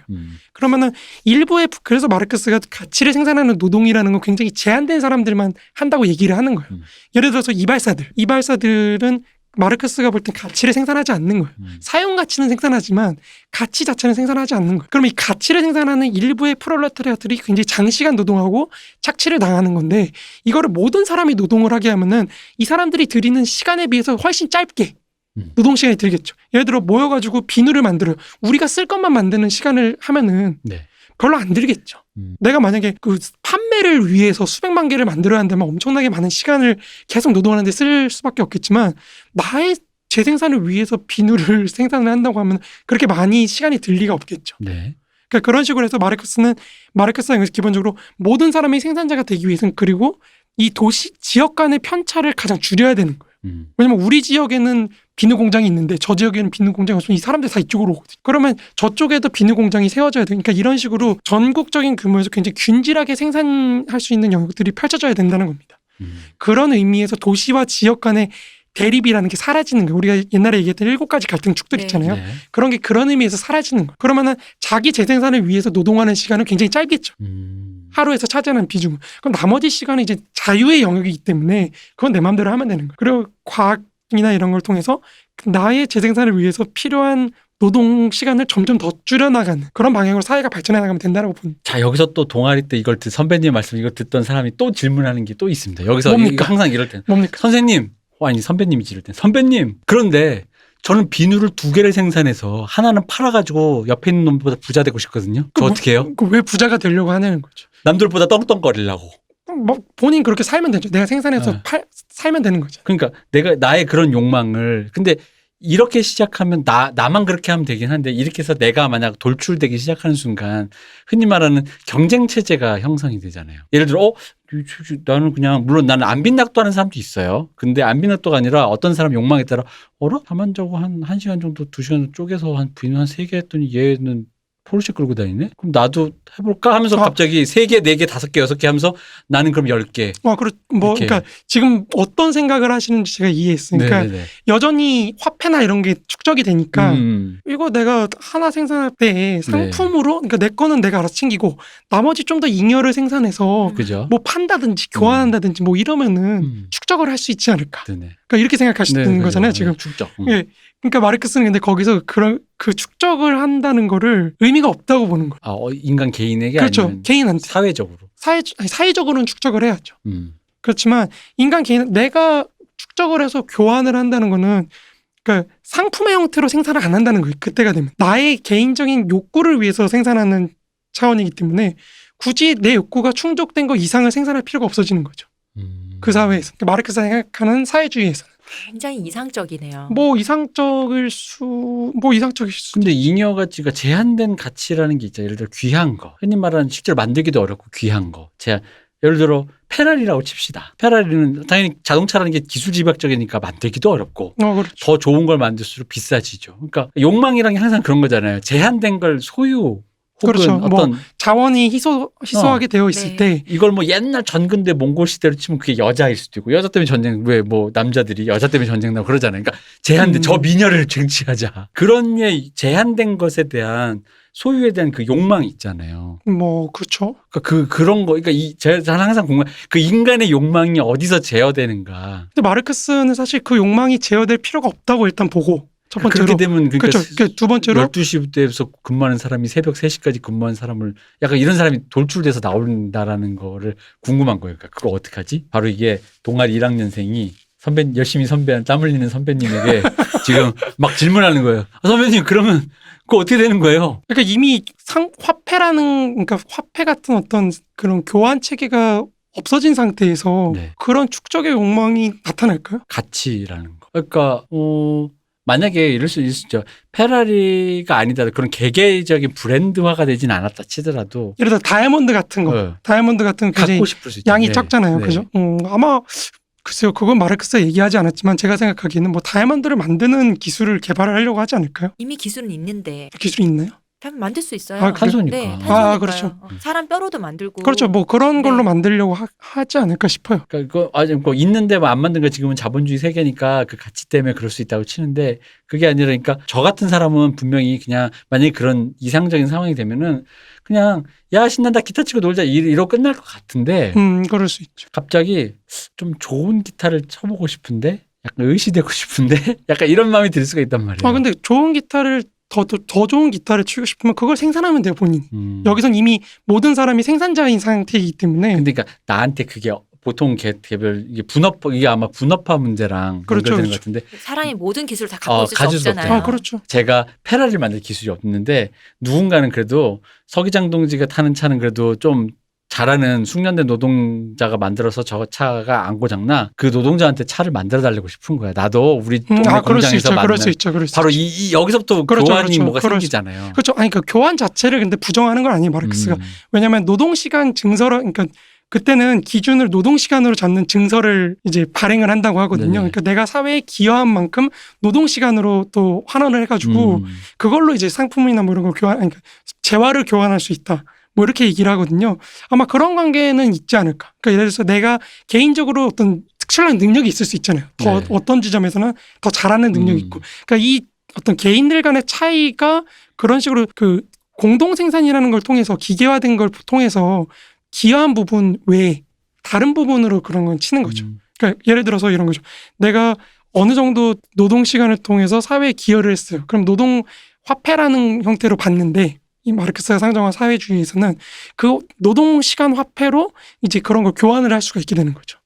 Speaker 2: 그러면은 그래서 마르크스가 가치를 생산하는 노동이라는 건 굉장히 제한된 사람들만 한다고 얘기를 하는 거예요. 예를 들어서 이발사들은 마르크스가 볼 땐 가치를 생산하지 않는 거예요. 사용 가치는 생산하지만 가치 자체는 생산하지 않는 거예요. 그럼 이 가치를 생산하는 일부의 프롤레타리아들이 굉장히 장시간 노동하고 착취를 당하는 건데, 이거를 모든 사람이 노동을 하게 하면은 이 사람들이 들이는 시간에 비해서 훨씬 짧게 노동 시간이 들겠죠. 예를 들어 모여가지고 비누를 만들어요. 우리가 쓸 것만 만드는 시간을 하면은
Speaker 3: 네.
Speaker 2: 별로 안 들겠죠. 내가 만약에 그 판매를 위해서 수백만 개를 만들어야 한다면 엄청나게 많은 시간을 계속 노동하는데 쓸 수밖에 없겠지만, 나의 재생산을 위해서 비누를 생산을 한다고 하면 그렇게 많이 시간이 들 리가 없겠죠.
Speaker 3: 네.
Speaker 2: 그러니까 그런 식으로 해서 마르크스가 기본적으로 모든 사람이 생산자가 되기 위해서는, 그리고 이 지역 간의 편차를 가장 줄여야 되는 거예요. 왜냐면 우리 지역에는 비누 공장이 있는데 저 지역에는 비누 공장이 없으면 이 사람들 다 이쪽으로 오거든요. 그러면 저쪽에도 비누 공장이 세워져야 돼요. 그러니까 이런 식으로 전국적인 규모에서 굉장히 균질하게 생산할 수 있는 영역들이 펼쳐져야 된다는 겁니다. 그런 의미에서 도시와 지역 간의 대립이라는 게 사라지는 거예요. 우리가 옛날에 얘기했던 7가지 갈등축들 있잖아요.
Speaker 3: 네.
Speaker 2: 그런 게 그런 의미에서 사라지는 거예요. 그러면은 자기 재생산을 위해서 노동하는 시간은 굉장히 짧겠죠. 하루에서 차지하는 비중은. 그럼 나머지 시간은 이제 자유의 영역이기 때문에 그건 내 마음대로 하면 되는 거예요. 그리고 과학이나 이런 걸 통해서 나의 재생산을 위해서 필요한 노동 시간을 점점 더 줄여나가는 그런 방향으로 사회가 발전해 나가면 된다고 봅니다.
Speaker 3: 자, 여기서 또 동아리 때 선배님 말씀 이걸 듣던 사람이 또 질문하는 게 또 있습니다. 여기서
Speaker 2: 뭡니까?
Speaker 3: 항상 이럴 땐
Speaker 2: 뭡니까?
Speaker 3: 선생님, 아니 선배님이 지를 땐 선배님, 그런데 저는 비누를 2개를 생산해서 하나는 팔아가지고 옆에 있는 놈보다 부자 되고 싶거든요. 저 어떻게 해요?
Speaker 2: 왜 부자가 되려고 하냐는 거죠.
Speaker 3: 남들보다 떵떵거리려고.
Speaker 2: 뭐 본인 그렇게 살면 되죠. 내가 생산해서 살면 되는 거죠.
Speaker 3: 그러니까 내가 나의 그런 욕망을, 근데 이렇게 시작하면 나만 그렇게 하면 되긴 한데, 이렇게 해서 내가 만약 돌출되기 시작하는 순간 흔히 말하는 경쟁 체제가 형성이 되잖아요. 예를 들어 나는 그냥, 물론 나는 안 빈낙도하는 사람도 있어요. 근데 안 빈낙도가 아니라 어떤 사람 욕망에 따라 다만 저거 한 1시간 정도 2시간 쪼개서 한 비누 한 3개 했더니 얘는 포르쉐 끌고 다니네? 그럼 나도 해볼까 하면서 갑자기 3개, 4개, 5개, 6개 하면서 나는 그럼 10개.
Speaker 2: 그러니까 지금 어떤 생각을 하시는지 제가 이해했어요. 그러니까
Speaker 3: 네네네.
Speaker 2: 여전히 화폐나 이런 게 축적이 되니까 이거 내가 하나 생산할 때 상품으로, 그러니까 내 거는 내가 알아서 챙기고 나머지 좀 더 잉여를 생산해서
Speaker 3: 그죠?
Speaker 2: 뭐 판다든지 교환한다든지 뭐 이러면은 축적을 할 수 있지 않을까.
Speaker 3: 네네.
Speaker 2: 그러니까 이렇게 생각하시는 거잖아요, 지금.
Speaker 3: 축적.
Speaker 2: 예. 그러니까 마르크스는 근데 거기서 그 축적을 한다는 거를 의미가 없다고 보는 거예요.
Speaker 3: 인간 개인에게,
Speaker 2: 그렇죠.
Speaker 3: 아니면
Speaker 2: 개인한테.
Speaker 3: 사회적으로.
Speaker 2: 사회적으로는 축적을 해야죠.
Speaker 3: 그렇지만
Speaker 2: 인간 개인, 내가 축적을 해서 교환을 한다는 거는, 그러니까 상품의 형태로 생산을 안 한다는 거예요. 그때가 되면 나의 개인적인 욕구를 위해서 생산하는 차원이기 때문에 굳이 내 욕구가 충족된 거 이상을 생산할 필요가 없어지는 거죠. 그 사회에서, 그러니까 마르크스가 생각하는 사회주의에서는.
Speaker 1: 굉장히 이상적이네요.
Speaker 2: 이상적일 수.
Speaker 3: 근데 잉여 가치가 제한된 가치라는 게 있죠. 예를 들어 귀한 거. 흔히 말하는 실제로 만들기도 어렵고 귀한 거. 예를 들어 페라리라고 칩시다. 페라리는 당연히 자동차라는 게 기술 집약적이니까 만들기도 어렵고
Speaker 2: 그렇죠.
Speaker 3: 더 좋은 걸 만들수록 비싸지죠. 그러니까 욕망이란 게 항상 그런 거잖아요. 제한된 걸 소유, 혹은
Speaker 2: 그렇죠.
Speaker 3: 어떤
Speaker 2: 자원이 희소하게 되어 있을 때
Speaker 3: 이걸 옛날 전근대 몽골 시대로 치면 그게 여자일 수도 있고, 여자 때문에 전쟁, 왜 남자들이 여자 때문에 전쟁 나고 그러잖아요. 그러니까 제한된 저 미녀를 쟁취하자, 그런 제한된 것에 대한 소유에 대한 그 욕망이 있잖아요.
Speaker 2: 그렇죠.
Speaker 3: 그러니까 그런 거, 그러니까 저는 항상 궁금해. 그 인간의 욕망이 어디서 제어되는가.
Speaker 2: 근데 마르크스는 사실 그 욕망이 제어될 필요가 없다고 일단 보고. 첫 번째로.
Speaker 3: 그렇게 되면 그러니까
Speaker 2: 그렇죠. 두 번째로
Speaker 3: 12시부터 근무하는 사람이 새벽 3시까지 근무하는 사람을 약간 이런 사람이 돌출돼서 나온다라는 거를 궁금한 거예요. 그러니까 그걸 어떻게 하지? 바로 이게 동아리 1학년생이 열심히 선배한 땀 흘리는 선배님에게 지금 막 질문하는 거예요. 선배님 그러면 그거 어떻게 되는 거예요?
Speaker 2: 그러니까 이미 그러니까 화폐 같은 어떤 그런 교환 체계가 없어진 상태에서
Speaker 3: 네.
Speaker 2: 그런 축적의 욕망이 나타날까요?
Speaker 3: 가치라는 거. 그러니까 만약에 이럴 수 있죠. 페라리가 아니다. 그런 개개적인 브랜드화가 되진 않았다 치더라도
Speaker 2: 예를 들어 다이아몬드 같은 거, 다이아몬드 같은 거 굉장히
Speaker 3: 갖고 싶을 수 있죠.
Speaker 2: 양이
Speaker 3: 네.
Speaker 2: 적잖아요.
Speaker 3: 네.
Speaker 2: 그죠? 아마 글쎄요. 그건 마르크스가 얘기하지 않았지만 제가 생각하기에는 뭐 다이아몬드를 만드는 기술을 개발을 하려고 하지 않을까요?
Speaker 1: 이미 기술은 있는데
Speaker 2: 기술이 있나요?
Speaker 1: 만들 수 있어요.
Speaker 2: 아,
Speaker 3: 탄소니까.
Speaker 1: 네, 탄소니까요.
Speaker 2: 아, 그렇죠.
Speaker 1: 사람 뼈로도 만들고.
Speaker 2: 그렇죠. 뭐 그런 걸로
Speaker 1: 네.
Speaker 2: 만들려고 하지 않을까 싶어요.
Speaker 3: 그러니까 그거 있는데 뭐 안 만든 거 지금은 자본주의 세계니까 그 가치 때문에 그럴 수 있다고 치는데 그게 아니라 그러니까 저 같은 사람은 분명히 그냥 만약에 그런 이상적인 상황이 되면은 그냥 야 신난다 기타 치고 놀자 이러고 끝날 것 같은데
Speaker 2: 그럴 수 있죠.
Speaker 3: 갑자기 좀 좋은 기타를 쳐보고 싶은데 약간 의시되고 싶은데 약간 이런 마음이 들 수가 있단 말이에요.
Speaker 2: 근데 좋은 기타를 더 좋은 기타를 치고 싶으면 그걸 생산하면 돼요, 본인이. 여기선 이미 모든 사람이 생산자인 상태이기 때문에.
Speaker 3: 근데 그러니까 나한테 그게 보통 개별 이게 이게 아마 분업화 문제랑
Speaker 2: 그렇죠,
Speaker 3: 연결되는
Speaker 2: 그렇죠.
Speaker 3: 것 같은데
Speaker 1: 사람이 모든 기술을 다 갖고 있을 수
Speaker 3: 가질 수
Speaker 1: 없잖아요.
Speaker 3: 없잖아요.
Speaker 2: 그렇죠.
Speaker 3: 제가 페라리를 만들 기술이 없는데 누군가는 그래도 서기장 동지가 타는 차는 그래도 좀 잘하는 숙련된 노동자가 만들어서 저 차가 안 고장나 그 노동자한테 차를 만들어 달라고 싶은 거야. 나도 우리 동네
Speaker 2: 그럴 수
Speaker 3: 공장에서
Speaker 2: 있죠. 그럴
Speaker 3: 만든
Speaker 2: 수 있죠. 그럴 수
Speaker 3: 바로
Speaker 2: 있죠.
Speaker 3: 이 여기서부터
Speaker 2: 그렇죠,
Speaker 3: 교환이
Speaker 2: 그렇죠.
Speaker 3: 뭐가
Speaker 2: 그럴 수-
Speaker 3: 생기잖아요.
Speaker 2: 그렇죠. 아니 그 교환 자체를 근데 부정하는 건 아니에요, 마르크스가. 왜냐하면 노동 시간 증서로 그러니까 그때는 기준을 노동 시간으로 잡는 증서를 이제 발행을 한다고 하거든요.
Speaker 3: 네네.
Speaker 2: 그러니까 내가 사회에 기여한 만큼 노동 시간으로 또 환원을 해가지고 그걸로 이제 상품이나 뭐 이런 걸 그러니까 재화를 교환할 수 있다. 뭐 이렇게 얘기를 하거든요. 아마 그런 관계는 있지 않을까. 그러니까 예를 들어서 내가 개인적으로 어떤 특출난 능력이 있을 수 있잖아요. 더
Speaker 3: 네.
Speaker 2: 어떤 지점에서는 더 잘하는 능력이 있고. 그러니까 이 어떤 개인들 간의 차이가 그런 식으로 그 공동 생산이라는 걸 통해서 기계화된 걸 통해서 기여한 부분 외에 다른 부분으로 그런 건 치는 거죠. 그러니까 예를 들어서 이런 거죠. 내가 어느 정도 노동 시간을 통해서 사회에 기여를 했어요. 그럼 노동 화폐라는 형태로 받는데 이 마르크스가 상정한 사회주의에서는 그 노동 시간 화폐로 이제 그런 걸 교환을 할 수가 있게 되는 거죠.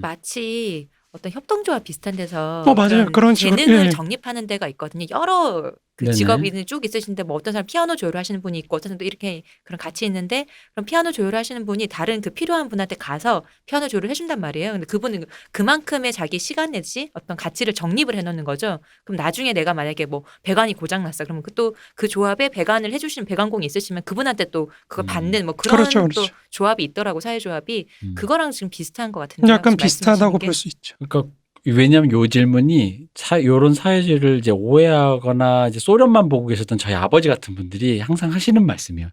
Speaker 1: 마치 어떤 협동조합 비슷한 데서
Speaker 2: 맞아요. 그런 식으로,
Speaker 1: 재능을
Speaker 2: 예.
Speaker 1: 정립하는 데가 있거든요. 여러 그
Speaker 3: 네네.
Speaker 1: 직업인이 쭉 있으신데 뭐 어떤 사람 피아노 조율을 하시는 분이 있고 어떤 사람도 이렇게 그런 같이 있는데 그럼 피아노 조율을 하시는 분이 다른 그 필요한 분한테 가서 피아노 조율을 해준단 말이에요. 근데 그분은 그만큼의 자기 시간 내지 어떤 가치를 정립을 해놓는 거죠. 그럼 나중에 내가 만약에 뭐 배관이 고장났어. 그러면 또 그 조합에 배관을 해주시는 배관공이 있으시면 그분한테 또 그걸 받는 뭐 그런
Speaker 2: 그렇죠,
Speaker 1: 또
Speaker 2: 그렇죠.
Speaker 1: 조합이 있더라고 사회조합이 그거랑 지금 비슷한 것 같은데
Speaker 2: 약간 비슷하다고 볼 수 있죠.
Speaker 3: 그러니까 왜냐하면 요 질문이 요런 사회주의를 이제 오해하거나 이제 소련만 보고 계셨던 저희 아버지 같은 분들이 항상 하시는 말씀이에요.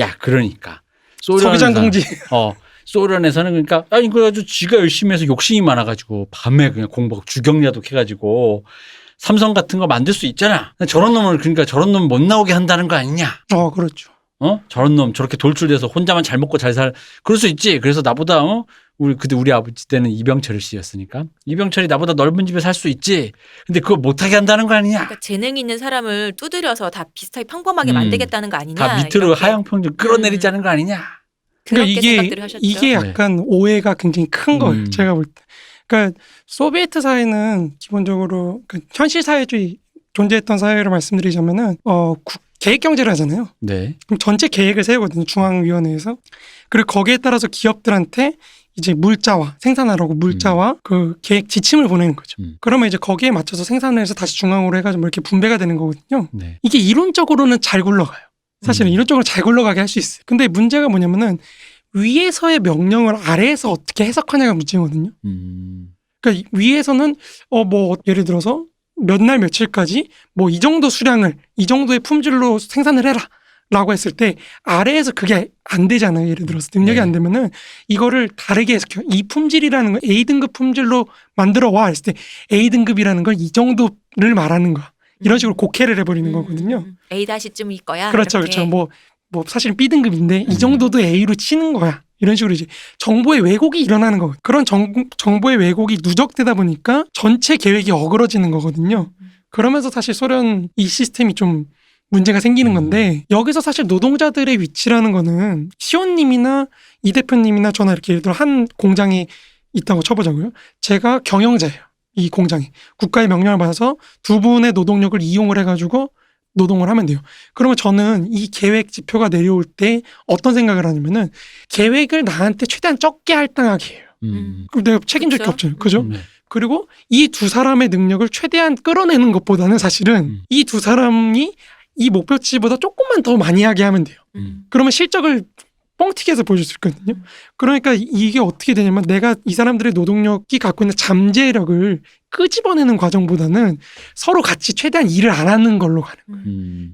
Speaker 3: 야, 그러니까
Speaker 2: 서기장 동지.
Speaker 3: 소련에서는 그러니까 아니 그래가지고 지가 열심히 해서 욕심이 많아가지고 밤에 그냥 공부하고 주경야독 해가지고 삼성 같은 거 만들 수 있잖아. 저런 놈을 그러니까 저런 놈 못 나오게 한다는 거 아니냐?
Speaker 2: 그렇죠.
Speaker 3: 저런 놈 저렇게 돌출돼서 혼자만 잘 먹고 잘 살 그럴 수 있지. 그래서 나보다 그때 우리 아버지 때는 이병철 씨였으니까 이병철이 나보다 넓은 집에 살 수 있지. 근데 그거 못하게 한다는 거 아니냐?
Speaker 1: 그러니까 재능 있는 사람을 두드려서 다 비슷하게 평범하게 만들겠다는 거 아니냐?
Speaker 3: 다 밑으로
Speaker 1: 이렇게.
Speaker 3: 하향 평준 끌어내리자는 거 아니냐?
Speaker 2: 그러니까
Speaker 1: 그렇게 생각들을 하셨죠.
Speaker 2: 이게 약간 오해가 굉장히 큰 거예요.
Speaker 3: 음.
Speaker 2: 제가 볼 때. 그러니까 소비에트 사회는 기본적으로 현실 사회주의 존재했던 사회를 말씀드리자면은 계획 경제를 하잖아요.
Speaker 3: 네.
Speaker 2: 그럼 전체 계획을 세우거든요. 중앙위원회에서. 그리고 거기에 따라서 기업들한테 이제 물자와 생산하라고 물자와 그 계획 지침을 보내는 거죠. 그러면 이제 거기에 맞춰서 생산을 해서 다시 중앙으로 해가지고 이렇게 분배가 되는 거거든요.
Speaker 3: 네.
Speaker 2: 이게 이론적으로는 잘 굴러가요. 사실은 이론적으로 잘 굴러가게 할 수 있어요. 근데 문제가 뭐냐면은 위에서의 명령을 아래에서 어떻게 해석하냐가 문제거든요. 그러니까 위에서는 뭐 예를 들어서 몇 날 며칠까지 뭐 이 정도 수량을 이 정도의 품질로 생산을 해라 라고 했을 때 아래에서 그게 안 되잖아요. 예를 들어서 능력이
Speaker 3: 네.
Speaker 2: 안 되면은 이거를 다르게 해석해요. 이 품질이라는 건 A등급 품질로 만들어 와 했을 때 A등급이라는 건 이 정도를 말하는 거야. 이런 식으로 곡해를 해버리는 거거든요.
Speaker 1: A-쯤일 거야.
Speaker 2: 그렇죠.
Speaker 1: 이렇게.
Speaker 2: 그렇죠. 뭐 사실은 B등급인데 이 정도도 A로 치는 거야. 이런 식으로 이제 정보의 왜곡이 일어나는 거거든요. 그런 정보의 왜곡이 누적되다 보니까 전체 계획이 어그러지는 거거든요. 그러면서 사실 소련 이 시스템이 좀 문제가 생기는 건데 여기서 사실 노동자들의 위치라는 거는 시온님이나 이 대표님이나 저나 이렇게 예를 들어 한 공장에 있다고 쳐보자고요. 제가 경영자예요. 이 공장에. 국가의 명령을 받아서 두 분의 노동력을 이용을 해가지고 노동을 하면 돼요. 그러면 저는 이 계획 지표가 내려올 때 어떤 생각을 하냐면은 계획을 나한테 최대한 적게 할당하게 해요. 그럼 내가 책임질 게
Speaker 1: 그쵸?
Speaker 2: 없잖아요. 그죠?
Speaker 3: 네.
Speaker 2: 그리고 이 두 사람의 능력을 최대한 끌어내는 것보다는 사실은 이 두 사람이 이 목표치보다 조금만 더 많이 하게 하면 돼요. 그러면 실적을 뻥튀기 해서 보여줄 수 있거든요. 그러니까 이게 어떻게 되냐면 내가 이 사람들의 노동력이 갖고 있는 잠재력을 끄집어내는 과정보다는 서로 같이 최대한 일을 안 하는 걸로 가는 거예요.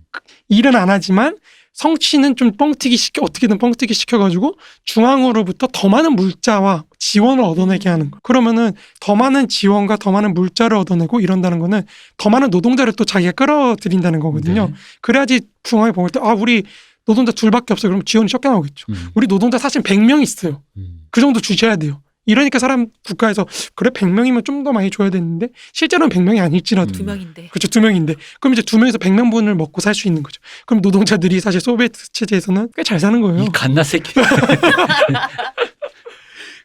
Speaker 2: 일은 안 하지만 성취는 좀 뻥튀기 시켜 어떻게든 뻥튀기 시켜가지고 중앙으로부터 더 많은 물자와 지원을 얻어내게 하는 거예요. 그러면은 더 많은 지원과 더 많은 물자를 얻어내고 이런다는 거는 더 많은 노동자를 또 자기가 끌어들인다는 거거든요.
Speaker 3: 네.
Speaker 2: 그래야지 중앙에 보일 때 우리 노동자 둘밖에 없어요. 그럼 지원이 적게 나오겠죠. 우리 노동자 사실 100명 있어요. 그 정도 주셔야 돼요. 이러니까 사람 국가에서 그래 100명이면 좀 더 많이 줘야 되는데 실제로는 100명이 아닐지라도
Speaker 1: 2명인데.
Speaker 2: 그렇죠. 2명인데 그럼 이제 2명에서 100명분을 먹고 살 수 있는 거죠. 그럼 노동자들이 사실 소비에트 체제에서는 꽤 잘 사는 거예요.
Speaker 3: 이 갓나 새끼.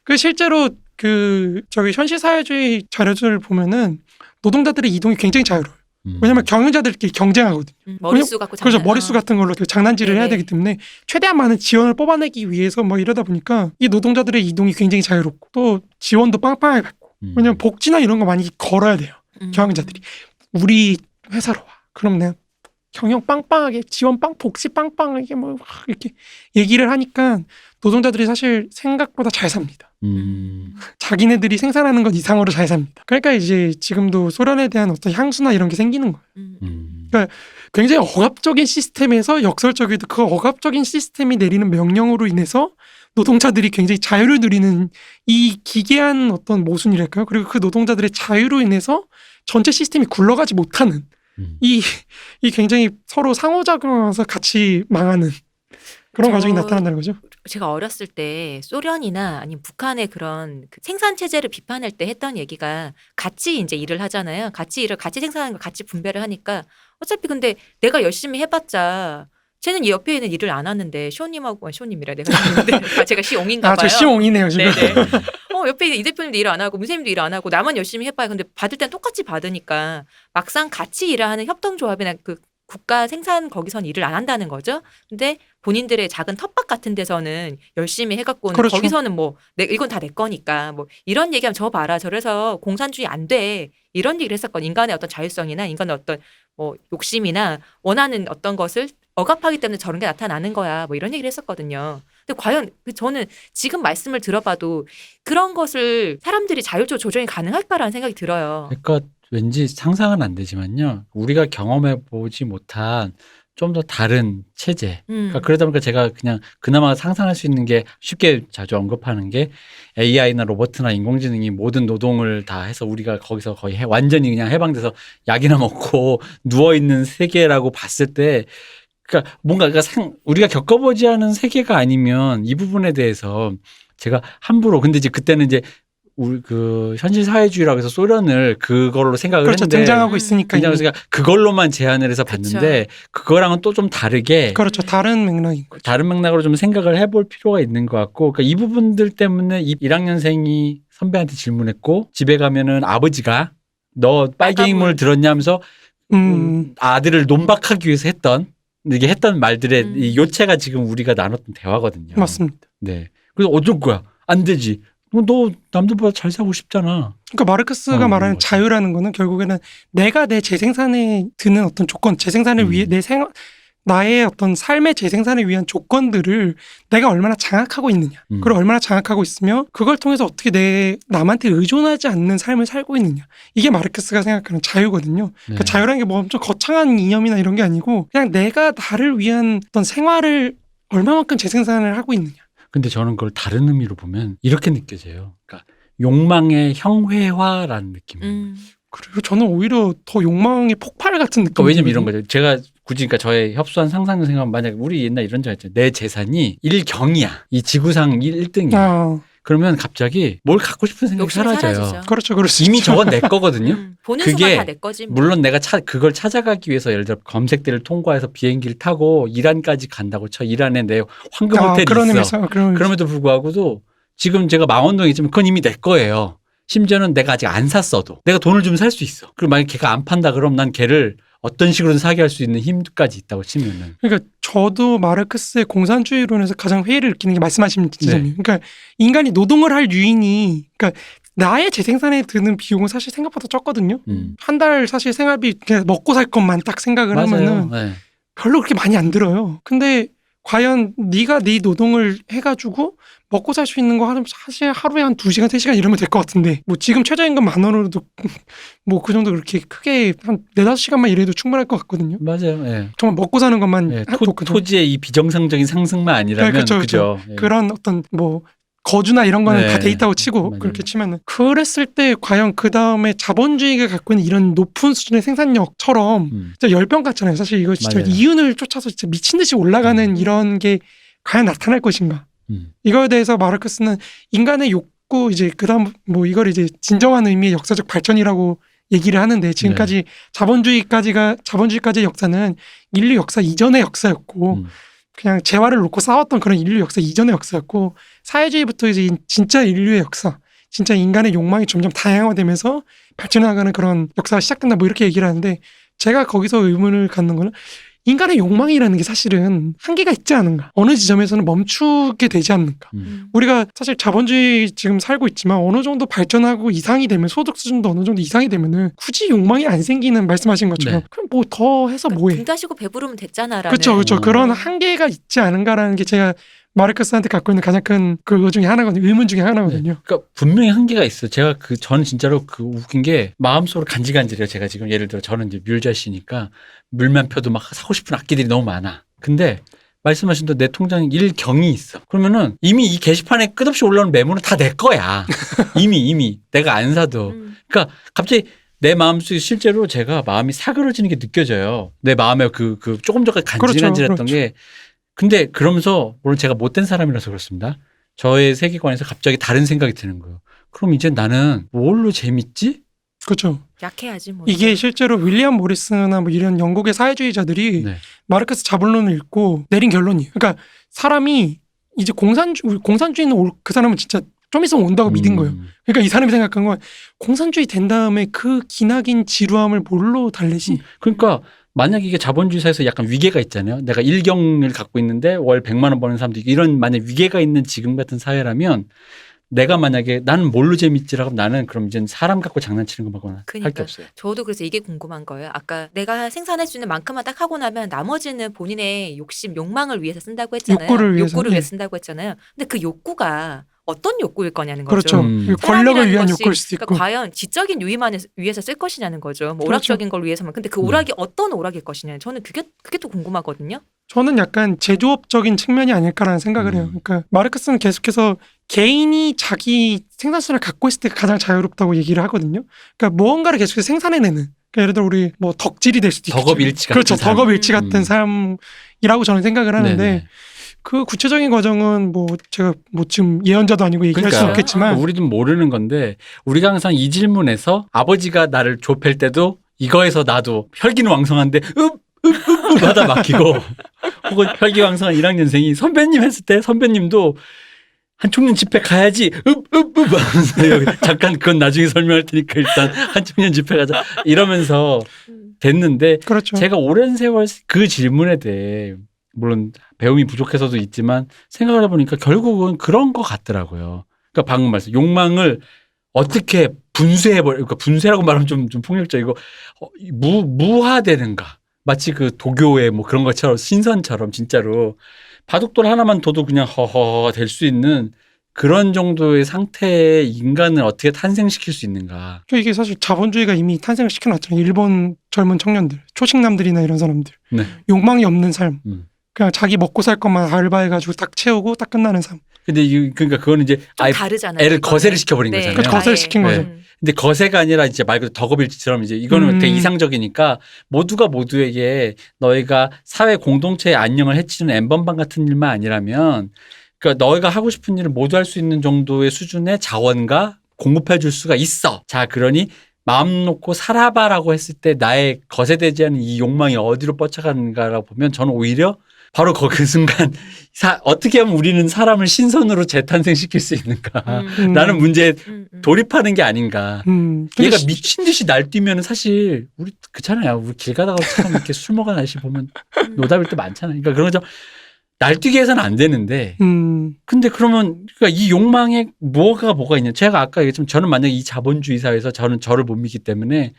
Speaker 2: 그 실제로 그 저기 현실 사회주의 자료들을 보면은 노동자들의 이동이 굉장히 자유로워요. 왜냐면 경영자들끼리 경쟁하거든요.
Speaker 1: 머릿수 갖고
Speaker 2: 그래서
Speaker 1: 장난-
Speaker 2: 머릿수 같은 걸로 그 장난질을 해야
Speaker 1: 네네.
Speaker 2: 되기 때문에 최대한 많은 지원을 뽑아내기 위해서 뭐 이러다 보니까 이 노동자들의 이동이 굉장히 자유롭고 또 지원도 빵빵하게 받고 왜냐면 복지나 이런 거 많이 걸어야 돼요. 경영자들이 우리 회사로 와. 그럼 내가 경영 빵빵하게 지원 복지 빵빵하게 뭐 이렇게 얘기를 하니까 노동자들이 사실 생각보다 잘 삽니다. 자기네들이 생산하는 것 이상으로 잘 삽니다. 그러니까 이제 지금도 소련에 대한 어떤 향수나 이런 게 생기는 거예요. 그러니까 굉장히 억압적인 시스템에서 역설적이도 그 억압적인 시스템이 내리는 명령으로 인해서 노동자들이 굉장히 자유를 누리는 이 기괴한 어떤 모순이랄까요? 그리고 그 노동자들의 자유로 인해서 전체 시스템이 굴러가지 못하는 이 굉장히 서로 상호작용하면서 같이 망하는 그런 과정이 나타난다는 거죠.
Speaker 1: 제가 어렸을 때 소련이나 아니면 북한의 그런 그 생산 체제를 비판할 때 했던 얘기가 같이 이제 일을 하잖아요. 같이 생산하는 걸 같이 분배를 하니까 어차피 근데 내가 열심히 해봤자 쟤는 이 옆에 있는 일을 안 하는데 시온님하고 시온님이라 내가 했는데 제가 시옹인가 봐요.
Speaker 2: 저 시옹이네요 지금.
Speaker 1: 네네. 옆에 있는 이 대표님도 일 안 하고 문세님도 일 안 하고 나만 열심히 해봐요. 근데 받을 땐 똑같이 받으니까 막상 같이 일을 하는 협동조합이나 그 국가 생산 거기선 일을 안 한다는 거죠. 근데 본인들의 작은 텃밭 같은 데서는 열심히 해갖고는
Speaker 2: 그렇죠.
Speaker 1: 거기서는 뭐 이건 다 내 거니까 뭐 이런 얘기하면 저 봐라 저래서 공산주의 안 돼 이런 얘기를 했었거든요. 인간의 어떤 자율성이나 인간의 어떤 뭐 욕심이나 원하는 어떤 것을 억압하기 때문에 저런 게 나타나는 거야 뭐 이런 얘기를 했었거든요. 근데 과연 저는 지금 말씀을 들어봐도 그런 것을 사람들이 자율적으로 조정이 가능할까라는 생각이 들어요.
Speaker 3: 그러니까 왠지 상상은 안 되지만요. 우리가 경험해 보지 못한 좀 더 다른 체제. 그러니까 그러다 보니까 제가 그냥 그나마 상상할 수 있는 게 쉽게 자주 언급하는 게 AI나 로봇이나 인공지능이 모든 노동을 다 해서 우리가 거기서 거의 완전히 그냥 해방돼서 약이나 먹고 누워있는 세계라고 봤을 때 그러니까 뭔가 우리가 겪어보지 않은 세계가 아니면 이 부분에 대해서 제가 함부로 근데 이제 그때는 이제 우리 그 현실 사회주의라고 해서 소련을 그걸로 생각을
Speaker 2: 그렇죠.
Speaker 3: 했는데
Speaker 2: 등장하고 있으니까.
Speaker 3: 그냥 그걸로만 제한을 해서 봤는데 그거랑은 또 좀 다르게
Speaker 2: 그렇죠. 다른 맥락인 거죠.
Speaker 3: 다른 맥락으로 좀 생각을 해볼 필요가 있는 것 같고 그러니까 이 부분들 때문에 이 1학년생이 선배한테 질문했고 집에 가면은 아버지가 너 빨갱이물 들었냐 하면서 아들을 논박하기 위해서 이게 했던 말들의 이 요체가 지금 우리가 나눴던 대화거든요.
Speaker 2: 맞습니다.
Speaker 3: 네. 그래서 어쩔 거야? 안 되지. 너 남들보다 잘 살고 싶잖아.
Speaker 2: 그러니까 마르크스가 말하는 자유라는 거는 결국에는 내가 내 재생산에 드는 어떤 조건, 재생산을 위해 나의 어떤 삶의 재생산을 위한 조건들을 내가 얼마나 장악하고 있느냐. 그걸 얼마나 장악하고 있으며 그걸 통해서 어떻게 남한테 의존하지 않는 삶을 살고 있느냐. 이게 마르크스가 생각하는 자유거든요. 그러니까 자유라는 게 뭐 엄청 거창한 이념이나 이런 게 아니고 그냥 내가 나를 위한 어떤 생활을 얼마만큼 재생산을 하고 있느냐.
Speaker 3: 근데 저는 그걸 다른 의미로 보면 이렇게 느껴져요. 그러니까 욕망의 형회화라는 느낌.
Speaker 2: 그리고 저는 오히려 더 욕망의 폭발 같은 느낌.
Speaker 3: 그러니까 왜냐면 이런 거죠. 제가 굳이 그러니까 저의 협소한 상상을 생각하면 만약에 우리 옛날 이런 적 있잖아요. 내 재산이 1경이야. 이 지구상 1등이야. 그러면 갑자기 뭘 갖고 싶은 생각이
Speaker 1: 욕심이
Speaker 3: 사라져요.
Speaker 1: 사라지죠.
Speaker 2: 그렇죠, 그럴 수
Speaker 3: 이미
Speaker 2: 있죠.
Speaker 3: 저건 내 거거든요.
Speaker 1: 보는
Speaker 3: 그게
Speaker 1: 순간 다 내 거지. 뭐.
Speaker 3: 물론 내가 그걸 찾아가기 위해서 예를 들어 검색대를 통과해서 비행기를 타고 이란까지 간다고 쳐. 이란에 내 황금 호텔이
Speaker 2: 그런
Speaker 3: 있어.
Speaker 2: 의미에서 그런
Speaker 3: 그럼에도 불구하고도 지금 제가 망원동에 있지만 그건 이미 내 거예요. 심지어는 내가 아직 안 샀어도 내가 돈을 주면 살 수 있어. 그리고 만약 걔가 안 판다 그럼 난 걔를 어떤 식으로든 사게 할 수 있는 힘까지 있다고 치면은.
Speaker 2: 그러니까 저도 마르크스의 공산주의론에서 가장 회의를 느끼는 게 말씀하신 지점이에요. 그러니까 인간이 노동을 할 유인이 그러니까 나의 재생산에 드는 비용은 사실 생각보다 적거든요. 한 달 사실 생활비 그냥 먹고 살 것만 딱 생각을 하면은
Speaker 3: 네.
Speaker 2: 별로 그렇게 많이 안 들어요. 근데 과연 네가 네 노동을 해가지고 먹고 살 수 있는 거 하면 사실 하루에 한 2시간, 3시간 이러면 될 것 같은데 뭐 지금 최저임금 10,000원으로도 뭐 그 정도 그렇게 크게 한 4-5시간만 일해도 충분할 것 같거든요.
Speaker 3: 맞아요. 네.
Speaker 2: 정말 먹고 사는 것만
Speaker 3: 네.
Speaker 2: 놓고도.
Speaker 3: 토지의 이 비정상적인 상승만 아니라면
Speaker 2: 네, 그쵸.
Speaker 3: 그죠. 예.
Speaker 2: 그런 어떤 뭐 거주나 이런 거는
Speaker 3: 네.
Speaker 2: 다 데이터고 치고
Speaker 3: 맞아요.
Speaker 2: 그렇게 치면은 그랬을 때 과연 그 다음에 자본주의가 갖고 있는 이런 높은 수준의 생산력처럼 진짜 열병 같잖아요. 사실 이거 진짜
Speaker 3: 맞아요.
Speaker 2: 이윤을 쫓아서 진짜 미친 듯이 올라가는 이런 게 과연 나타날 것인가? 이거에 대해서 마르크스는 인간의 욕구 이제 그다음 뭐 이걸 이제 진정한 의미의 역사적 발전이라고 얘기를 하는데 지금까지 자본주의까지의 역사는 인류 역사 이전의 역사였고 그냥 재화를 놓고 싸웠던 그런 인류 역사 이전의 역사였고 사회주의부터 이제 진짜 인류의 역사, 진짜 인간의 욕망이 점점 다양화되면서 발전해가는 그런 역사가 시작된다 뭐 이렇게 얘기를 하는데 제가 거기서 의문을 갖는 거는 인간의 욕망이라는 게 사실은 한계가 있지 않은가. 어느 지점에서는 멈추게 되지 않는가. 우리가 사실 자본주의 지금 살고 있지만 어느 정도 발전하고 이상이 되면 소득 수준도 어느 정도 이상이 되면은 굳이 욕망이 안 생기는 말씀하신 것처럼
Speaker 3: 네.
Speaker 2: 그럼 뭐 더 해서 뭐해.
Speaker 1: 등 다시고 배부르면 됐잖아라는.
Speaker 2: 그렇죠. 그런 한계가 있지 않은가라는 게 제가 마르크스한테 갖고 있는 가장 큰 그거 중에 하나거든요. 의문 중에 하나거든요.
Speaker 3: 네. 그러니까 분명히 한계가 있어요. 제가 저는 진짜로 그 웃긴 게 마음속으로 간질간질해요. 제가 지금 예를 들어 저는 이제 뮬자씨니까 물만 펴도 막 사고 싶은 악기들이 너무 많아. 근데 말씀하신 대로 내 통장에 일경이 있어. 그러면은 이미 이 게시판에 끝없이 올라오는 메모는 다 내 거야. 이미 내가 안 사도. 그러니까 갑자기 내 마음속에 실제로 제가 마음이 사그러지는 게 느껴져요. 내 마음에 그 조금 전까지 간질간질했던
Speaker 2: 그렇죠.
Speaker 3: 게. 근데 그러면서 물론 제가 못된 사람이라서 그렇습니다. 저의 세계관에서 갑자기 다른 생각이 드는 거예요. 그럼 이제 나는 뭘로 재밌지?
Speaker 2: 그렇죠.
Speaker 1: 약해야지 뭐.
Speaker 2: 이게 실제로 윌리엄 모리스나 뭐 이런 영국의 사회주의자들이
Speaker 3: 네.
Speaker 2: 마르크스 자본론을 읽고 내린 결론이에요. 그러니까 사람이 이제 공산주의는 그 사람은 진짜 좀 있으면 온다고 믿은 거예요. 그러니까 이 사람이 생각한 건 공산주의 된 다음에 그 기나긴 지루함을 뭘로 달래지?
Speaker 3: 그러니까 만약 이게 자본주의 사회에서 약간 위계가 있잖아요. 내가 일경을 갖고 있는데 월 100만 원 버는 사람도 있고 이런 만약 위계가 있는 지금 같은 사회라면 내가 만약에 나는 뭘로 재밌지라고 하면 나는 그럼 이제 사람 갖고 장난치는 거 말고는 할 게 없어요.
Speaker 1: 저도 그래서 이게 궁금한 거예요. 아까 내가 생산할 수 있는 만큼만 딱 하고 나면 나머지는 본인의 욕망을 위해서 쓴다고 했잖아요.
Speaker 2: 욕구를 위해서.
Speaker 1: 위해서 쓴다고 했잖아요. 근데 그 욕구가 어떤 욕구일 거냐는
Speaker 2: 그렇죠.
Speaker 1: 거죠.
Speaker 2: 권력을
Speaker 1: 사람이라는
Speaker 2: 위한
Speaker 1: 것이
Speaker 2: 욕구일 수도 있고.
Speaker 1: 그러니까 과연 지적인 유의만 위해서 쓸 것이냐는 거죠. 뭐
Speaker 2: 그렇죠.
Speaker 1: 오락적인 걸 위해서만. 근데 그 오락이 어떤 오락일 것이냐. 저는 그게 또 궁금하거든요.
Speaker 2: 저는 약간 제조업적인 측면이 아닐까라는 생각을 해요. 그러니까 마르크스는 계속해서 개인이 자기 생산수를 갖고 있을 때 가장 자유롭다고 얘기를 하거든요. 그러니까 무언가를 계속해서 생산해내는. 그러니까 예를 들어 우리 뭐 덕질이 될 수도 있죠.
Speaker 3: 덕업일치 같은
Speaker 2: 그렇죠.
Speaker 3: 삶.
Speaker 2: 덕업일치 같은 삶이라고 저는 생각을 하는데
Speaker 3: 네네.
Speaker 2: 그 구체적인 과정은 뭐 제가 뭐 지금 예언자도 아니고 얘기할 수는
Speaker 3: 그러니까요.
Speaker 2: 없겠지만
Speaker 3: 우리도 모르는 건데 우리가 항상 이 질문에서 아버지가 나를 좁힐 때도 이거에서 나도 혈기는 왕성한데 하다 막히고 혹은 혈기왕성한 1학년생이 선배님 했을 때 선배님도 한 청년 집회 가야지 하면서 여기 잠깐 그건 나중에 설명할 테니까 일단 한 청년 집회 가자 이러면서 됐는데
Speaker 2: 그렇죠.
Speaker 3: 제가 오랜 세월 그 질문에 대해 물론 배움이 부족해서도 있지만 생각을 해보니까 결국은 그런 것 같더라고요. 그러니까 방금 말씀 욕망을 어떻게 분쇄해버려. 그러니까 분쇄라고 말하면 좀 폭력적이고 무화되는가. 마치 그 도교의 뭐 그런 것처럼 신선처럼 진짜로 바둑돌 하나만 둬도 그냥 허허 될 수 있는 그런 정도의 상태의 인간을 어떻게 탄생시킬 수 있는가.
Speaker 2: 이게 사실 자본주의가 이미 탄생을 시켜놨잖아요. 일본 젊은 청년들, 초식남들이나 이런 사람들.
Speaker 3: 네.
Speaker 2: 욕망이 없는 삶. 그냥 자기 먹고 살 것만 알바해가지고 딱 채우고 딱 끝나는 삶.
Speaker 3: 근데 그러니까 그거는 이제
Speaker 1: 좀 다르잖아요.
Speaker 3: 애를
Speaker 1: 이거는.
Speaker 3: 거세를 시켜버린
Speaker 1: 네.
Speaker 3: 거잖아요.
Speaker 2: 그렇죠. 거세를 시킨 거죠.
Speaker 3: 근데 거세가 아니라 이제 말 그대로 덕업일치처럼 이제 이거는 되게 이상적이니까 모두가 모두에게 너희가 사회 공동체의 안녕을 해치는 엠번방 같은 일만 아니라면 그러니까 너희가 하고 싶은 일을 모두 할 수 있는 정도의 수준의 자원과 공급해 줄 수가 있어. 자, 그러니 마음 놓고 살아봐라고 했을 때 나의 거세되지 않은 이 욕망이 어디로 뻗쳐가는가라고 보면 저는 오히려 바로 그 순간 어떻게 하면 우리는 사람을 신선으로 재탄생시킬 수 있는가라는 문제에 돌입하는 게 아닌가. 얘가 미친 듯이 날뛰면 사실 우리 그렇잖아요. 우리 길 가다가 참 이렇게 술 먹은 아저씨 보면 노답일 때 많잖아요. 그러니까 그런 거죠. 날뛰게 해서는 안 되는데. 근데 그러면 그러니까 이 욕망에 뭐가 있냐. 제가 아까 얘기했지만 저는 만약에 이 자본주의 사회에서 저를 못 믿기 때문에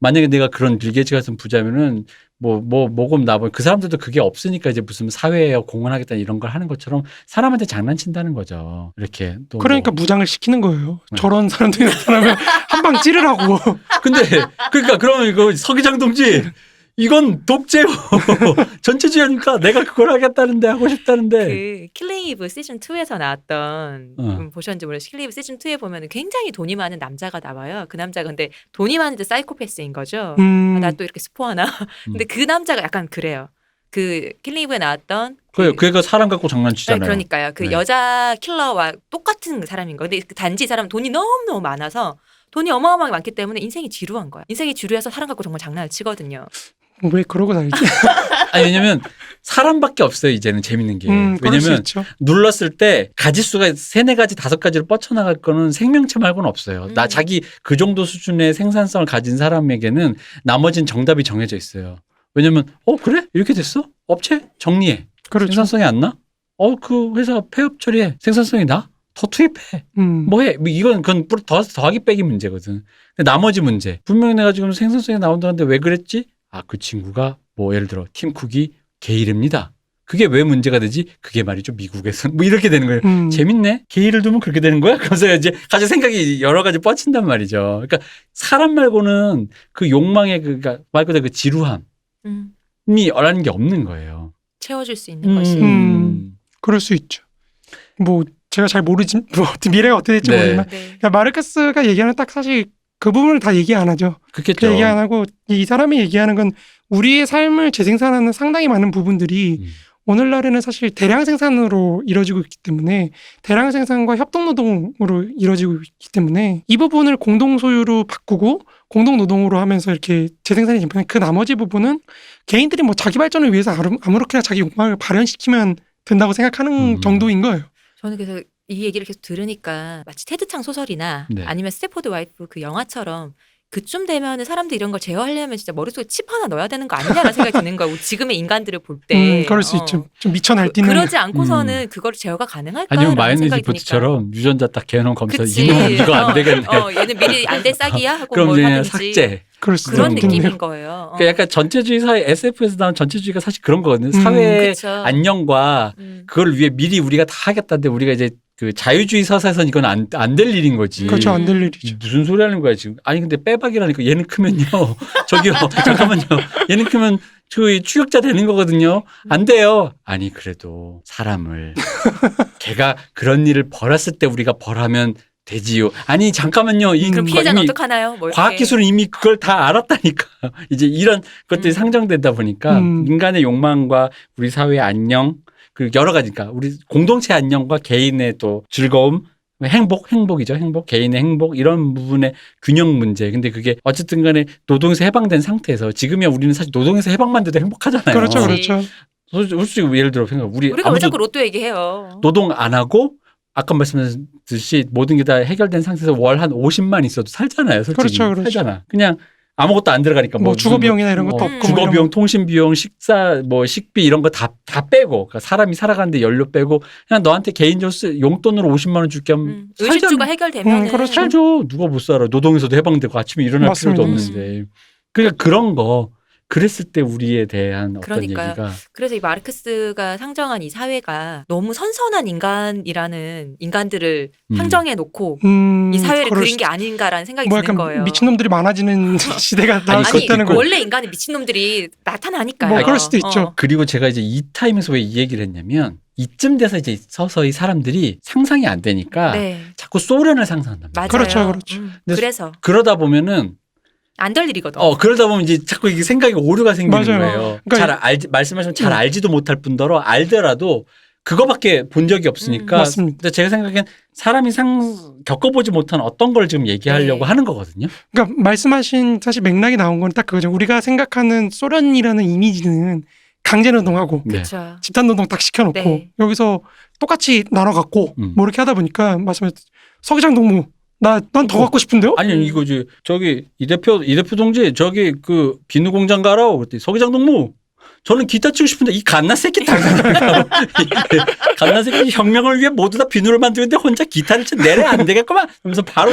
Speaker 3: 만약에 내가 그런 빌 게이츠 같은 부자면은 뭐금 나뭐 그 사람들도 그게 없으니까 이제 무슨 사회에 공헌하겠다 이런 걸 하는 것처럼 사람한테 장난친다는 거죠. 이렇게 또
Speaker 2: 그러니까 무장을 시키는 거예요. 저런 사람들이 나타나면 한 방 찌르라고.
Speaker 3: 근데 그러니까 그러면 이거 서기장 동지 이건 독재요. 전체주의니까 내가 그걸 하겠다는데 하고 싶다는데.
Speaker 1: 그 킬링 이브 시즌 2에서 나왔던 보셨는지 모르겠어요. 킬링 이브 시즌 2에 보면 굉장히 돈이 많은 남자가 나와요. 그 남자가 근데 돈이 많은데 사이코패스인 거죠. 나 또 이렇게 스포하나. 근데 그 남자가 약간 그래요. 그 킬링 이브에 나왔던
Speaker 3: 그가 사람 갖고 장난치잖아요.
Speaker 1: 그러니까요. 그
Speaker 3: 네.
Speaker 1: 여자 킬러와 똑같은 사람인 거예요. 근데 단지 이 사람 돈이 너무너무 많아서 돈이 어마어마하게 많기 때문에 인생이 지루한 거야. 인생이 지루해서 사람 갖고 정말 장난을 치거든요.
Speaker 2: 왜 그러고 다니지?
Speaker 3: 아니 왜냐면 사람밖에 없어요. 이제는 재밌는 게.
Speaker 2: 그럴 수
Speaker 3: 왜냐면
Speaker 2: 있죠.
Speaker 3: 눌렀을 때 가지수가 3, 4가지 5가지로 뻗쳐나갈 거는 생명체 말고는 없어요. 나 자기 그 정도 수준의 생산성을 가진 사람에게는 나머지는 정답이 정해져 있어요. 왜냐면 그래? 이렇게 됐어? 업체 정리해.
Speaker 2: 그렇죠.
Speaker 3: 생산성이 안 나? 그 회사 폐업 처리해. 생산성이 나? 더 투입해. 뭐해? 그건 더하기 빼기 문제거든. 근데 나머지 문제. 분명히 내가 지금 생산성이 나온다는데 왜 그랬지? 그 친구가 예를 들어 팀쿡이 게 이름입니다. 그게 왜 문제가 되지? 그게 말이죠. 미국에서는 이렇게 되는 거예요. 재밌네. 게이를 두면 그렇게 되는 거야? 그래서 이제 가지 생각이 여러 가지 뻗친단 말이죠. 그러니까 사람 말고는 그 욕망의 그러니까 말 그대로 그 지루함이 라는 게 없는 거예요.
Speaker 1: 채워줄 수 있는 것이.
Speaker 2: 그럴 수 있죠. 제가 잘 모르지 미래가 어떻게 될지 모르지만 그러니까 마르크스가 얘기하는 딱 사실 그 부분을 다 얘기 안 하죠.
Speaker 3: 그렇겠죠.
Speaker 2: 그 얘기 안 하고 이 사람이 얘기하는 건 우리의 삶을 재생산하는 상당히 많은 부분들이 오늘날에는 사실 대량 생산으로 이루어지고 있기 때문에 대량 생산과 협동 노동으로 이루어지고 있기 때문에 이 부분을 공동 소유로 바꾸고 공동 노동으로 하면서 이렇게 재생산이 되면 그 나머지 부분은 개인들이 자기 발전을 위해서 아무렇게나 자기 욕망을 발현시키면 된다고 생각하는 정도인 거예요.
Speaker 1: 저는 그래서 이 얘기를 계속 들으니까 마치 테드창 소설이나 아니면 스태포드 와이프 그 영화처럼 그쯤 되면은 사람들이 이런 걸 제어하려면 진짜 머릿속에 칩 하나 넣어야 되는 거 아니냐라는 생각이 드는 거예요. 지금의 인간들을 볼 때.
Speaker 2: 그럴 수 있죠. 좀 미쳐 날뛰는.
Speaker 1: 그러지 않고서는 그걸 제어가 가능할까?
Speaker 3: 아니면 마요네즈 보트처럼 유전자 딱 개놓은 검사 이놈은 이거 안 되겠네.
Speaker 1: 얘는 미리 안 될 싹이야 하고
Speaker 3: 그럼
Speaker 1: 뭘
Speaker 3: 그냥
Speaker 1: 하든지.
Speaker 3: 삭제.
Speaker 1: 그런 느낌인 거예요.
Speaker 3: 그러니까 약간 전체주의 사회 SF에서 나온 전체주의가 사실 그런 거거든요. 사회의 안녕과 그걸 위해 미리 우리가 다 하겠다는데 우리가 이제 그 자유주의 서사에서는 이건 안 될 일인 거지.
Speaker 2: 그렇죠. 안 될 일이죠.
Speaker 3: 무슨 소리 하는 거야 지금. 아니 근데 빼박이라니까 얘는 크면요. 저기요. 잠깐만요. 얘는 크면 그 추격자 되는 거거든요. 안 돼요. 아니 그래도 사람을 걔가 그런 일을 벌였을 때 우리가 벌하면 되지요. 아니 잠깐만요.
Speaker 1: 그럼 피해자는 어떡하나요?
Speaker 3: 과학기술은 이미 그걸 다 알았다니까. 이제 이런 것들이 상정되다 보니까 인간의 욕망과 우리 사회의 안녕 그리고 여러 가지니까 우리 공동체 안녕과 개인의 또 즐거움 행복이죠. 개인의 행복 이런 부분의 균형 문제. 근데 그게 어쨌든 간에 노동에서 해방된 상태에서 지금이야 우리는 사실 노동에서 해방만 돼도 행복하잖아요.
Speaker 2: 그렇죠.
Speaker 3: 솔직히 예를 들어
Speaker 1: 우리가 왜 자꾸 로또 얘기해요.
Speaker 3: 노동 안 하고 아까 말씀하셨듯이 모든 게 다 해결된 상태에서 월 한 50만 있어도 살잖아요. 솔직히.
Speaker 2: 그렇죠.
Speaker 3: 살잖아. 그냥 아무것도 안 들어가니까
Speaker 2: 주거 비용이나 이런 것도 없고
Speaker 3: 주거 비용, 통신 비용, 식사, 식비 이런 거 다 빼고 그러니까 사람이 살아가는데 연료 빼고 그냥 너한테 개인적으로 용돈으로 50만 원 줄게 하면
Speaker 1: 의식주가 해결되면
Speaker 2: 그렇죠.
Speaker 3: 살죠. 누가 못 살아. 노동에서도 해방되고 아침에 일어날
Speaker 2: 맞습니다.
Speaker 3: 필요도 없는데. 그러니까 그런 거 그랬을 때 우리에 대한 어떤 얘기가.
Speaker 1: 그래서 이 마르크스가 상정한 이 사회가 너무 선선한 인간이라는 인간들을 상정해 놓고 이 사회를 그린 게 아닌가라는 생각이 드는 거예요.
Speaker 2: 미친놈들이 많아지는 시대가 나왔었다는 거예요.
Speaker 1: 원래 인간은 미친놈들이 나타나니까요.
Speaker 2: 그럴 수도 있죠.
Speaker 3: 그리고 제가 이제 이 타임에서 왜 이 얘기를 했냐면 이쯤 돼서 이제 서서히 사람들이 상상이 안 되니까 자꾸 소련을 상상한단 말이에요.
Speaker 1: 맞아요.
Speaker 2: 그렇죠.
Speaker 1: 그래서
Speaker 3: 그러다 보면은
Speaker 1: 안 될 일이거든.
Speaker 3: 그러다 보면 이제 자꾸 이게 생각이 오류가 생기는
Speaker 2: 맞아요.
Speaker 3: 거예요.
Speaker 2: 그러니까
Speaker 3: 말씀하시면 잘 알지도 못할 뿐더러 알더라도 그거밖에 본 적이 없으니까.
Speaker 2: 맞습니다.
Speaker 3: 근데 제가 생각엔 사람이 겪어보지 못한 어떤 걸 지금 얘기하려고
Speaker 1: 네.
Speaker 3: 하는 거거든요.
Speaker 2: 그러니까 말씀하신 사실 맥락이 나온 건 딱 그거죠. 우리가 생각하는 소련이라는 이미지는 강제노동하고
Speaker 3: 네.
Speaker 1: 그렇죠.
Speaker 2: 집단노동 딱 시켜놓고
Speaker 1: 네.
Speaker 2: 여기서 똑같이 나눠갖고 뭐 이렇게 하다 보니까 말씀하신 서기장 동무 난 더 갖고 싶은데요?
Speaker 3: 아니 이거지. 저기 이 대표 동지 저기 그 비누 공장 가라고 그랬더니 서기장 동무. 저는 기타 치고 싶은데 이 갓나 새끼 당장 갓나 새끼 혁명을 위해 모두 다 비누를 만드는데 혼자 기타를 쳐 내려 안 되겠구만. 하면서 바로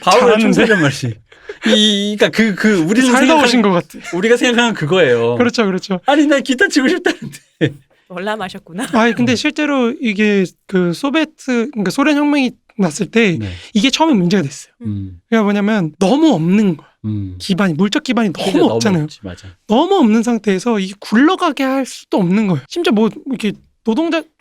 Speaker 2: 잘하는데?
Speaker 3: 총소리란 말이지. 그러니까 우리는
Speaker 2: 살다 오신 것 같아.
Speaker 3: 우리가 생각하는 그거예요.
Speaker 2: 그렇죠, 그렇죠.
Speaker 3: 아니 나 기타 치고 싶다는데.
Speaker 1: 월남하셨구나.
Speaker 2: 근데 실제로 이게 그 그러니까 소련 혁명이 났을 때
Speaker 3: 네.
Speaker 2: 이게 처음에 문제가 됐어요. 그게 뭐냐면 너무 없는 거야. 기반이 물적 기반이 너무 없잖아요.
Speaker 3: 없지, 맞아.
Speaker 2: 너무 없는 상태에서 이게 굴러가게 할 수도 없는 거예요. 심지어 뭐 이렇게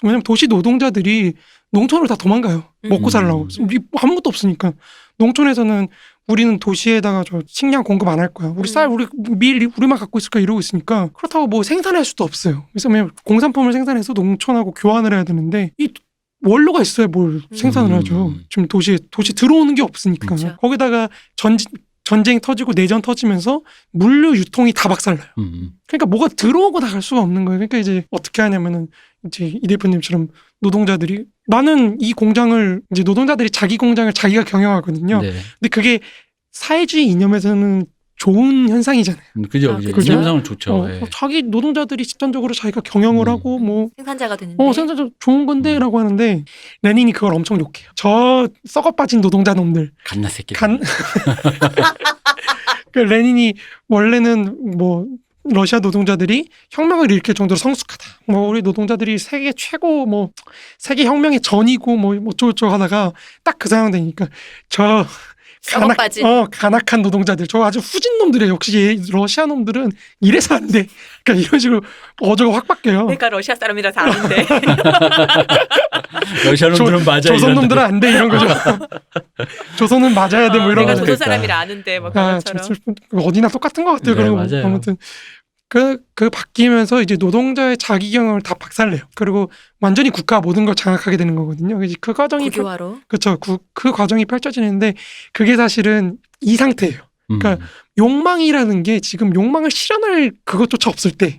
Speaker 2: 왜냐면 도시 노동자들이 농촌으로 다 도망가요. 먹고 살라고. 아무것도 없으니까. 농촌에서는 우리는 도시에다가 저 식량 공급 안 할 거야. 우리 쌀 밀 우리만 갖고 있을 거야 이러고 있으니까 그렇다고 뭐 생산할 수도 없어요. 그래서 그냥 공산품을 생산해서 농촌하고 교환을 해야 되는데 이 원로가 있어야 뭘 생산을 하죠. 지금 도시 들어오는 게 없으니까.
Speaker 1: 그렇죠.
Speaker 2: 거기다가 전쟁 터지고 내전 터지면서 물류 유통이 다 박살나요. 그러니까 뭐가 들어오고 나갈 수가 없는 거예요. 그러니까 이제 어떻게 하냐면은 이제 이 대표님처럼 노동자들이 나는 이 공장을 이제 노동자들이 자기 공장을 자기가 경영하거든요.
Speaker 3: 네.
Speaker 2: 근데 그게 사회주의 이념에서는 좋은 현상이잖아요.
Speaker 3: 그죠.
Speaker 1: 그죠?
Speaker 3: 이념상은 좋죠. 예.
Speaker 2: 자기 노동자들이 집단적으로 자기가 경영을 하고 뭐
Speaker 1: 생산자가 되는데.
Speaker 2: 생산자 좋은 건데라고 하는데 레닌이 그걸 엄청 욕해요. 저 썩어 빠진 노동자 놈들.
Speaker 3: 갓나 새끼.
Speaker 2: 그 레닌이 원래는 뭐 러시아 노동자들이 혁명을 일으킬 정도로 성숙하다. 뭐 우리 노동자들이 세계 최고 뭐 세계 혁명의 전이고 뭐 어쩌고저쩌고 하다가 딱 그 상황 되니까 저
Speaker 1: 썩어빠진.
Speaker 2: 간악한 노동자들 저 아주 후진 놈들이에요. 역시 러시아 놈들은 이래서 안 돼. 그러니까 이런 식으로 어조가 확 바뀌어요.
Speaker 1: 내가 러시아 사람이라서 아는데.
Speaker 3: 러시아 놈들은 맞아.
Speaker 2: 조선 놈들은 안 돼 이런 거죠. 조선은 맞아야 돼 뭐 이런
Speaker 1: 내가
Speaker 2: 거죠.
Speaker 1: 조선 사람이라 아는데 뭐 그런
Speaker 2: 좀
Speaker 1: 것처럼.
Speaker 2: 슬픈 어디나 똑같은 것 같아요.
Speaker 3: 네,
Speaker 2: 그런 거
Speaker 3: 맞아요.
Speaker 2: 아무튼 그 바뀌면서 이제 노동자의 자기 경영을 다 박살내요. 그리고 완전히 국가 모든 걸 장악하게 되는 거거든요. 이제 그 과정이
Speaker 1: 국유화로.
Speaker 2: 그렇죠. 그 과정이 펼쳐지는데 그게 사실은 이 상태예요. 그러니까 욕망이라는 게 지금 욕망을 실현할 그것조차 없을 때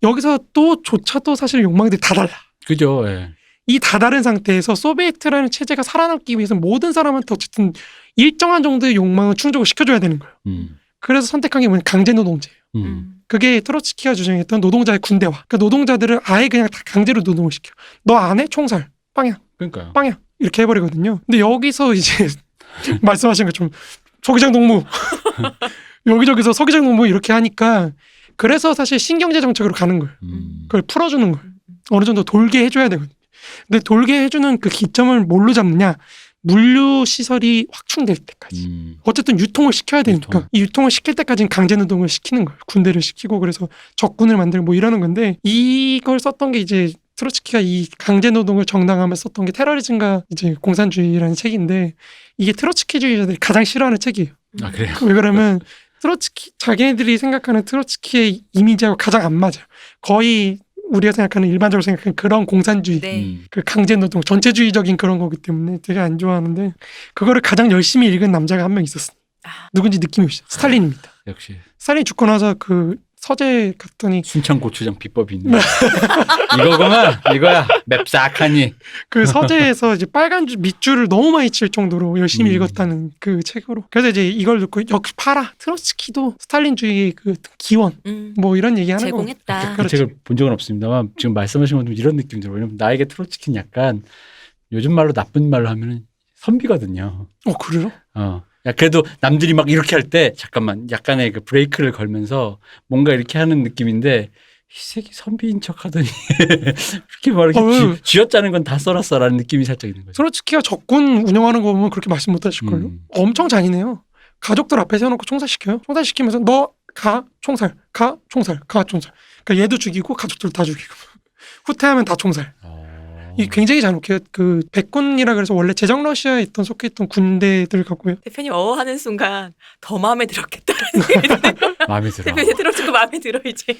Speaker 2: 여기서 조차도 사실 욕망들이 다 달라.
Speaker 3: 그죠. 예.
Speaker 2: 이 다 다른 상태에서 소비에트라는 체제가 살아남기 위해서 모든 사람한테 어쨌든 일정한 정도의 욕망을 충족을 시켜줘야 되는 거예요. 그래서 선택한 게 뭐냐 강제노동제예요. 그게 트로츠키가 주장했던 노동자의 군대화. 그러니까 노동자들을 아예 그냥 다 강제로 노동을 시켜. 너 안 해? 총살. 빵야.
Speaker 3: 그러니까요.
Speaker 2: 빵야. 이렇게 해버리거든요. 근데 여기서 이제 말씀하신 것처럼 서기장 동무 여기저기서 서기장 동무 이렇게 하니까 그래서 사실 신경제 정책으로 가는 거예요. 그걸 풀어주는 거예요. 어느 정도 돌게 해줘야 되거든요. 근데 돌게 해주는 그 기점을 뭘로 잡느냐. 물류 시설이 확충될 때까지. 어쨌든 유통을 시켜야 되니까 이 유통을 시킬 때까지는 강제노동을 시키는 거예요. 군대를 시키고 그래서 적군을 만들고 뭐 이러는 건데 이걸 썼던 게 이제 트로츠키가 이 강제노동을 정당화하며 썼던 게 테러리즘과 이제 공산주의라는 책인데 이게 트로츠키주의자들이 가장 싫어하는 책이에요.
Speaker 3: 아 그래요?
Speaker 2: 왜 그러면 자기네들이 생각하는 트로츠키의 이미지하고 가장 안 맞아요. 거의 우리가 생각하는 일반적으로 생각하는 그런 공산주의,
Speaker 1: 네.
Speaker 2: 그 강제노동, 전체주의적인 그런 거기 때문에 되게 안 좋아하는데 그거를 가장 열심히 읽은 남자가 한 명 있었어요. 누군지 느낌이 오시죠? 스탈린입니다.
Speaker 3: 역시
Speaker 2: 스탈린 죽고 나서 그 서재 갔더니
Speaker 3: 순창 고추장 비법이 있네. 이거구나. 이거야. 맵싹하니.
Speaker 2: 그 서재에서 이제 빨간 밑줄을 너무 많이 칠 정도로 열심히 읽었다는 그 책으로. 그래서 이제 이걸 듣고 역시 팔아. 트로츠키도 스탈린주의의 그 기원 뭐 이런 얘기하는 거.
Speaker 1: 제공했다.
Speaker 3: 그
Speaker 2: 그렇죠.
Speaker 3: 책을 본 적은 없습니다만 지금 말씀하신 것도 이런 느낌이 들어요. 왜냐면 나에게 트로츠키는 약간 요즘 말로 나쁜 말로 하면은 선비거든요.
Speaker 2: 그래요?
Speaker 3: 야, 그래도 남들이 막 이렇게 할 때 잠깐만 약간의 그 브레이크를 걸면서 뭔가 이렇게 하는 느낌인데 이 새끼 선비인 척 하더니 이렇게 막 이렇게 쥐어짜는 건 다 썰었어라는 느낌이 살짝 있는 거죠.
Speaker 2: 트로츠키가 적군 운영하는 거 보면 그렇게 말씀 못 하실걸요? 엄청 잔인해요. 가족들 앞에 세워놓고 총살시켜요. 총살시키면서 너 가 총살, 가 총살, 가 총살. 그러니까 얘도 죽이고 가족들 다 죽이고 후퇴하면 다 총살. 이 굉장히 잔혹해요. 그 백군이라 그래서 원래 제정 러시아에 있던 속해 있던 군대들 갖고요.
Speaker 1: 대표님 하는 순간 더 마음에 들었겠다라는 생각이 드네요.
Speaker 3: 마음에 들어.
Speaker 1: 대표님 들어주고 마음에 들어 이제.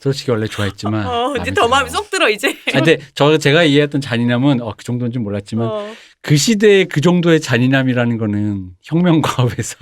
Speaker 3: 솔직히 원래 좋아했지만
Speaker 1: 이제
Speaker 3: 마음에
Speaker 1: 더 마음에
Speaker 3: 들어.
Speaker 1: 쏙 들어 이제.
Speaker 3: 근데 제가 이해했던 잔인함은 그 정도는 좀 몰랐지만
Speaker 1: 어.
Speaker 3: 그 시대에 그 정도의 잔인함이라는 거는 혁명과업에서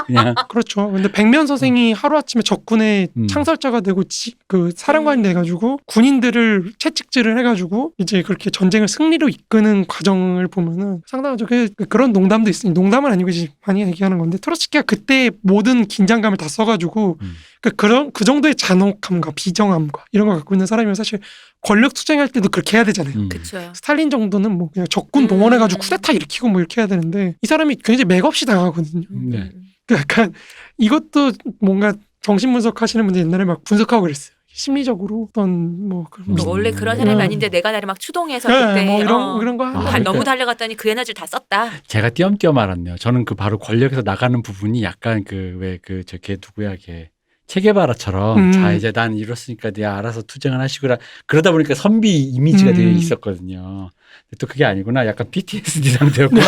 Speaker 3: 그냥
Speaker 2: 그렇죠. 근데 백면 서생이 하루아침에 적군의 창설자가 되고 그 사령관이 돼가지고 군인들을 채찍질을 해가지고 이제 그렇게 전쟁을 승리로 이끄는 과정을 보면은 상당하죠. 그런 농담도 있으니 농담은 아니고 이제 많이 얘기하는 건데 트로츠키가 그때 모든 긴장감을 다 써가지고 그 정도의 잔혹함과 비정함과 이런 걸 갖고 있는 사람이면 사실 권력 투쟁할 때도 그렇게 해야 되잖아요.
Speaker 1: 그렇죠.
Speaker 2: 스탈린 정도는 뭐 그냥 적군 동원해가지고 쿠데타 일으키고 뭐 이렇게 해야 되는데 이 사람이 굉장히 맥없이 당하거든요.
Speaker 3: 네.
Speaker 2: 약간 이것도 뭔가 정신 분석하시는 분들 옛날에 막 분석하고 그랬어요. 심리적으로 어떤 뭐 그런
Speaker 1: 원래 그런 사람이 아닌데 내가 나를 막 추동해서 그때
Speaker 2: 뭐 이런 거 하는
Speaker 3: 아,
Speaker 1: 너무 달려갔더니 그 에너지를 다 썼다.
Speaker 3: 제가 띄엄띄엄 알았네요. 저는 그 바로 권력에서 나가는 부분이 약간 걔 누구야 걔 체게바라처럼 자 이제 난 이렇으니까 내가 알아서 투쟁을 하시구나 그러다 보니까 선비 이미지가 되어 있었거든요. 근데 또 그게 아니구나. 약간 PTSD 상태였구나.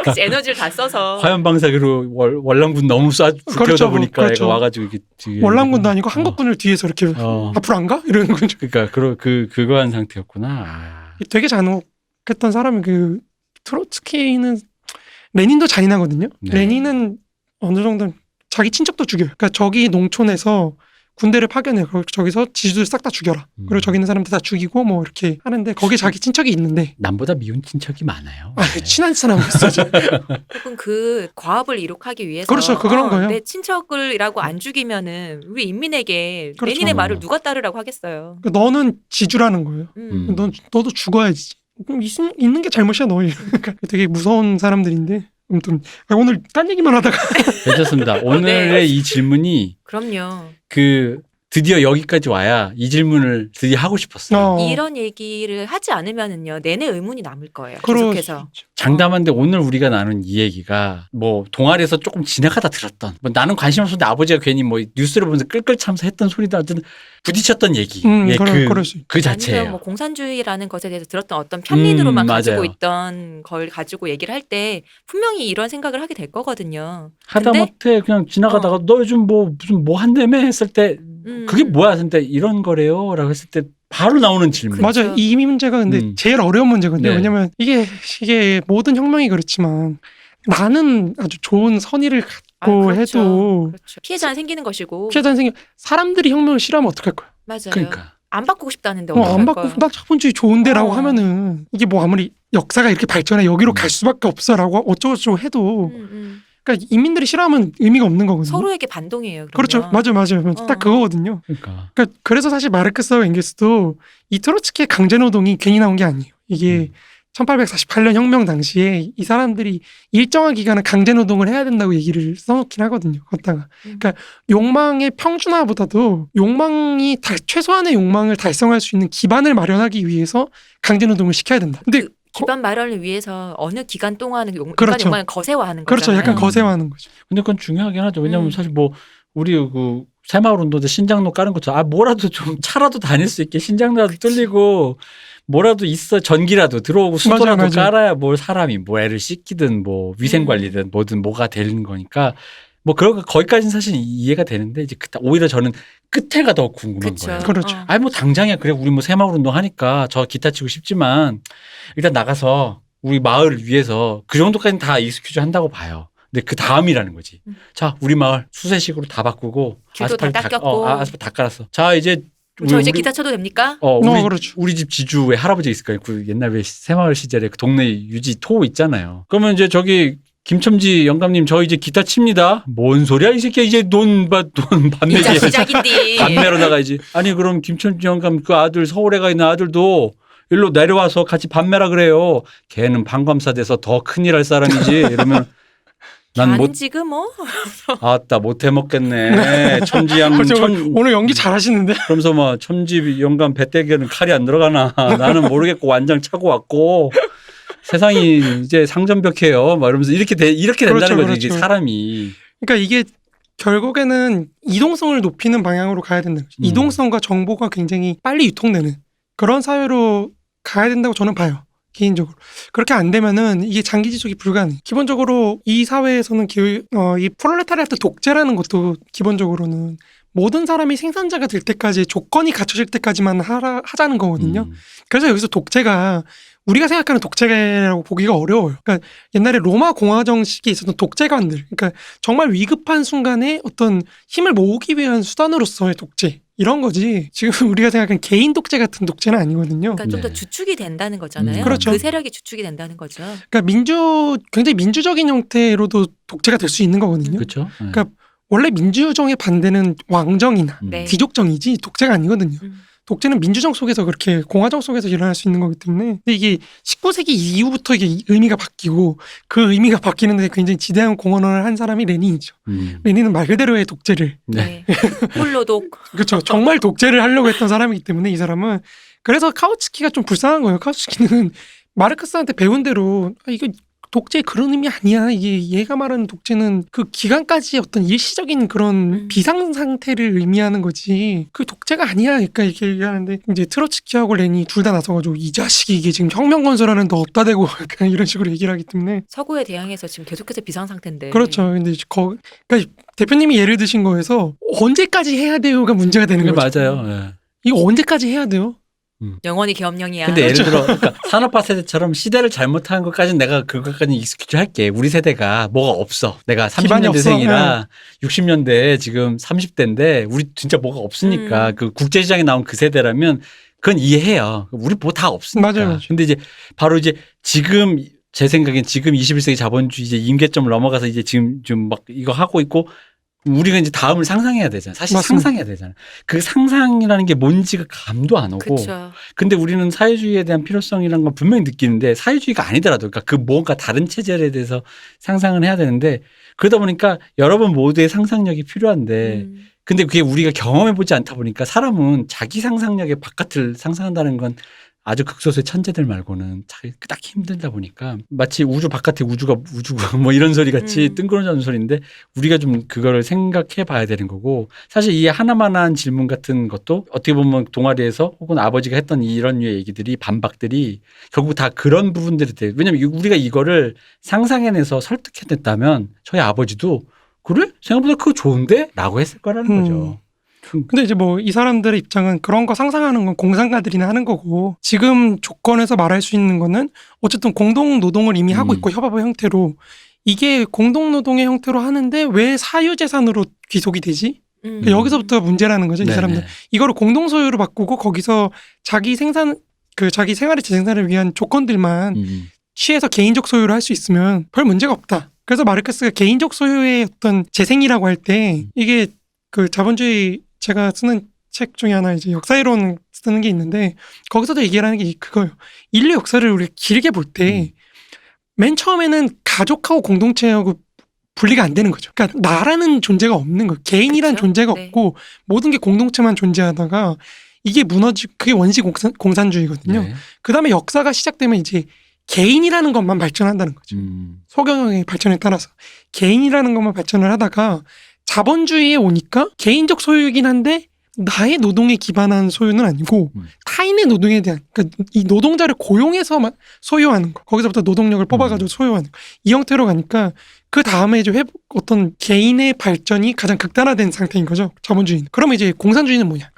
Speaker 1: 그치, 에너지를 다 써서.
Speaker 3: 화염방사기로 월남군 너무 불태우다
Speaker 2: 그렇죠,
Speaker 3: 보니까
Speaker 2: 그렇죠.
Speaker 3: 얘가 와가지고 이게
Speaker 2: 월남군도 아니고 한국군을 뒤에서 이렇게 앞으로 안 가? 이러는 거죠.
Speaker 3: 그러니까 그거 한 상태였구나.
Speaker 2: 되게 잔혹했던 사람이 그 트로츠키는 레닌도 잔인하거든요.
Speaker 3: 네.
Speaker 2: 레닌은 어느 정도 자기 친척도 죽여요. 그러니까 저기 농촌에서 군대를 파견해요. 그리고 저기서 지주들 싹 다 죽여라. 그리고 저기 있는 사람들 다 죽이고 뭐 이렇게 하는데 거기에 자기 친척이 있는데
Speaker 3: 남보다 미운 친척이 많아요.
Speaker 2: 친한 사람이 있어죠.
Speaker 1: 혹은 그 과업을 이룩하기 위해서
Speaker 2: 그렇죠. 그런 거예요.
Speaker 1: 내 친척을이라고 안 죽이면은 우리 인민에게
Speaker 2: 그렇죠.
Speaker 1: 레닌의 말을 누가 따르라고 하겠어요.
Speaker 2: 너는 지주라는 거예요. 너도 죽어야지. 있는 게 잘못이야 너. 되게 무서운 사람들인데 아무튼 오늘 딴 얘기만 하다가
Speaker 3: 괜찮습니다. 오늘의
Speaker 1: 네.
Speaker 3: 이 질문이
Speaker 1: 그럼요.
Speaker 3: 드디어 여기까지 와야 이 질문을 드디어 하고 싶었어요.
Speaker 1: 이런 얘기를 하지 않으면은요 내내 의문이 남을 거예요.
Speaker 2: 그럴
Speaker 1: 계속해서.
Speaker 3: 장담한데 오늘 우리가 나눈 이 얘기가 뭐 동아리에서 조금 지나가다 들었던 뭐 나는 관심 없었는데 아버지가 괜히 뭐 뉴스를 보면서 끌끌 차면서 했던 소리도 어쨌든 부딪혔던 얘기.
Speaker 2: 그럴 수 있죠.
Speaker 3: 그 자체예요.
Speaker 1: 아니면 뭐 공산주의라는 것에 대해서 들었던 어떤 편린으로만 가지고
Speaker 3: 맞아요.
Speaker 1: 있던 걸 가지고 얘기를 할 때 분명히 이런 생각을 하게 될 거거든요.
Speaker 3: 하다못해 그냥 지나가다가 너 요즘 뭐 무슨 뭐 한다며 했을 때 그게 뭐야 했을 때 이런 거래요 라고 했을 때 바로 나오는 질문.
Speaker 1: 그렇죠.
Speaker 2: 맞아요. 이 문제가 근데 제일 어려운 문제거든요.
Speaker 3: 네.
Speaker 2: 왜냐면 이게 모든 혁명이 그렇지만 나는 아주 좋은 선의를 갖고
Speaker 1: 그렇죠.
Speaker 2: 해도
Speaker 1: 그렇죠. 피해자는 생기는 것이고.
Speaker 2: 피해자는 생겨 사람들이 혁명을 싫어하면 어떡할 거야?
Speaker 1: 맞아요.
Speaker 3: 그러니까.
Speaker 1: 안 바꾸고 싶다는데
Speaker 2: 안
Speaker 1: 어떡할
Speaker 2: 바꾸고
Speaker 1: 거야.
Speaker 2: 나 자본주의 좋은데라고
Speaker 1: 어.
Speaker 2: 하면은 이게 뭐 아무리 역사가 이렇게 발전해 여기로 갈 수밖에 없어라고 어쩌고저쩌고 해도 그러니까 인민들이 싫어하면 의미가 없는 거거든요.
Speaker 1: 서로에게 반동이에요.
Speaker 2: 그렇죠. 맞아요. 딱 그거거든요.
Speaker 3: 그러니까.
Speaker 2: 그래서 사실 마르크스와 엥겔스도 이 트로츠키의 강제노동이 괜히 나온 게 아니에요. 이게 1848년 혁명 당시에 이 사람들이 일정한 기간은 강제노동을 해야 된다고 얘기를 써놓긴 하거든요. 걷다가. 그러니까 욕망의 평준화보다도 최소한의 욕망을 달성할 수 있는 기반을 마련하기 위해서 강제노동을 시켜야 된다. 근데
Speaker 1: 기반 마련을 위해서 어느 기간 동안은 인간
Speaker 2: 그렇죠.
Speaker 1: 욕망을 거세화하는
Speaker 2: 그렇죠.
Speaker 1: 거잖아요.
Speaker 2: 약간 거세화하는 거죠.
Speaker 3: 근데 그건 중요하긴 하죠. 왜냐하면 사실 뭐 우리 그 새마을 운동대 신장로 까는 것처럼 뭐라도 좀 차라도 다닐 수 있게 신장로라도 뚫리고 뭐라도 있어 전기라도 들어오고 수도라도
Speaker 2: 맞아요.
Speaker 3: 깔아야 뭘 사람이 뭐 애를 씻기든 뭐 위생 관리든 뭐든 뭐가 되는 거니까 뭐 그런 거 거기까지는 사실 이해가 되는데 이제 오히려 저는 끝에가 더 궁금한
Speaker 1: 그쵸.
Speaker 3: 거예요.
Speaker 2: 그렇죠.
Speaker 3: 아니 뭐 당장이야 그래 우리 뭐 새마을 운동 하니까 저 기타 치고 싶지만 일단 나가서 우리 마을을 위해서 그 정도까지는 다 익스큐즈 한다고 봐요. 근데 그 다음이라는 거지. 자 우리 마을 수세식으로 다 바꾸고
Speaker 1: 길도 다 닦였고.
Speaker 3: 아스팔트 다 깔았어. 자 이제
Speaker 1: 저 이제 기타 쳐도 됩니까?
Speaker 2: 그렇죠.
Speaker 3: 우리 집 지주에 할아버지 있을 거예요. 그 옛날 왜 새마을 시절에 그 동네 유지 토 있잖아요. 그러면 이제 저기 김첨지 영감님 저 이제 기타 칩니다. 뭔 소리야 이 새끼야 이제 돈 반매기
Speaker 1: 이제 시작인데.
Speaker 3: 반매로 나가야지. 아니 그럼 김첨지 영감 그 아들 서울에 가 있는 아들도 일로 내려와서 같이 반매라 그래요. 걔는 판검사 돼서 더 큰일 할 사람이지. 이러면 난 못
Speaker 1: 지금 뭐
Speaker 3: 아따 못 해먹겠네. 첨지양
Speaker 2: 오늘 연기 잘하시는데.
Speaker 3: 그러면서 뭐 첨지 영감 배때기는 칼이 안 들어가나. 나는 모르겠고 완장 차고 왔고 세상이 이제 상전벽해요. 막 이러면서 이렇게 된다는 거죠. 이게 사람이.
Speaker 2: 그러니까 이게 결국에는 이동성을 높이는 방향으로 가야 된다는 거죠. 이동성과 정보가 굉장히 빨리 유통되는 그런 사회로 가야 된다고 저는 봐요. 개인적으로. 그렇게 안 되면은 이게 장기 지속이 불가능해. 기본적으로 이 사회에서는 이 프롤레타리아트 독재라는 것도 기본적으로는 모든 사람이 생산자가 될 때까지 조건이 갖춰질 때까지만 하자는 거거든요. 그래서 여기서 독재가 우리가 생각하는 독재라고 보기가 어려워요. 그러니까 옛날에 로마 공화정 시기에 있었던 독재관들, 그러니까 정말 위급한 순간에 어떤 힘을 모으기 위한 수단으로서의 독재 이런 거지. 지금 우리가 생각하는 개인 독재 같은 독재는 아니거든요.
Speaker 1: 그러니까 좀 더
Speaker 3: 네.
Speaker 1: 주축이 된다는 거잖아요.
Speaker 2: 그렇죠.
Speaker 1: 그 세력이 주축이 된다는 거죠.
Speaker 2: 그러니까 굉장히 민주적인 형태로도 독재가 될 수 있는 거거든요.
Speaker 3: 그렇죠. 네.
Speaker 2: 그러니까 원래 민주정의 반대는 왕정이나
Speaker 1: 네.
Speaker 2: 귀족정이지 독재가 아니거든요.
Speaker 1: 음.
Speaker 2: 독재는 민주정 속에서 그렇게 공화정 속에서 일어날 수 있는 거기 때문에 근데 이게 19세기 이후부터 이게 의미가 바뀌고 그 의미가 바뀌는데 굉장히 지대한 공헌을 한 사람이 레닌이죠. 레닌은 말 그대로의 독재를
Speaker 3: 네.
Speaker 1: 네. 홀로독.
Speaker 2: 그렇죠. 정말 독재를 하려고 했던 사람이기 때문에 이 사람은 그래서 카우츠키가 좀 불쌍한 거예요. 카우츠키는 마르크스한테 배운 대로 이거 독재 그런 의미 아니야. 이게 얘가 말하는 독재는 그 기간까지 어떤 일시적인 그런 비상 상태를 의미하는 거지. 그 독재가 아니야. 그러니까 이렇게 얘기하는데 이제 트로츠키하고 레니 둘 다 나서가지고 이 자식이 이게 지금 혁명 건설하는 더 없다 대고 약간 이런 식으로 얘기를 하기 때문에
Speaker 1: 서구에 대항해서 지금 계속해서 비상 상태인데.
Speaker 2: 그렇죠. 근데 이제 그러니까 대표님이 예를 드신 거에서 언제까지 해야 돼요가 문제가 되는
Speaker 3: 그게
Speaker 2: 거죠.
Speaker 3: 맞아요. 예.
Speaker 2: 이거 언제까지 해야 돼요?
Speaker 1: 영원히 계엄령이야.
Speaker 3: 근데 예를 들어 그러니까 산업화 세대처럼 시대를 잘못한 것까지는 내가 그것까지는 익스큐즈 할게. 우리 세대가 뭐가 없어. 내가
Speaker 2: 기반이
Speaker 3: 30년대생이라 60년대에 지금 30대인데 우리 진짜 뭐가 없으니까 그 국제시장에 나온 그 세대라면 그건 이해해요. 우리 뭐 다 없으니까.
Speaker 2: 맞아요.
Speaker 3: 근데 이제 바로 이제 지금 제 생각엔 지금 21세기 자본주의 이제 임계점을 넘어가서 이제 지금 좀 막 이거 하고 있고 우리가 이제 다음을 상상해야 되잖아. 사실
Speaker 2: 맞습니다.
Speaker 3: 상상해야 되잖아. 그 상상이라는 게 뭔지가 감도 안 오고.
Speaker 1: 그렇죠.
Speaker 3: 근데 우리는 사회주의에 대한 필요성이라는 건 분명히 느끼는데 사회주의가 아니더라도 그러니까 그 뭔가 다른 체제에 대해서 상상을 해야 되는데 그러다 보니까 여러분 모두의 상상력이 필요한데 근데 그게 우리가 경험해 보지 않다 보니까 사람은 자기 상상력의 바깥을 상상한다는 건 아주 극소수의 천재들 말고는 딱히 힘들다 보니까 마치 우주 바깥에 우주가 뭐 이런 소리 같이 뜬구름잡는 소리인데 우리가 좀 그거를 생각해 봐야 되는 거고 사실 이 하나만한 질문 같은 것도 어떻게 보면 동아리에서 혹은 아버지가 했던 이런 류의 얘기들이 반박들이 결국 다 그런 부분들이 돼요. 왜냐하면 우리가 이거를 상상해내서 설득해냈다면 저희 아버지도 그래? 생각보다 그거 좋은데? 라고 했을 거라는 거죠.
Speaker 2: 근데 이제 뭐 이 사람들의 입장은 그런 거 상상하는 건 공상가들이나 하는 거고 지금 조건에서 말할 수 있는 거는 어쨌든 공동 노동을 이미 하고 있고 협업의 형태로 이게 공동 노동의 형태로 하는데 왜 사유재산으로 귀속이 되지? 여기서부터 문제라는 거죠. 이 사람들. 이거를 공동 소유로 바꾸고 거기서 자기 자기 생활의 재생산을 위한 조건들만 취해서 개인적 소유를 할 수 있으면 별 문제가 없다. 그래서 마르크스가 개인적 소유의 어떤 재생이라고 할 때 이게 그 자본주의 제가 쓰는 책 중에 하나 이제 역사이론 쓰는 게 있는데 거기서도 얘기하는 게 그거예요. 인류 역사를 우리가 길게 볼 때 맨 처음에는 가족하고 공동체하고 분리가 안 되는 거죠. 그러니까 나라는 존재가 없는 거예요. 개인이란
Speaker 1: 그쵸?
Speaker 2: 존재가
Speaker 1: 네.
Speaker 2: 없고 모든 게 공동체만 존재하다가 이게 그게 원시 공산주의거든요.
Speaker 3: 네.
Speaker 2: 그다음에 역사가 시작되면 이제 개인이라는 것만 발전한다는 거죠. 소경영의 발전에 따라서 개인이라는 것만 발전을 하다가 자본주의에 오니까 개인적 소유이긴 한데 나의 노동에 기반한 소유는 아니고 타인의 노동에 대한 그러니까 이 노동자를 고용해서 소유하는 거 거기서부터 노동력을 뽑아가지고 소유하는 거 이 형태로 가니까 그 다음에 이제 어떤 개인의 발전이 가장 극단화된 상태인 거죠. 자본주의는. 그러면 이제 공산주의는 뭐냐?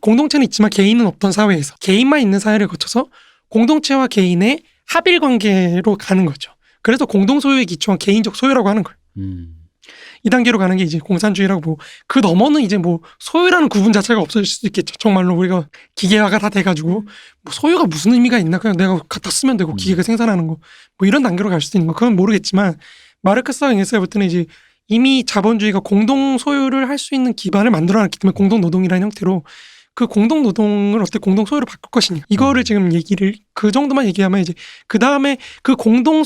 Speaker 2: 공동체는 있지만 개인은 없던 사회에서 개인만 있는 사회를 거쳐서 공동체와 개인의 합일 관계로 가는 거죠. 그래서 공동 소유에 기초한 개인적 소유라고 하는 거예요. 이 단계로 가는 게 이제 공산주의라고 보고 그 너머는 이제 뭐 소유라는 구분 자체가 없어질 수도 있겠죠. 정말로 우리가 기계화가 다 돼가지고 뭐 소유가 무슨 의미가 있나 그냥 내가 갖다 쓰면 되고 기계가 생산하는 거 뭐 이런 단계로 갈 수도 있는 거 그건 모르겠지만 마르크스와 엥겔스가 볼 때는 이제 이미 자본주의가 공동 소유를 할 수 있는 기반을 만들어놨기 때문에 공동 노동이라는 형태로 그 공동 노동을 어떻게 공동 소유로 바꿀 것이냐 이거를 지금 얘기를 그 정도만 얘기하면 이제 그 다음에 그 공동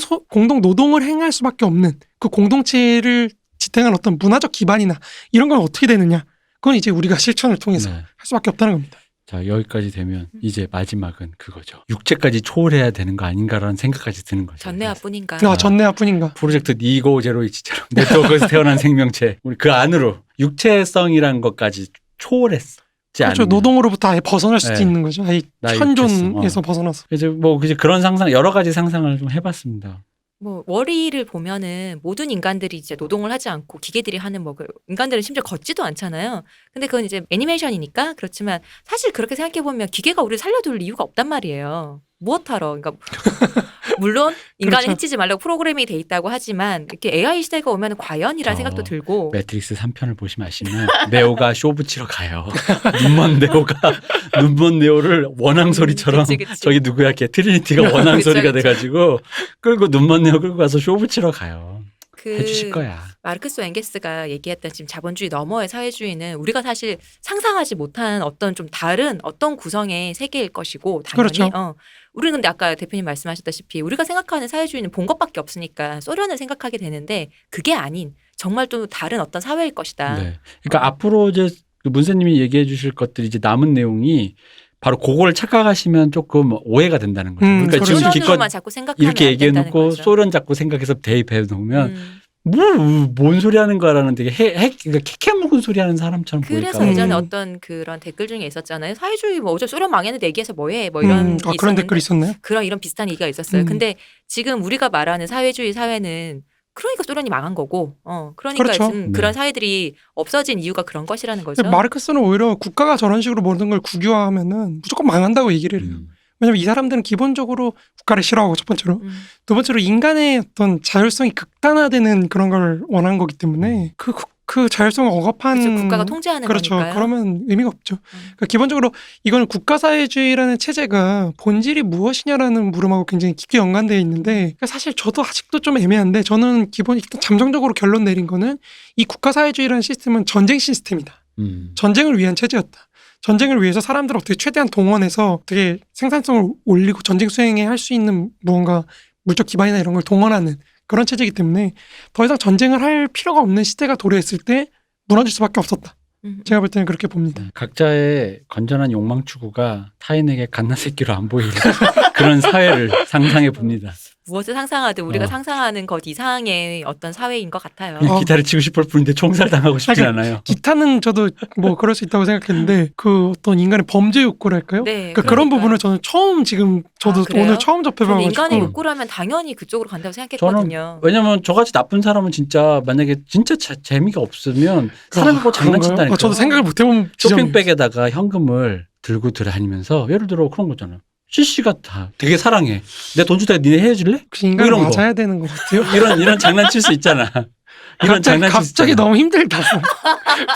Speaker 2: 노동을 행할 수밖에 없는 그 공동체를 지탱한 어떤 문화적 기반이나 이런 건 어떻게 되느냐 그건 이제 우리가 실천을 통해서 할 수밖에 없다는 겁니다.
Speaker 3: 자 여기까지 되면 이제 마지막은 그거죠. 육체까지 초월해야 되는 거 아닌가라는 생각까지 드는 거죠.
Speaker 1: 전내화뿐인가.
Speaker 2: 전내화뿐인가.
Speaker 3: 프로젝트 니고 제로이치처럼 네트워크에서 태어난 생명체 우리 그 안으로 육체성이란 것까지 초월했어.
Speaker 2: 그렇죠.
Speaker 3: 않으면.
Speaker 2: 노동으로부터 아예 벗어날 수도
Speaker 3: 네.
Speaker 2: 있는 거죠. 아예
Speaker 3: 나
Speaker 2: 현존에서 벗어나서.
Speaker 3: 이제 뭐 이제 그런 상상 여러 가지 상상을 좀 해봤습니다.
Speaker 1: 뭐 월이를 보면은 모든 인간들이 이제 노동을 하지 않고 기계들이 하는 뭐 인간들은 심지어 걷지도 않잖아요. 근데 그건 이제 애니메이션이니까 그렇지만 사실 그렇게 생각해 보면 기계가 우리를 살려둘 이유가 없단 말이에요. 무엇하러? 그러니까 물론 인간을
Speaker 2: 그렇죠.
Speaker 1: 해치지 말라고 프로그램이 돼 있다고 하지만 이렇게 AI 시대가 오면 과연이라는 생각도 들고
Speaker 3: 매트릭스 3편을 보시면 아시면 네오가 쇼 붙이러 가요. 눈먼 네오가 눈먼 네오를 원앙 소리처럼
Speaker 1: 그치, 그치.
Speaker 3: 저기 누구야 걔 트리니티가 원앙
Speaker 1: 그쵸,
Speaker 3: 소리가
Speaker 1: 그쵸.
Speaker 3: 돼가지고 끌고 눈먼 네오 끌고 가서 쇼 붙이러 가요.
Speaker 1: 그
Speaker 3: 해주실 거야.
Speaker 1: 마르크스 엥겔스가 얘기했던 지금 자본주의 너머의 사회주의는 우리가 사실 상상하지 못한 어떤 좀 다른 어떤 구성의 세계일 것이고 당연히
Speaker 2: 그렇죠.
Speaker 1: 우리는 근데 아까 대표님 말씀하셨다시피 우리가 생각하는 사회주의는 본 것밖에 없으니까 소련을 생각하게 되는데 그게 아닌 정말 또 다른 어떤 사회일 것이다.
Speaker 3: 네. 그러니까 앞으로 이제 그 문세님이 얘기해 주실 것들이 이제 남은 내용이 바로 그걸 착각하시면 조금 오해가 된다는 거죠. 그러니까
Speaker 2: 그렇죠.
Speaker 3: 지금 기껏
Speaker 1: 소련으로만 자꾸 생각하면
Speaker 3: 이렇게
Speaker 1: 안
Speaker 3: 얘기해
Speaker 1: 된다는
Speaker 3: 놓고
Speaker 1: 거죠.
Speaker 3: 소련 자꾸 생각해서 대입해 놓으면
Speaker 1: 음.
Speaker 3: 뭔 소리 하는 거라는 되게 그러니까 캐캐 묵은 소리 하는 사람처럼 보일까
Speaker 1: 그래서
Speaker 3: 봐.
Speaker 1: 예전에 어떤 그런 댓글 중에 있었잖아요. 사회주의 뭐 어제 소련 망했는데 얘기해서 뭐해 뭐 이런 게
Speaker 2: 그런
Speaker 1: 있었는데
Speaker 2: 댓글이 있었나요?
Speaker 1: 그런 이런 비슷한 얘기가 있었어요.
Speaker 2: 음.
Speaker 1: 근데 지금 우리가 말하는 사회주의 사회는 그러니까 소련이 망한 거고, 그러니까
Speaker 2: 그렇죠.
Speaker 1: 지금
Speaker 3: 네.
Speaker 1: 그런 사회들이 없어진 이유가 그런 것이라는 거죠.
Speaker 2: 마르크스는 오히려 국가가 저런 식으로 모든 걸 국유화하면은 무조건 망한다고 얘기를 해요. 왜냐면 이 사람들은 기본적으로 국가를 싫어하고 첫 번째로
Speaker 1: 음.
Speaker 2: 두 번째로 인간의 어떤 자율성이 극단화되는 그런 걸 원한 거기 때문에 그 자율성을 억압한
Speaker 1: 그렇죠. 국가가 통제하는
Speaker 2: 그렇죠.
Speaker 1: 거니까요.
Speaker 2: 그러면 의미가 없죠. 그러니까 기본적으로 이거는 국가사회주의라는 체제가 본질이 무엇이냐라는 물음하고 굉장히 깊게 연관되어 있는데 그러니까 사실 저도 아직도 좀 애매한데 저는 일단 잠정적으로 결론 내린 거는 이 국가사회주의라는 시스템은 전쟁 시스템이다. 전쟁을 위한 체제였다. 전쟁을 위해서 사람들을 어떻게 최대한 동원해서 어떻게 생산성을 올리고 전쟁 수행에 할 수 있는 무언가 물적 기반이나 이런 걸 동원하는 그런 체제이기 때문에 더 이상 전쟁을 할 필요가 없는 시대가 도래했을 때 무너질 수밖에 없었다. 제가 볼 때는 그렇게 봅니다.
Speaker 3: 각자의 건전한 욕망 추구가 타인에게 갓나새끼로 안 보이는 그런 사회를 상상해 봅니다.
Speaker 1: 무엇을 상상하든 우리가 상상하는 것 이상의 어떤 사회인 것 같아요.
Speaker 3: 기타를 치고 싶을 뿐인데 총살 당하고 싶진 않아요.
Speaker 2: 기타는 저도 뭐 그럴 수 있다고 생각했는데 그 어떤 인간의 범죄 욕구랄까요?
Speaker 1: 네,
Speaker 2: 그러니까 그런 부분을 저는 처음 지금 저도
Speaker 1: 그래요?
Speaker 2: 오늘 처음
Speaker 1: 저는
Speaker 2: 접해봐가지고
Speaker 1: 인간의 욕구라면 당연히 그쪽으로 간다고 생각했거든요.
Speaker 3: 왜냐면 저같이 나쁜 사람은 진짜 만약에 진짜 재미가 없으면 사람을 뭐 장난친다니까.
Speaker 2: 저도 생각을 못 해본 지점이에요.
Speaker 3: 쇼핑백에다가 현금을 들고 다니면서 예를 들어 그런 거잖아. CC가 다 되게 사랑해. 내가 돈 주다가 니네 헤어질래?
Speaker 2: 그 인간
Speaker 3: 이런 거.
Speaker 2: 맞아야 되는 것 같아요.
Speaker 3: 이런 장난칠 수 있잖아. 이런 장난칠 수
Speaker 2: 갑자기
Speaker 3: 있잖아.
Speaker 2: 너무 힘들다.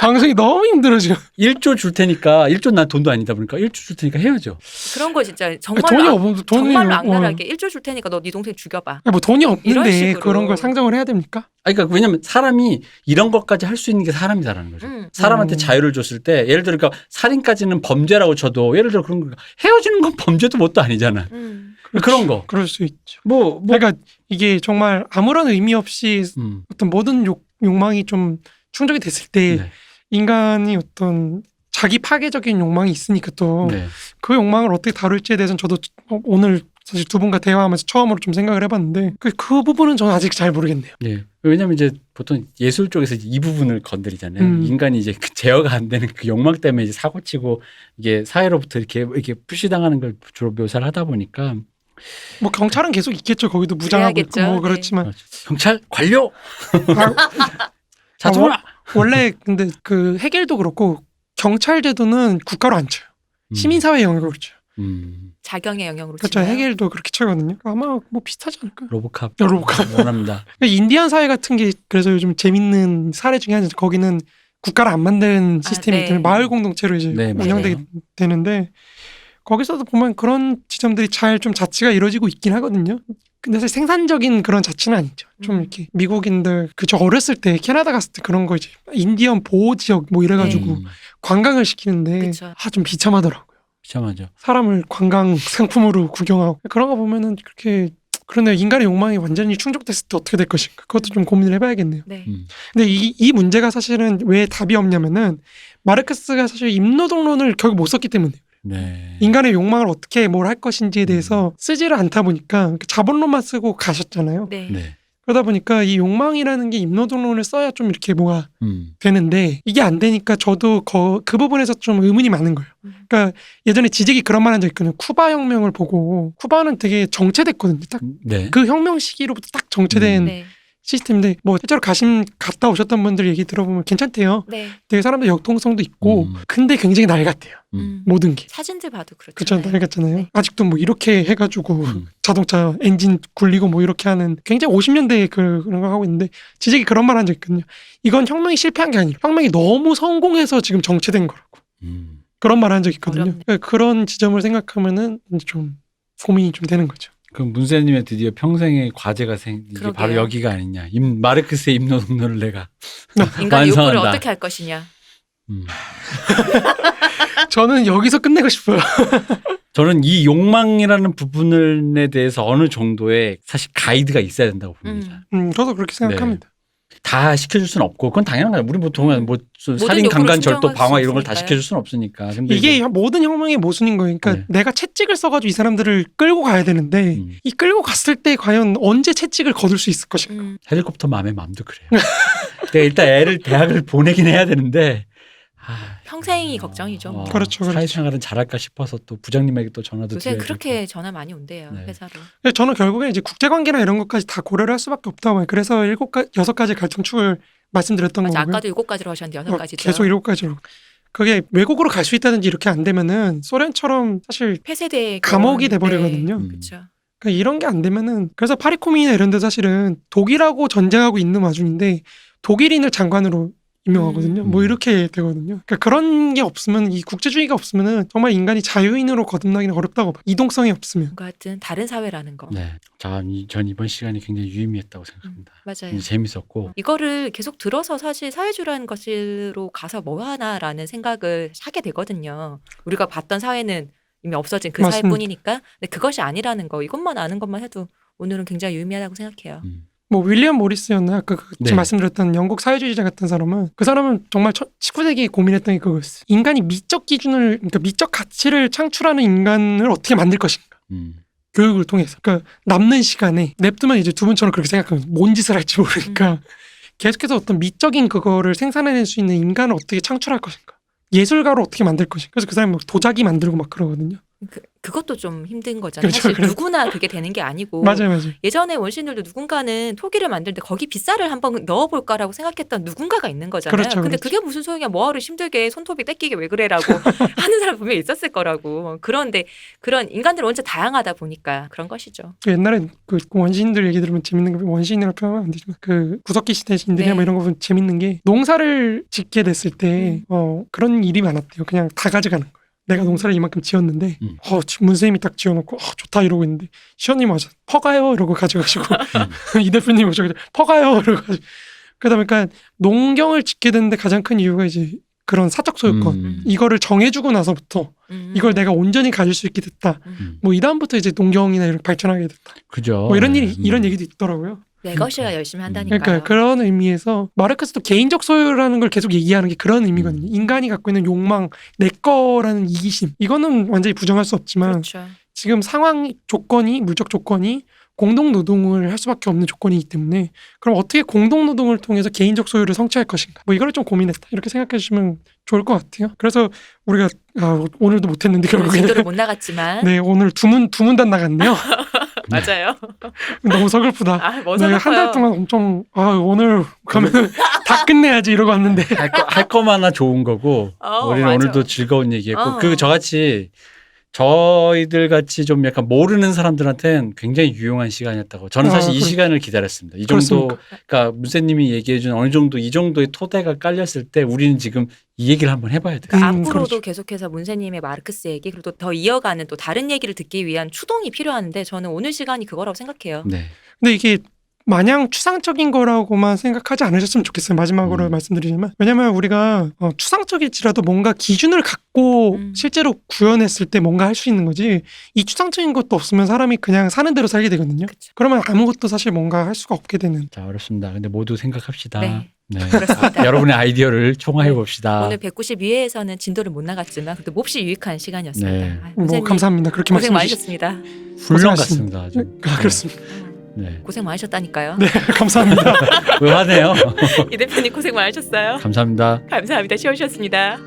Speaker 2: 방송이 너무 힘들어 지금.
Speaker 3: 1조 줄 테니까 1조 난 돈도 아니다 보니까 1조 줄 테니까 헤어져.
Speaker 1: 그런 거 진짜
Speaker 2: 돈이
Speaker 1: 정말로
Speaker 2: 없
Speaker 1: 정말로 악랄하게 1조 줄 테니까 너 네 동생 죽여봐.
Speaker 2: 뭐 돈이
Speaker 1: 이런
Speaker 2: 없는데
Speaker 1: 식으로.
Speaker 2: 그런 걸 상정을 해야 됩니까?
Speaker 3: 그러니까 왜냐면 사람이 이런 것까지 할 수 있는 게 사람이다라는 거죠. 사람한테 자유를 줬을 때 예를 들어 그러니까 살인까지는 범죄라고 쳐도 예를 들어 그런 거 헤어지는 건 범죄도 뭣도 아니잖아. 그런 거.
Speaker 2: 그럴 수 있죠.
Speaker 3: 뭐
Speaker 2: 그러니까 이게 정말 아무런 의미 없이 어떤 모든 욕망이 좀 충족이 됐을 때
Speaker 3: 네.
Speaker 2: 인간이 어떤 자기 파괴적인 욕망이 있으니까 또 그
Speaker 3: 네.
Speaker 2: 욕망을 어떻게 다룰지에 대해서는 저도 오늘 사실 두 분과 대화하면서 처음으로 좀 생각을 해봤는데 그 부분은 저는 아직 잘 모르겠네요.
Speaker 3: 네. 왜냐면 이제 보통 예술 쪽에서 이 부분을 건드리잖아요. 인간이 이제 그 제어가 안 되는 그 욕망 때문에 이제 사고치고 이게 사회로부터 이렇게 푸시당하는 걸 주로 묘사를 하다 보니까
Speaker 2: 뭐 경찰은 계속 있겠죠. 거기도 무장하고 있고
Speaker 1: 그래야겠죠.
Speaker 2: 뭐 그렇지만
Speaker 3: 경찰 관료 자 들어와.
Speaker 2: 원래 근데 그 해겔도 그렇고 경찰 제도는 국가로 안 쳐요. 시민사회 영역으로 쳐요.
Speaker 1: 자경의 영역으로
Speaker 2: 그렇죠.
Speaker 1: 치나요?
Speaker 2: 해겔도 그렇게 쳐거든요. 아마 뭐 비슷하지 않을까요?
Speaker 3: 로보캅.
Speaker 2: 로보캅.
Speaker 3: 원합니다.
Speaker 2: 인디안 사회 같은 게 그래서 요즘 재밌는 사례 중에 하나죠. 거기는 국가를 안 만든 시스템이
Speaker 1: 네.
Speaker 2: 때문에 마을 공동체로 이제
Speaker 3: 네,
Speaker 2: 운영되게
Speaker 3: 맞아요.
Speaker 2: 되는데 거기서도 보면 그런 지점들이 잘 좀 자치가 이루어지고 있긴 하거든요. 근데 사실 생산적인 그런 자치는 아니죠. 좀 이렇게 미국인들 그저 어렸을 때 캐나다 갔을 때 그런 거 이제 인디언 보호 지역 뭐 이래가지고 관광을 시키는데
Speaker 1: 그쵸.
Speaker 2: 좀 비참하더라고요.
Speaker 3: 비참하죠.
Speaker 2: 사람을 관광 상품으로 구경하고 그런 거 보면은 그렇게 그런데 인간의 욕망이 완전히 충족됐을 때 어떻게 될 것인가 그것도 좀 고민을 해봐야겠네요.
Speaker 1: 네.
Speaker 2: 근데 이 문제가 사실은 왜 답이 없냐면은 마르크스가 사실 임노동론을 결국 못 썼기 때문에
Speaker 3: 네.
Speaker 2: 인간의 욕망을 어떻게 뭘 할 것인지에 대해서 쓰지를 않다 보니까 자본론만 쓰고 가셨잖아요.
Speaker 1: 네.
Speaker 3: 네.
Speaker 2: 그러다 보니까 이 욕망이라는 게 입노동론을 써야 좀 이렇게 뭐가 되는데 이게 안 되니까 저도 그 부분에서 좀 의문이 많은 거예요. 그러니까 예전에 지직이 그런 말 한 적 있거든요. 쿠바 혁명을 보고 쿠바는 되게 정체됐거든요. 딱
Speaker 3: 네.
Speaker 2: 그 혁명 시기로부터 딱 정체된
Speaker 1: 네.
Speaker 2: 시스템인데 뭐 실제로 갔다 오셨던 분들 얘기 들어보면 괜찮대요.
Speaker 1: 네.
Speaker 2: 되게 사람들 역동성도 있고 근데 굉장히 낡았대요. 모든 게.
Speaker 1: 사진들 봐도 그렇죠.
Speaker 2: 그쵸, 낡았잖아요.
Speaker 1: 네.
Speaker 2: 아직도 뭐 이렇게 해가지고 자동차 엔진 굴리고 뭐 이렇게 하는 굉장히 50년대에 그런 거 하고 있는데 지직이 그런 말 한 적 있거든요. 이건 혁명이 실패한 게 아니라 혁명이 너무 성공해서 지금 정체된 거라고. 그런 말 한 적 있거든요.
Speaker 1: 어렵네.
Speaker 2: 그러니까 그런 지점을 생각하면은 이제 좀 고민이 좀 되는 거죠.
Speaker 3: 그럼 문세님의 드디어 평생의 과제가 이게
Speaker 1: 그러게요.
Speaker 3: 바로 여기가 아니냐. 마르크스의 입노동론을 내가
Speaker 1: 인간의 욕구를
Speaker 3: 완성한다.
Speaker 1: 어떻게 할 것이냐.
Speaker 2: 저는 여기서 끝내고 싶어요.
Speaker 3: 저는 이 욕망이라는 부분에 대해서 어느 정도의 사실 가이드가 있어야 된다고 봅니다.
Speaker 2: 저도 그렇게 생각합니다.
Speaker 3: 다 시켜줄 수는 없고 그건 당연한 거예요. 우리 보통은 뭐 살인,
Speaker 1: 욕구를
Speaker 3: 강간, 절도,
Speaker 1: 충족할
Speaker 3: 방화
Speaker 1: 수
Speaker 3: 이런 걸 다
Speaker 1: 없으니까요.
Speaker 3: 시켜줄 수는 없으니까. 근데
Speaker 2: 이게
Speaker 3: 이제
Speaker 2: 모든 혁명의 모순인 거예요. 그러니까
Speaker 3: 네.
Speaker 2: 내가 채찍을 써가지고 이 사람들을 끌고 가야 되는데 이 끌고 갔을 때 과연 언제 채찍을 거둘 수 있을 것인가.
Speaker 3: 헬리콥터 맘의 맘도 그래요. 내가 일단 애를 대학을 보내긴 해야 되는데
Speaker 1: 평생이 걱정이죠. 뭐.
Speaker 2: 그렇죠.
Speaker 3: 사회생활은 잘할까 싶어서 또 부장님에게 또 전화도
Speaker 1: 요새
Speaker 3: 드려야
Speaker 1: 그렇게
Speaker 3: 되고.
Speaker 1: 전화 많이 온대요.
Speaker 3: 네.
Speaker 1: 회사로.
Speaker 2: 저는 결국에 이제 국제관계나 이런 것까지 다 고려를 할 수밖에 없다고 봐요. 그래서 6가지 갈등축을 말씀드렸던
Speaker 1: 맞아,
Speaker 2: 거고요.
Speaker 1: 아까도 7가지로 하셨는데 6가지죠.
Speaker 2: 계속 7가지로. 그게 외국으로 갈 수 있다든지 이렇게 안 되면은 소련처럼 사실
Speaker 1: 폐쇄돼
Speaker 2: 감옥이 돼버리거든요.
Speaker 1: 그렇죠.
Speaker 2: 그러니까 이런 게 안 되면은 그래서 파리코민이나 이런 데 사실은 독일하고 전쟁하고 있는 와중인데 독일인을 장관으로 임명하거든요. 뭐 이렇게 되거든요. 그러니까 그런 게 없으면 이 국제주의가 없으면은 정말 인간이 자유인으로 거듭나기는 어렵다고 봐요. 이동성이 없으면.
Speaker 1: 뭔가 하여튼 다른 사회라는 거.
Speaker 3: 네. 전 이번 시간이 굉장히 유의미했다고 생각합니다.
Speaker 1: 맞아요.
Speaker 3: 재밌었고
Speaker 1: 이거를 계속 들어서 사실 사회주의라는 것으로 가서 뭐 하나라는 생각을 하게 되거든요. 우리가 봤던 사회는 이미 없어진 그
Speaker 2: 맞습니다.
Speaker 1: 사회뿐이니까. 근데 그것이 아니라는 거. 이것만 아는 것만 해도 오늘은 굉장히 유의미하다고 생각해요.
Speaker 2: 뭐 윌리엄 모리스였나 아까
Speaker 3: 네.
Speaker 2: 지금 말씀드렸던 영국 사회주의자 같은 사람은 그 사람은 정말 19세기에 고민했던 게 그거였어요. 인간이 미적 기준을 그러니까 미적 가치를 창출하는 인간을 어떻게 만들 것인가. 교육을 통해서. 그러니까 남는 시간에 냅두면 이제 두 분처럼 그렇게 생각하면 뭔 짓을 할지 모르니까 계속해서 어떤 미적인 그거를 생산해낼 수 있는 인간을 어떻게 창출할 것인가. 예술가로 어떻게 만들 것인가. 그래서 그 사람이 막 도자기 만들고 막 그러거든요.
Speaker 1: 그것도 좀 힘든 거잖아요.
Speaker 2: 그렇죠,
Speaker 1: 사실
Speaker 2: 그래서-
Speaker 1: 누구나 그게 되는 게 아니고
Speaker 2: 맞아요.
Speaker 1: 예전에 원시인들도 누군가는 토기를 만들 때 거기 빗살을 한번 넣어볼까라고 생각했던 누군가가 있는 거잖아요.
Speaker 2: 그렇죠,
Speaker 1: 근데
Speaker 2: 그렇죠.
Speaker 1: 그게 무슨 소용이야. 뭐하러 힘들게 손톱이 떼끼게 왜 그래라고 하는 사람 분명히 있었을 거라고. 그런데 그런 인간들은 원체 다양하다 보니까 그런 것이죠.
Speaker 2: 옛날에 그 원시인들 얘기 들으면 재밌는 게 원시인이라고 표현하면 안 되지만 그 구석기 시대 신들이나
Speaker 1: 네.
Speaker 2: 뭐 이런 거 보면 재밌는 게 농사를 짓게 됐을 때 그런 일이 많았대요. 그냥 다 가져가는 거예요. 내가 농사를 이만큼 지었는데 지금 문쌤이 딱 지어놓고 좋다 이러고 있는데 시원님 와서 퍼가요 이러고 가져가시고 이 대표님 오셔서 퍼가요 이러고 가지고 그러다 보니까 농경을 짓게 되는데 가장 큰 이유가 이제 그런 사적 소유권 이거를 정해주고 나서부터 이걸 내가 온전히 가질 수 있게 됐다. 뭐 이 다음부터 이제 농경이나 이런 발전하게 됐다.
Speaker 3: 그죠.
Speaker 2: 뭐 이런 이런 얘기도 있더라고요.
Speaker 1: 내 것이야 열심히 한다니까요.
Speaker 2: 그러니까 그런 의미에서 마르크스도 개인적 소유라는 걸 계속 얘기하는 게 그런 의미거든요. 인간이 갖고 있는 욕망, 내 거라는 이기심. 이거는 완전히 부정할 수 없지만
Speaker 1: 그렇죠.
Speaker 2: 지금 상황 조건이 물적 조건이 공동 노동을 할 수밖에 없는 조건이기 때문에 그럼 어떻게 공동 노동을 통해서 개인적 소유를 성취할 것인가? 뭐 이거를 좀 고민했다. 이렇게 생각해 주시면 좋을 것 같아요. 그래서 우리가 오늘도 못했는데
Speaker 1: 오늘
Speaker 2: 결국에는
Speaker 1: 진도를 못 나갔지만
Speaker 2: 네 오늘 두 문단 나갔네요.
Speaker 1: 맞아요.
Speaker 2: 너무 서글프다.
Speaker 1: 뭐
Speaker 2: 내가 한 달 동안 엄청 오늘 가면은 다 끝내야지 이러고 왔는데
Speaker 3: 할 거만 하나 좋은 거고 우리는
Speaker 1: 맞아.
Speaker 3: 오늘도 즐거운 얘기했고
Speaker 1: 그
Speaker 3: 저같이 저희들 같이 좀 약간 모르는 사람들한테는 굉장히 유용한 시간이었다고. 저는 사실 이 시간을 기다렸습니다. 이 정도, 그러니까 문세님이 얘기해준 어느 정도 이 정도의 토대가 깔렸을 때 우리는 지금 이 얘기를 한번 해봐야 돼요.
Speaker 1: 앞으로도
Speaker 2: 그렇죠.
Speaker 1: 계속해서 문세님의 마르크스 얘기 그리고 또 더 이어가는 또 다른 얘기를 듣기 위한 추동이 필요한데 저는 오늘 시간이 그거라고 생각해요.
Speaker 3: 네.
Speaker 2: 근데 이게 마냥 추상적인 거라고만 생각하지 않으셨으면 좋겠어요. 마지막으로 말씀드리자면 왜냐하면 우리가 추상적일지라도 뭔가 기준을 갖고 실제로 구현했을 때 뭔가 할 수 있는 거지 이 추상적인 것도 없으면 사람이 그냥 사는 대로 살게 되거든요.
Speaker 1: 그쵸.
Speaker 2: 그러면 아무것도 사실 뭔가 할 수가 없게 되는.
Speaker 3: 자, 어렵습니다. 근데 모두 생각합시다.
Speaker 1: 네.
Speaker 3: 네.
Speaker 1: 그렇습니다.
Speaker 3: 여러분의 아이디어를 총화해 봅시다.
Speaker 1: 오늘 192회에서는 진도를 못 나갔지만 그래도 몹시 유익한 시간이었습니다.
Speaker 3: 네.
Speaker 2: 뭐 감사합니다. 그렇게
Speaker 1: 고생
Speaker 2: 말씀해 주시.
Speaker 1: 많으셨습니다.
Speaker 3: 훌륭 같습니다. 아주.
Speaker 2: 그렇습니다.
Speaker 3: 네.
Speaker 1: 고생 많으셨다니까요.
Speaker 2: 네, 감사합니다.
Speaker 3: 왜 화내요?
Speaker 1: 이 대표님 고생 많으셨어요.
Speaker 3: 감사합니다.
Speaker 1: 감사합니다. 쉬워주셨습니다.